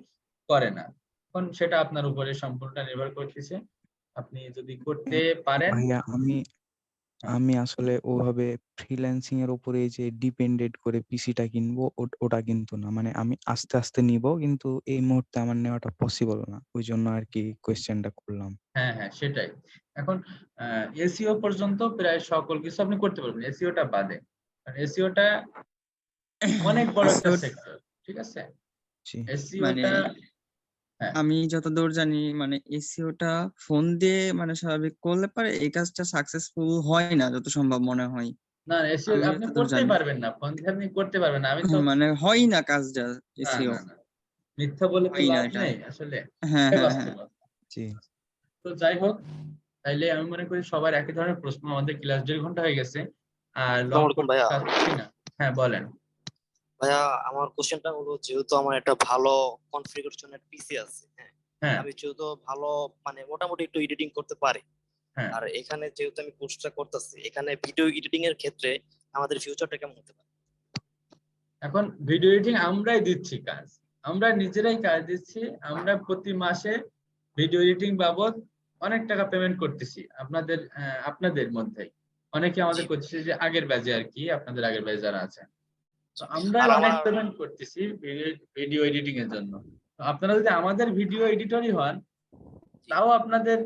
করে না। এখন সেটা আপনার উপরে সম্পূর্ণটা নির্ভর করতেছে। আপনি যদি করতে পারেন। ভাইয়া আমি হ্যাঁ, আমি আসলে ওভাবে ফ্রিল্যান্সিং এর উপরে যে ডিপেন্ডেড করে পিসিটা কিনবো ওটা কিন্তু না, মানে আমি আস্তে আস্তে নিব, কিন্তু এই মুহূর্তে আমার নেওয়াটা পসিবল না, ওই জন্য আর কি কোয়েশ্চেনটা করলাম। হ্যাঁ, হ্যাঁ, সেটাই। এখন এসইও পর্যন্ত প্রায় সকল কিছু আপনি করতে পারবেন, এসইওটা বাদে। এসইওটা অনেক বড় একটা SEO সেক্টর, ঠিক আছে? জি। মানে এসইওটা হ্যাঁ, আমি যতদূর জানি মানে এসইওটা ফোন দিয়ে মানে স্বাভাবিক করলে পারে এই কাজটা সাকসেসফুল হয় না যত সম্ভব মনে হয়। না, এসইও আমি আপনি যতদূর করতেই জানি পারবেন না, ফোন দিয়ে আপনি করতে পারবেন না। আমি তো মানে হয় না কাজটা না, এসইও না, না, মিথ্যা বলে তো হয় না লাভ এটা। নেই আসলে, হ্যাঁ এটাই হ্যাঁ হ্যাঁ বাস্তবতা। জি। তো যাই হোক, তাইলে আমি মনে করি সবার একই ধরনের প্রশ্ন। আমাদের ক্লাস 1.5 ঘন্টা হয়ে গেছে, আর লং আসসালামু আলাইকুম করতে ভাইয়া। চাচ্ছি না। হ্যাঁ, বলেন। ভাইয়া আমার কোশ্চেনটা হলো, যেহেতু আমার একটা ভালো কনফিগারেশনের পিসি আছে, হ্যাঁ, হ্যাঁ, আমি যেহেতু ভালো মানে মোটামুটি একটু এডিটিং করতে পারি, হ্যাঁ। আর এখানে যেহেতু আমি কোর্সটা করতেছি, এখানে ভিডিও এডিটিং এর ক্ষেত্রে আমাদের ফিউচারটা কেমন হতে পারে? এখন ভিডিও এডিটিং আমরাই দিচ্ছি কাজ, আমরা নিজেরাই কাজ দিচ্ছি। আমরা প্রতি মাসে ভিডিও এডিটিং বাবদ অনেক টাকা পেমেন্ট করতেছি আপনাদের আপনাদের মধ্যেই অনেকে আমাদের জি। করতেছে, যে আগের ব্যাচে আর কি, আপনাদের আগের ব্যাচে যারা আছে। তো আমরা আর অনেক আমার পেমেন্ট করতেছি ভিডিও এডিটিং এর জন্য। তো আপনারা যদি আমাদের ভিডিও এডিটরই হন, জি। তাও আপনাদের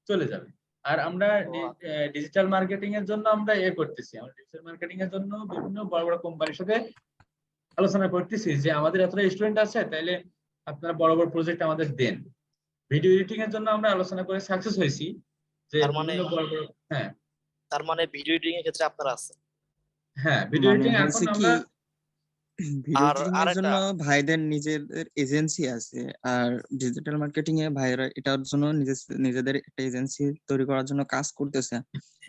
চলে যাবে। আর আমরা ও, ডিজিটাল মার্কেটিং এর জন্য আমরা করতেছি, আমরা ডিজিটাল মার্কেটিং এর জন্য বিভিন্ন বড় বড় কোম্পানির সাথে আলোচনা করতেছি যে আমাদের এতটা স্টুডেন্ট আছে, তাইলে আপনারা বড় বড় প্রজেক্ট আমাদের দেন। ভিডিও এডিটিং এর জন্য আমরা আলোচনা করে সাকসেস হয়েছি, যে তার মানে বিভিন্ন বড় বড় হ্যাঁ, ভিডিও এডিটিং এর ক্ষেত্রে আপনারা আছেন। হ্যাঁ, ভিডিও মানে এডিটিং এখন হয়েছে কি আমরা ভিডিও আর এডিটিং এর আরেকটা জন্য ভাইদের নিজেদের এজেন্সি আছে, আর ডিজিটাল মার্কেটিং এ ভাইরা এটার জন্য নিজেদের একটা এজেন্সি তৈরি করার জন্য কাজ করতেছে।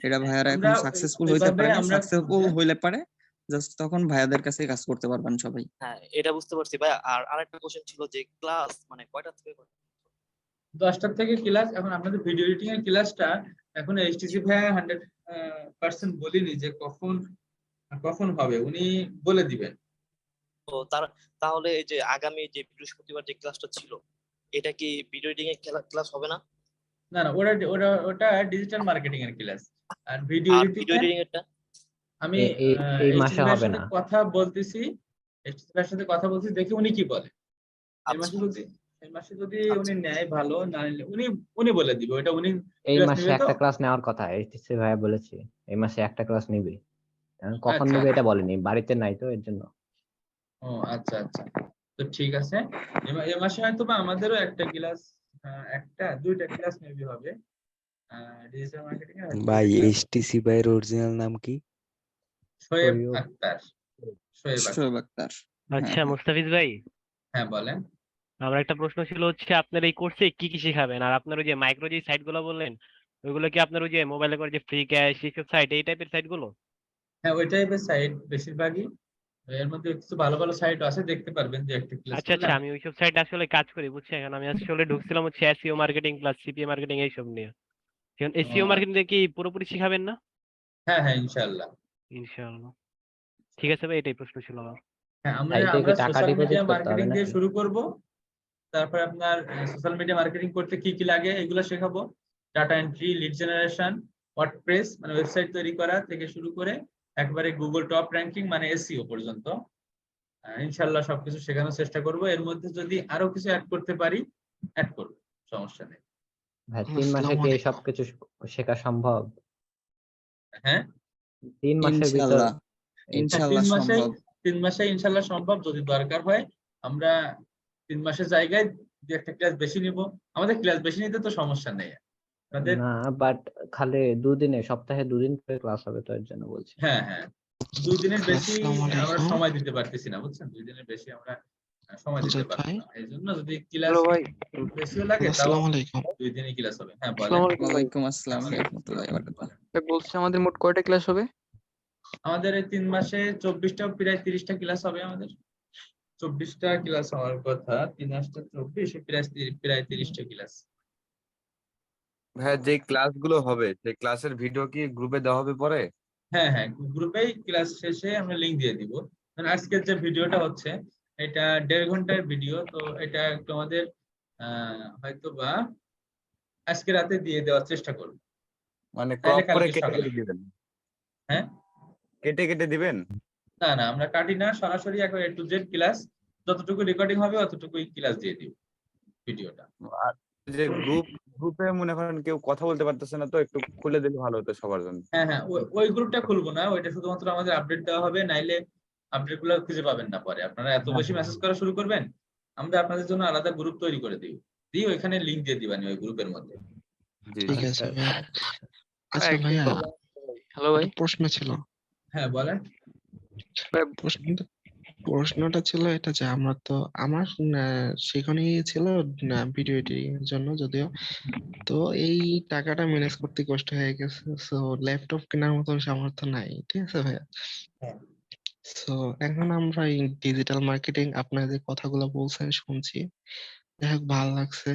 এটা ভাইয়ারা আমরা এখন সাকসেসফুল হইতে ওইভাবে পারে না, আমরা সাকসেসফুল হইলে পারে জাস্ট তখন ভাইয়াদের কাছে কাজ করতে পারবেন সবাই। হ্যাঁ, এটা বুঝতে পারছি ভাই। আর আরেকটা কোশ্চেন ছিল যে ক্লাস মানে কয়টা থেকে কয়টা? 10টার থেকে ক্লাস। এখন আপনাদের ভিডিও এডিটিং এর ক্লাসটা এখন এইচটিসি ভাই 100% বলিনি যে কখন কখন হবে, উনি বলে দিবেন। তো তাহলে এই যে আগামী যে বৃহস্পতিবার যে ক্লাসটা ছিল, এটা কি ভিডিও এডিটিং এর ক্লাস হবে না? না, না, ওটা ডিজিটাল মার্কেটিং এর ক্লাস। আর ভিডিও আর এডিটিং ভিডিও এর এডিটিং এরটা আমি এই এইচটিসি মাসে ভাইয়ের হবে সাথে না। কথা বলতেছি, এইচটিসি ভাইয়ের সাথে কথা বলতেছি, দেখি উনি কি বলে। এই আচ্ছা মাসে যদি উনি আচ্ছা নেয় ভালো, না নিলে উনি বলে দিবে, ওটা উনি এই ক্লাস মাসে নেবে তো। একটা ক্লাস নেওয়ার কথা, এইচএসসি ভাইয়া বলেছে এই মাসে একটা ক্লাস নিবে। এখন কখন আচ্ছা, নিবে এটা বলেনি, বাড়িতে নাই তো এর জন্য। ও আচ্ছা, আচ্ছা। তো ঠিক আছে, এই মাসে হয়তো বা আমাদেরও একটা ক্লাস, একটা দুইটা ক্লাস মেবি হবে ডিজিটাল মার্কেটিং এর, হয়তো ভাই দুইটা ক্লাস। এইচটিসি ভাইয়ের অরিজিনাল নাম কি? শোয়েব শরীয়ব। আক্তার। শোয়েব আক্তার। শোয়েব আক্তার। হ্যাঁ আচ্ছা হ্যাঁ মুস্তাফিজ ভাই, হ্যাঁ, বলেন। আমার একটা প্রশ্ন ছিল হচ্ছে আপনার এই কোর্সে কি কি শেখাবেন, আর আপনার ওই যে মাইক্রো যে সাইট গুলো বললেন ওইগুলো কি আপনার ওই যে মোবাইলে করে যে ফ্রি ক্যাশ এইসব সাইট এই টাইপের সাইট গুলো? হ্যাঁ, ওই টাইপের সাইট বেশিরভাগই। এর মধ্যে কিছু ভালো ভালো সাইট আছে, দেখতে পারবেন যে একটা ক্লাস আচ্ছা করলে আচ্ছা, আমি ওইসব সাইটে আসলে কাজ করি বুঝছেন। এখন আমি আসলে ঢুকছিলাম হচ্ছে SEO marketing plus CPA marketing এইসব নিয়ে। এখন এসইও ও, মার্কেটিং কি পুরোপুরি শিখাবেন না? হ্যাঁ, হ্যাঁ, ইনশাআল্লাহ। ইনশাআল্লাহ। ঠিক আছে ভাই, এটাই প্রশ্ন ছিল আমার। হ্যাঁ, আমরা সাইটে কি আমরা টাকা সোশ্যাল ডিপোজিট মিডিয়া করতে হবে মার্কেটিং দিয়ে নাকি? শুরু করব। তারপরে আপনার সোশ্যাল মিডিয়া মার্কেটিং করতে কি কি লাগে এগুলো শেখাবো। Data entry, lead generation, WordPress মানে ওয়েবসাইট তৈরি করা থেকে শুরু করে একবারে গুগল টপ র্যাঙ্কিং মানে এসইও পর্যন্ত ইনশাল্লাহ সবকিছু শেখানোর চেষ্টা করব। এর মধ্যে যদি আরো কিছু অ্যাড করতে পারি অ্যাড করব, সমস্যা নেই। ভাই 3 মাসে কি এই সবকিছু শেখা সম্ভব? হ্যাঁ 3 মাসের ভিতর ইনশাআল্লাহ এই ইনশাআল্লাহ 3 মাসে ইনশাল্লাহ সম্ভব। যদি দরকার হয় আমরা 3 মাসের জায়গায় 2-1টা ক্লাস বেশি নিব। আমাদের ক্লাস বেশি নিতে তো সমস্যা নেই আমাদের। না, বাট খালি 2 দিনে, সপ্তাহে 2 দিন করে ক্লাস হবে, তো এর জন্য বলছি। হ্যাঁ 2 দিনের বেশি আমরা সময় দিতে পারতেছি না, বুঝছেন? 2 দিনের বেশি আমরা সময় দিতে পারছি না। এই জন্য যদি ক্লাস বেশিও লাগে তাও 2 দিনই ক্লাস হবে। হ্যাঁ বলেন। ওয়ালাইকুম আসসালাম ওয়া রাহমাতুল্লাহি ওয়া বারাকাতুহু। বলছে আমাদের মোট কয়টা ক্লাস হবে? আমাদের এই 3 মাসে 24টা প্রায় 30টা ক্লাস হবে। আমাদের 24টা ক্লাস হওয়ার কথা, 3 মাসে 24 প্রায় 30টা ক্লাস। ভাইয়া যে ক্লাসগুলো হবে সেই ক্লাসের ভিডিও কি গ্রুপে দেওয়া হবে পরে? হ্যাঁ গ্রুপেই ক্লাস শেষে আমরা লিংক দিয়ে দিব। মানে আজকের যে ভিডিওটা হচ্ছে এটা 1.5 ঘন্টার ভিডিও, তো এটা একটু আমাদের হয়তো বা আজকে রাতে দিয়ে দেওয়ার চেষ্টা করব। মানে তাহলে ক্রপ করে কালকে কেটে সকালে। কেটে দিবেন? হ্যাঁ কেটে কেটে দিবেন? না আমরা কাটি না, সরাসরি একবার A to Z ক্লাস যতটুকু রেকর্ডিং হবে অতটুকুই ক্লাস দিয়ে দিব ভিডিওটা। আর যে গ্রুপে মনে করেন কেউ কথা বলতে পারতেছে না, তো একটু খুলে দিলে ভালো হতো সবার জন্য। হ্যাঁ ওই গ্রুপটা খুলবো না, ওইটা শুধুমাত্র আমাদের আপডেট দেওয়া হবে, নাইলে আপডেট গুলো খুঁজে পাবেন না পরে। আপনারা এত বেশি মেসেজ করা শুরু করবেন, আমরা আপনাদের জন্য আলাদা গ্রুপ তৈরি করে দিই, ওইখানে লিংক দিয়ে দিবানি ওই গ্রুপের মধ্যে। ঠিক আছে ভাইয়া। আচ্ছা ভাইয়া, হ্যালো ভাই, প্রশ্ন ছিল। হ্যাঁ বলেন। প্রশ্নটা ছিল এটা যে আমরা তো আমার সেখানেই ছিল ভিডিও এডিটিং এর জন্য, যদিও তো এই টাকাটা ম্যানেজ করতে কষ্ট হয়ে গেছে। সো ল্যাপটপ কেনার মতন সামর্থ্য নাই, ঠিক আছে ভাইয়া? সো এখন আমরা এই ডিজিটাল মার্কেটিং আপনার যে কথাগুলো বলছেন শুনছি, যাই হোক ভালো লাগছে।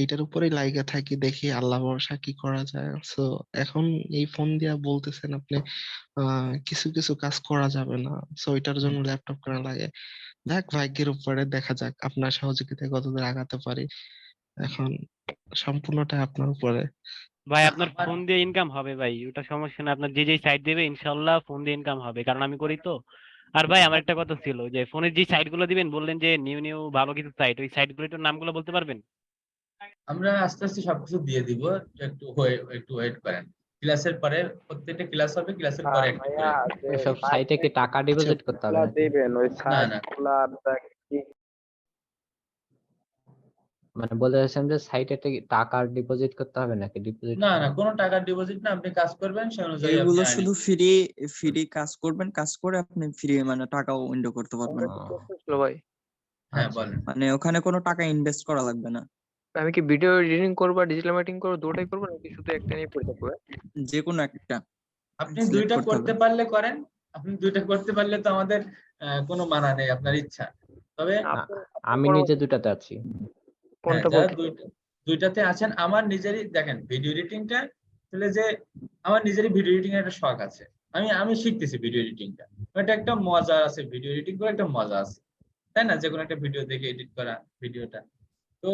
এটার উপরেই লাইগা থাকি, দেখি আল্লাহ ভরসা কি করা যায়। সো এখন এই ফোন দিয়া বলতেছেন আপনি কিছু কিছু কাজ করা যাবে না, সো এটার জন্য ল্যাপটপ কেনা লাগে। দেখ ভাগ্যের উপরে, দেখা যাক আপনার সহযোগিতায় কতদূর আগাতে পারি। এখন সম্পূর্ণটা আপনার উপরে। ভাই আপনার ফোন দিয়ে ইনকাম হবে ভাই, ওটা সমস্যা না। আপনার যে সাইট দেবে ইনশাল্লাহ ফোন দিয়ে ইনকাম হবে, কারণ আমি করি তো। আর ভাই আমার একটা কথা ছিল যে ফোনের যে সাইট গুলো দিবেন বললেন যে নিউ ভালো কিছু সাইট, ওই সাইট গুলোর নামগুলো বলতে পারবেন? আমরা আস্তে আস্তে সবকিছু দিয়ে দিব, একটু ওয়েট করেন। ক্লাসের পরে প্রত্যেকটা ক্লাস হবে, ক্লাসের পরে একটা করে। সব সাইটে কি টাকা ডিপোজিট করতে হবে নাকি? দিবেন ওই না মানে বলতে চাচ্ছেন যে সাইটে টাকা ডিপোজিট করতে হবে নাকি? ডিপোজিট না কোনো টাকার ডিপোজিট না, আপনি কাজ করবেন সেই অনুযায়ী এগুলো আপনি শুধু ফ্রি কাজ করবেন, কাজ করে আপনি ফ্রি মানে টাকাও উইন্ডো করতে পারবেন। ভাই হ্যাঁ বলেন। মানে ওখানে কোনো টাকা ইনভেস্ট করা লাগবে না। আমি কি ভিডিও এডিটিং করবো আর ডিজিটাল মার্কেটিং করবো, দুটোই করবো নাকি শুধু একটা নিয়ে পড়ে থাকবো? যে কোনো একটা আপনি select দুইটা করতে করতে হবে। পারলে করেন, আপনি দুইটা করতে পারলে তো আমাদের কোনো মানা নেই, আপনার ইচ্ছা। তবে আমি নিজে দুটাতে আছি। যারা দুইটাতে আছেন, আমার নিজেরই দেখেন ভিডিও এডিটিংটা আসলে যে আমার নিজেরই ভিডিও এডিটিং এর একটা শখ আছে। আমি শিখতেছি ভিডিও এডিটিংটা, এটা একটা মজা আছে, ভিডিও এডিটিং করে একটা মজা আছে, তাই না? যে কোনো একটা ভিডিও দেখে এডিট করা ভিডিওটা, তো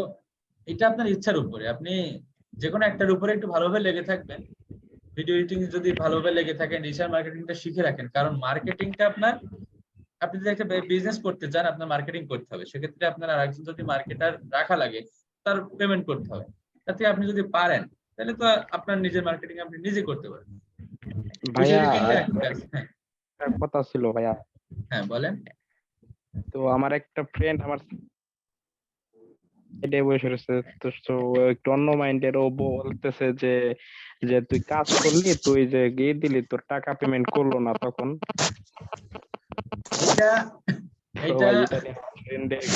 এটা আপনার ইচ্ছার উপরে। আপনি যে কোনো একটার উপরে একটু ভালোভাবে লেগে থাকবেন। ভিডিও এডিটিং যদি ভালোভাবে লেগে থাকেন, ডিজিটাল মার্কেটিংটা শিখে রাখেন, কারণ মার্কেটিংটা আপনি যদি একটা বিজনেস করতে চান আপনার মার্কেটিং করতে হবে। সেক্ষেত্রে আপনার আরেকজন যদি মার্কেটার রাখা লাগে, তার পেমেন্ট করতে হবে। তাতে আপনি যদি পারেন তাহলে তো আপনার নিজের মার্কেটিং আপনি নিজে করতে পারেন। ভাইয়া কথা ছিল ভাইয়া। হ্যাঁ বলেন। তো আমার একটা ফ্রেন্ড আমার এটাই বসে রয়েছে, তো একটু অন্য মাইন্ডের। ও বলতেছে যে তুই কাজ করলি, তুই যে গিয়ে দিলি, তোর টাকা পেমেন্ট করলো না তখন।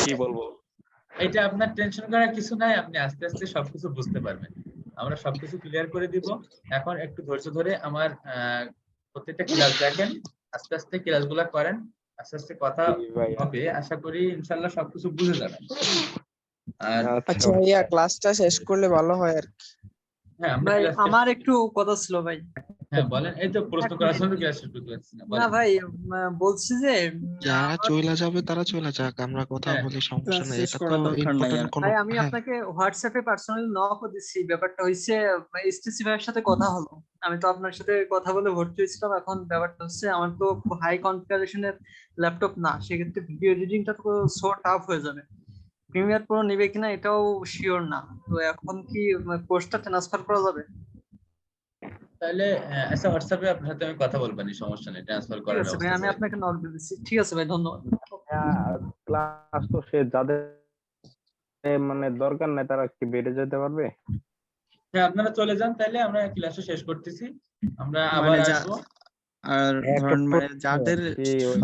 কি বলবো, এটা আপনার টেনশন করার কিছু নাই, আপনি আস্তে আস্তে সবকিছু বুঝতে পারবেন। আমরা সবকিছু ক্লিয়ার করে দিব। এখন একটু ধৈর্য ধরে আমার প্রত্যেকটা ক্লাস দেখেন, আস্তে আস্তে ক্লাসগুলো করেন, আস্তে আস্তে কথা হবে, আশা করি ইনশাআল্লাহ সবকিছু বুঝে যাবেন। আর আচ্ছা ভাইয়া, ক্লাসটা শেষ করলে ভালো হয় আর কি। হ্যাঁ ভাই আমার একটু কথা ছিল ভাই। হ্যাঁ বলেন, এই তো প্রশ্ন করার জন্য ক্লাস শুরু করছি না, না বলেন। ভাই বলছি যে যারা চলে যাবে তারা চলে যাক, আমরা কথা হ্যাঁ বলি, সমস্যা ক্লাস নেই। শেষ এটা তো করার দরকার নাই ইম্পর্টেন্ট আর কোনো ভাই আমি হ্যাঁ আপনাকে হোয়াটসঅ্যাপে পার্সোনালি নকও দিচ্ছি। ব্যাপারটা হচ্ছে এসটিসি ভাইয়ের সাথে কথা হলো, আমি তো আপনার সাথে কথা বলে ভর্তি হয়েছিলাম। এখন ব্যাপারটা হচ্ছে আমার তো হাই কনফিগারেশনের ল্যাপটপ না, সেক্ষেত্রে ভিডিও এডিটিংটা তো সো টাফ হয়ে যাবে। প্রিমিয়ার প্রো নেবে কিনা এটাও শিওর না। তো এখন কি কোর্সটা ট্রান্সফার করা যাবে? তাহলে আচ্ছা, হোয়াটসঅ্যাপে আপনার সাথে আমি কথা বলবো, সমস্যা নেই, ট্রান্সফার ঠিক করার আছে ভাই, ব্যবস্থা আমি করে। আপনাকে নক দিয়ে দিচ্ছি। ঠিক আছে ভাই, ধন্যবাদ। ক্লাস তো সে যাদের মানে দরকার নাই তারা কি বেড়ে যেতে পারবে? হ্যাঁ আপনারা চলে যান, তাহলে আমরা ক্লাসটা শেষ করতেছি, আমরা আবার মানে যা আসবো। আর একটা ধরেন মানে প্রশ্ন যাদের কি ওই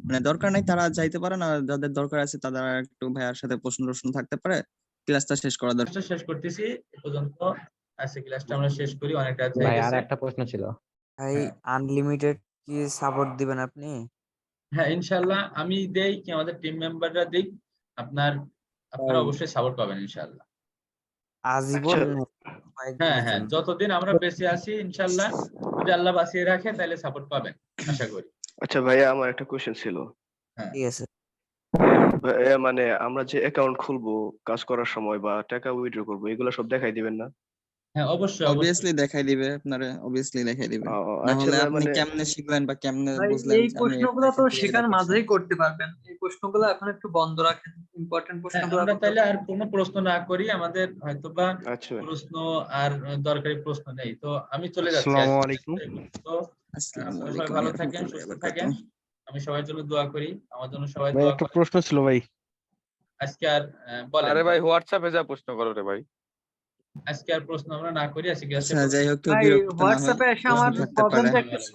মানে দরকার নাই তারা যাইতে পারে না, যাদের দরকার আছে তারা একটু ভাইয়ার সাথে প্রশ্ন টশ্ন থাকতে পারে, ক্লাসটা শেষ করা দরকার। ক্লাসটা শেষ করতেছি এ পর্যন্ত। আজকে ক্লাসটা আমরা শেষ করি, অনেক রাত হয়ে ভাই আর গেছে। একটা প্রশ্ন ছিল। ভাই হ্যাঁ আনলিমিটেড কি সাপোর্ট দিবেন আপনি? হ্যাঁ ইনশাল্লাহ আমি দেই, কি আমাদের টিম মেম্বাররা দিই, আপনারা অবশ্যই সাপোর্ট পাবেন ইনশাল্লাহ। আজীবন হ্যাঁ কয়েকদিনের হ্যাঁ, জন্য? যতদিন আমরা বেঁচে আছি ইনশাল্লাহ, যদি আল্লাহ বাঁচিয়ে রাখে তাহলে সাপোর্ট পাবেন আশা করি। আচ্ছা ভাইয়া, আমার একটা কোশ্চেন ছিল। হ্যাঁ ঠিক আছে। ভাইয়া, মানে আমরা যে অ্যাকাউন্ট খুলবো কাজ করার সময় বা টাকা উইথড্র করবো, এগুলো সব দেখাই দিবেন না? হ্যাঁ অবশ্যই অবভিয়াসলি দেখাই দিবে আপনারে, অবভিয়াসলি দেখাই দিবে। না আচ্ছা হলে ভাই, আপনি মানে কেমনে শিখলেন বা কেমনে ভাই বুঝলেন এই যে আমি প্রশ্নগুলো তো FTC শেখার এটা করছি? মাঝেই করতে পারবেন, এই প্রশ্নগুলো এখন একটু বন্ধ রাখেন, ইম্পর্টেন্ট হ্যাঁ, প্রশ্নগুলো আমরা এখন তাহলে আর কোনো প্রশ্ন না করি, আমাদের হয়তোবা আচ্ছা ভাই, প্রশ্ন আর দরকারি প্রশ্ন নেই, তো আমি চলে যাচ্ছি আসসালামু আজকে। আলাইকুম। তো আসসালামু আপনারা সবাই আলাইকুম ভালো ওয়া থাকেন, রাহমাতুল্লাহি সুস্থ ওয়া থাকেন, বারাকাতুহু। আমি সবার জন্য দোয়া করি, আমার জন্য সবাই ভাই দোয়া একটা করেন। প্রশ্ন ছিল ভাই। আজকে আর বলেন আরে ভাই বলেন। হোয়াটসঅ্যাপে যা প্রশ্ন করো রে ভাই। আজকে আর প্রশ্ন আমরা না করি, আজকে ক্লাসে আচ্ছা যাই হোক, কেউ ভাই বিরক্ত না হয়, হোয়াটসঅ্যাপে এসে প্রশ্ন আমার থাকতে প্রবলেমটা পারে। একটু